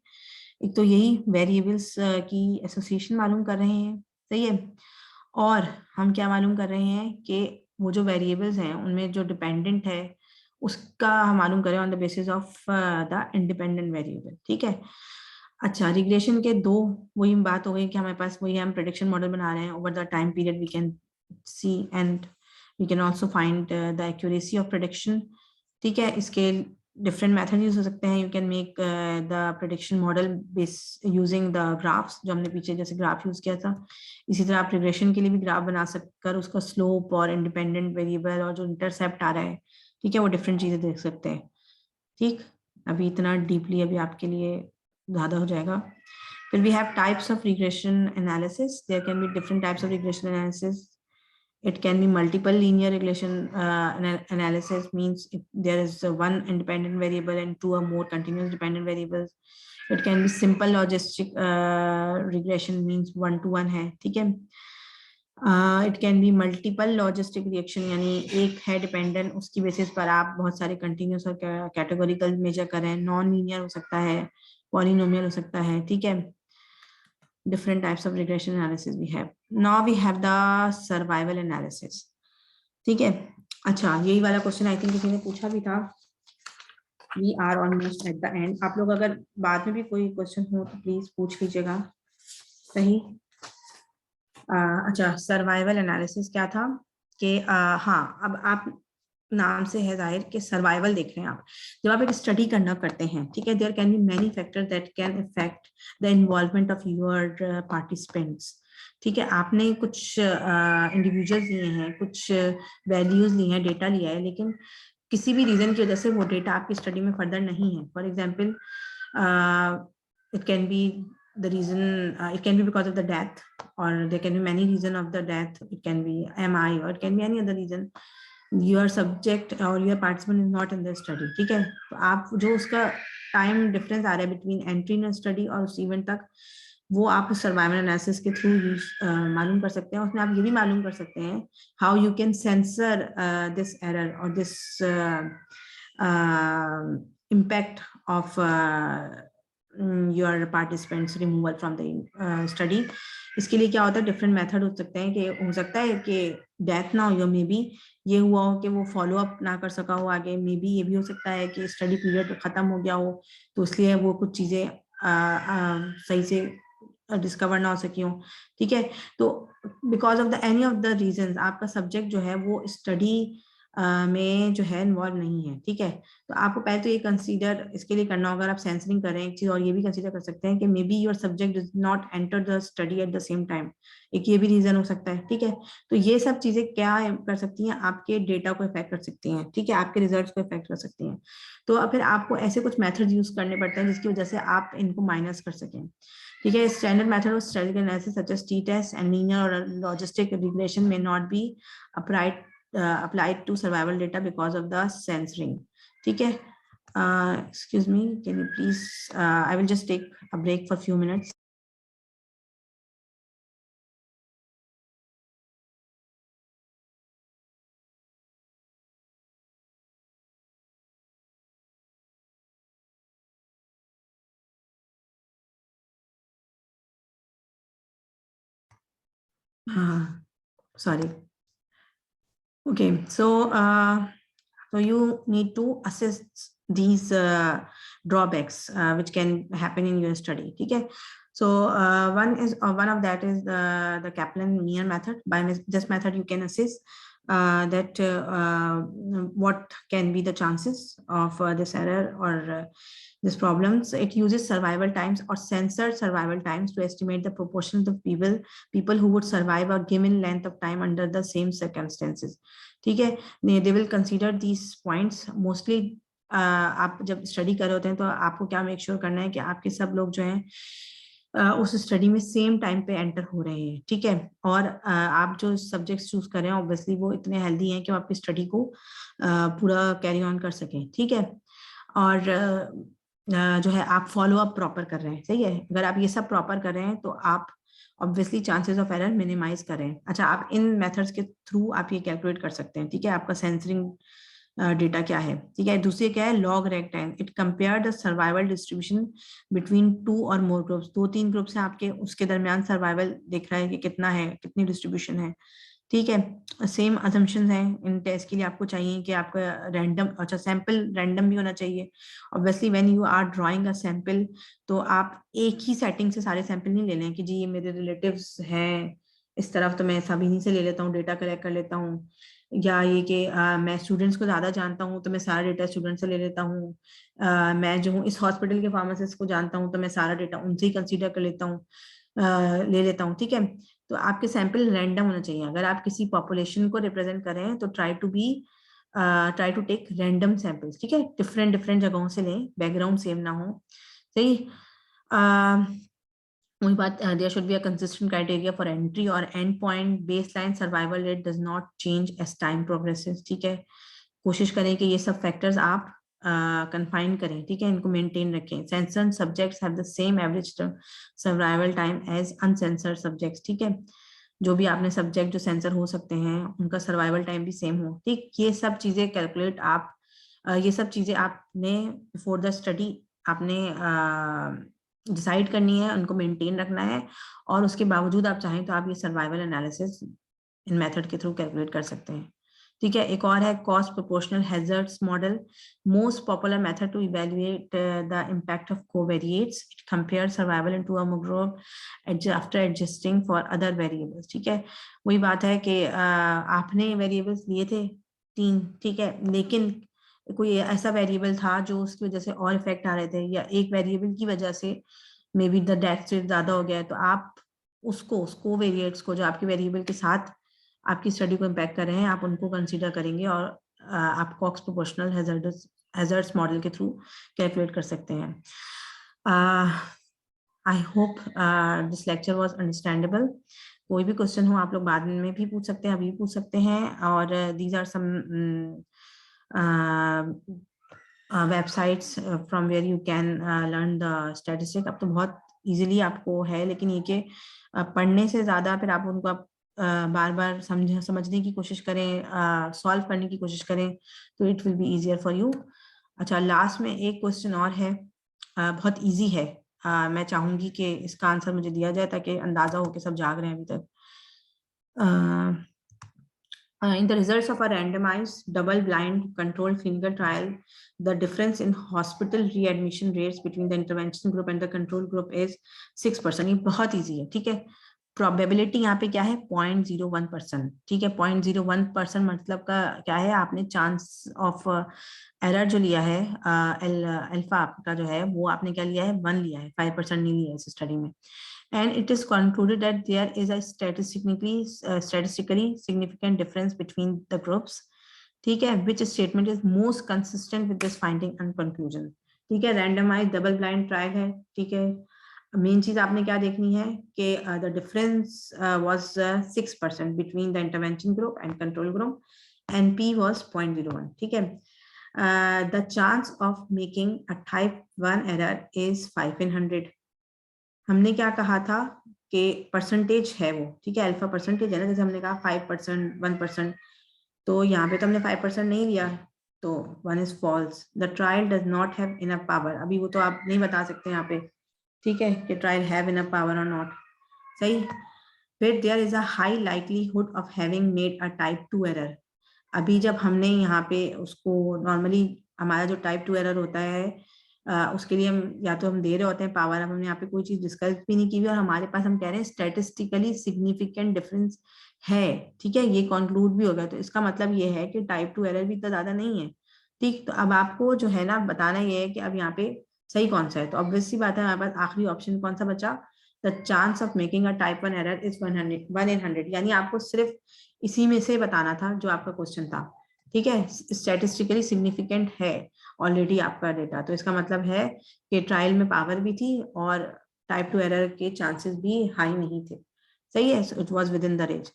एक तो यही वेरिएबल्स की एसोसिएशन मालूम कर रहे हैं, सही है. और हम क्या मालूम कर रहे हैं कि वो जो वेरिएबल्स हैं उनमें जो डिपेंडेंट है उसका हम मालूम करें on the basis of the independent variable, ठीक है. अच्छा, रिग्रेशन के दो वही बात हो गई कि हमारे पास वही हम प्रेडिक्शन मॉडल बना रहे हैं over the time period, we can see and we can also find the accuracy of prediction, ठीक है. इसके डिफरेंट मेथड यूज हो सकते हैं. You can make the prediction model base using the graphs, जो हमने पीछे जैसे ग्राफ यूज किया था. इसी तरह आप रिग्रेशन के लिए भी ग्राफ बना सककर उसका स्लोप और इंडिपेंडेंट वेरिएबल और जो इंटरसेप्ट आ रहा है, ठीक है, वो डिफरेंट चीजें देख सकते हैं, ठीक. अभी इतना डीपली अभी आपके लिए ज्यादा हो जाएगा. फिर we have types of regression analysis. There can be different types of regression analysis. It can be multiple linear regression analysis, means if there is one independent variable and two or more continuous dependent variables. It can B simple logistic regression means 1-to-1 है, ठीक है। It can be multiple logistic reaction, यानी एक है dependent, उसकी basis पर आप बहुत सारे कंटिन्यूस और कैटेगोरिकल मेजर करें। नॉन लीनियर हो सकता है, पॉलिनोमियल हो सकता है, ठीक है। different types of regression analysis we have. Now we have the survival analysis, ठीक है। अच्छा, यही वाला क्वेश्चन आई थिंक किसी ने पूछा भी था। We are almost at the end. आप लोग अगर बाद में भी कोई क्वेश्चन हो तो प्लीज पूछ लीजिएगा, सही। अच्छा, सर्वाइवल एनालिसिस क्या था कि हाँ, अब आप नाम से है जाहिर कि सर्वाइवल देख रहे हैं आप। जब आप एक स्टडी करना करते हैं, ठीक है, there can be many factor that can affect the involvement of your participants, ठीक है। आपने कुछ इंडिविजुअल्स लिए हैं, कुछ वैल्यूज लिए हैं, डेटा लिया है, लेकिन किसी भी रीजन की वजह से वो डेटा आपकी स्टडी में फर्दर नहीं है। For example, it can B the reason, it can be because of the death, or there can be many reason of the death. It can be MI, or it can be any other reason. Your subject or your participant is not in the study, ठीक है। तो आप जो उसका time difference आ रहा है between entry in study और उस इवेंट तक, वो आप सर्वाइवल एनालिसिस के थ्रू मालूम कर सकते हैं। उसमें आप ये भी मालूम कर सकते हैं how you can censor this error और this impact of your participants removal from the study. इसके लिए क्या होता है, डिफरेंट मेथड हो सकते हैं। कि हो सकता है कि डेथ ना हो, या मे बी ये हुआ हो कि वो फॉलो अप ना कर सका हो आगे। मे बी ये भी हो सकता है कि स्टडी पीरियड खत्म हो गया हो, तो इसलिए वो कुछ चीजें सही से डिस्कवर ना हो सकी हो, ठीक है। तो because of the any of the reason आपका सब्जेक्ट जो है वो स्टडी में जो है इन्वॉल्व नहीं है, ठीक है। तो आपको पहले तो ये कंसीडर इसके लिए करना होगा, अगर आप सेंसरिंग करें। एक चीज और ये भी कंसीडर कर सकते हैं कि may be your subject does not enter the study at the same time, एक ये भी रीजन हो सकता है, ठीक है। तो ये सब चीजें क्या कर सकती हैं, आपके डेटा को इफेक्ट कर सकती हैं, ठीक है, आपके रिजल्ट्स को इफेक्ट कर सकती हैं। तो फिर आपको ऐसे कुछ मेथड यूज करने पड़ते हैं जिसकी वजह से आप इनको माइनस कर सकें, ठीक है। Standard method of statistical analysis such as t test and linear और logistic regression may not be applied to survival data because of the censoring, ठीक है। Excuse me, can you please, I will just take a break for a few minutes. Sorry. Okay, so you need to assess these drawbacks which can happen in your study, ठीक है। So one of that is the Kaplan-Meier method. By this method you can assess that what can be the chances of this error or this problems. It uses survival times or censored survival times to estimate the proportion of people who would survive a given length of time under the same circumstances, ठीक है। They will consider these points mostly. आप जब study कर रहे होते हैं तो आपको क्या मेक श्योर करना है कि आपके सब लोग जो हैं उस स्टडी में सेम टाइम पे एंटर हो रहे हैं, ठीक है। और आप जो सब्जेक्ट्स चूज कर रहे हैं ऑब्वियसली वो इतने हेल्दी हैं कि वो आपकी स्टडी को पूरा कैरी ऑन कर सकें, ठीक है। और जो है आप फॉलो अप प्रॉपर कर रहे हैं, सही है। अगर आप ये सब प्रॉपर कर रहे हैं तो आप obviously chances of error minimize करें। अच्छा, आप इन मेथड्स के थ्रू आप ये कैलकुलेट कर सकते हैं, ठीक है, आपका सेंसरिंग डेटा क्या है, ठीक है। दूसरी क्या है, log rag time. It compare the survival distribution between 2 और मोर ग्रुप्स। 2-3 ग्रुप्स हैं आपके, उसके दरमियान सर्वाइवल देख रहा है कि कितना है, कितनी डिस्ट्रीब्यूशन है, ठीक है। सेम असम्पशंस हैं इन टेस्ट के लिए। आपको चाहिए कि आपका रैंडम, अच्छा सैंपल रैंडम भी होना चाहिए obviously. When you are drawing a sample तो आप एक ही सेटिंग से सारे सैंपल नहीं ले लें कि जी ये मेरे रिलेटिव्स हैं इस तरफ तो मैं सभी नहीं से ले लेता हूँ, डेटा कलेक्ट कर लेता हूँ। या ये कि मैं स्टूडेंट्स को ज्यादा जानता हूँ तो मैं सारा डेटा स्टूडेंट से ले लेता हूँ। मैं जो हूँ इस हॉस्पिटल के फार्मासिस्ट को जानता हूँ तो मैं सारा डेटा उनसे ही कंसीडर कर लेता हूँ, ले लेता हूँ, ठीक है। तो आपके सैंपल रैंडम होना चाहिए। अगर आप किसी पॉपुलेशन को रिप्रेजेंट करें तो try to take random samples, ठीक है। डिफरेंट डिफरेंट जगहों से लें, बैकग्राउंड सेम ना हो, सही। वही बात, there should be a consistent criteria for entry और end point. Baseline survival rate does not change as time progresses, ठीक है। कोशिश करें कि ये सब फैक्टर्स आप कन्फाइन करें, ठीक है, इनको मेंटेन रखें। Censored subjects have the same average survival time as uncensored subjects, ठीक है, जो भी आपने सब्जेक्ट जो सेंसर हो सकते हैं उनका सर्वाइवल टाइम भी सेम हो, ठीक। ये सब चीजें कैलकुलेट आप ये सब चीजें आपने बिफोर द स्टडी आपने डिसाइड करनी है, उनको मेंटेन रखना है, और उसके बावजूद आप चाहें तो आप ये सर्वाइवल एनालिसिस इन मेथड के थ्रू कैलकुलेट कर सकते हैं, ठीक है। एक और है Cox proportional hazards model, most popular method to evaluate the impact of covariates, it compare survival into a group after adjusting for other variables, ठीक है। वही बात है कि आपने वेरिएबल्स लिए थे 3, ठीक है, लेकिन कोई ऐसा वेरिएबल था जो उसकी वजह से और इफेक्ट आ रहे थे, या एक वेरिएबल की वजह से may be the death rate ज्यादा हो गया है, तो आप उसको वेरिएट्स को जो आपके वेरिएबल के साथ आपकी स्टडी को इम्पैक्ट कर रहे हैं, आप उनको कंसीडर करेंगे और आप कॉस्ट प्रोपोर्शनल हैजर्ड्स मॉडल के थ्रू कैलकुलेट कर सकते हैं। I hope this lecture was understandable. कोई भी क्वेश्चन हो आप लोग बाद में भी पूछ सकते हैं, अभी पूछ सकते हैं, और these are some websites from where you can learn the statistic. अब तो बहुत इजीली आपको है, लेकिन ये कि पढ़ने से ज्यादा फिर आप उनको बार बार समझने की कोशिश करें, सॉल्व करने की कोशिश करें, तो it will be easier for you. अच्छा, लास्ट में एक क्वेश्चन और है, बहुत इजी है, मैं चाहूंगी कि इसका आंसर मुझे दिया जाए ताकि अंदाजा हो कि सब जाग रहे हैं अभी तक। In the results of a randomized double-blind controlled clinical trial, the difference in hospital readmission rates between the intervention group and the control group is 6%. ये बहुत easy है, ठीक है। प्रोबेबिलिटी यहाँ पे क्या है 0.01%, ठीक है। 0.01% मतलब का क्या है, आपने चांस ऑफ एरर जो लिया है अल्फा आपका जो है वो आपने क्या लिया है 1 लिया है, 5% नहीं लिया है इस स्टडी में। And it is concluded that there is a statistically significant difference between the groups, ठीक है, which statement is most consistent with this finding and conclusion, ठीक है। randomized double blind trial है, ठीक है। मेन चीज आपने क्या देखनी है कि the difference was 6% between the intervention group and control group and p was 0.01, ठीक है। the chance of making a type 1 error is 5 in 100। हमने क्या कहा था कि परसेंटेज है वो, ठीक है, अल्फा परसेंटेज है ना, जैसे हमने कहा 5%, 1%, तो यहाँ पे तो हमने 5% नहीं लिया, तो 1 is false। The trial does not have enough power, अभी वो तो आप नहीं बता सकते यहाँ पे, ठीक है, कि ट्रायल हैव इनफ पावर और नॉट, सही। फिर there is a high likelihood of having made a type 2 error. अभी जब हमने यहाँ पे उसको नॉर्मली हमारा जो टाइप 2 एरर होता है उसके लिए हम या तो हम दे रहे होते हैं पावर, हमने यहाँ पे कोई चीज डिस्कस भी नहीं की हुई और हमारे पास हम कह रहे हैं स्टैटिस्टिकली सिग्निफिकेंट डिफरेंस है, ठीक है, ये कंक्लूड भी हो गया, तो इसका मतलब ये है कि टाइप 2 एरर भी इतना ज्यादा नहीं है, ठीक। तो अब आपको जो है ना बताना ये है कि अब यहाँ पे सही कौन सा है, तो ऑब्वियस सी बात है हमारे पास आखिरी ऑप्शन कौन सा बचा, the chance of making a type 1 error is 1 in 100, यानी आपको सिर्फ इसी में से बताना था जो आपका क्वेश्चन था, ठीक है। स्टैटिस्टिकली सिग्निफिकेंट है ऑलरेडी आपका डेटा, तो इसका मतलब है कि ट्रायल में पावर भी थी और टाइप 2 एरर के चांसेस भी हाई नहीं थे, सही है। It was with in the range.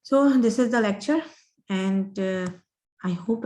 So this is the lecture and I hope it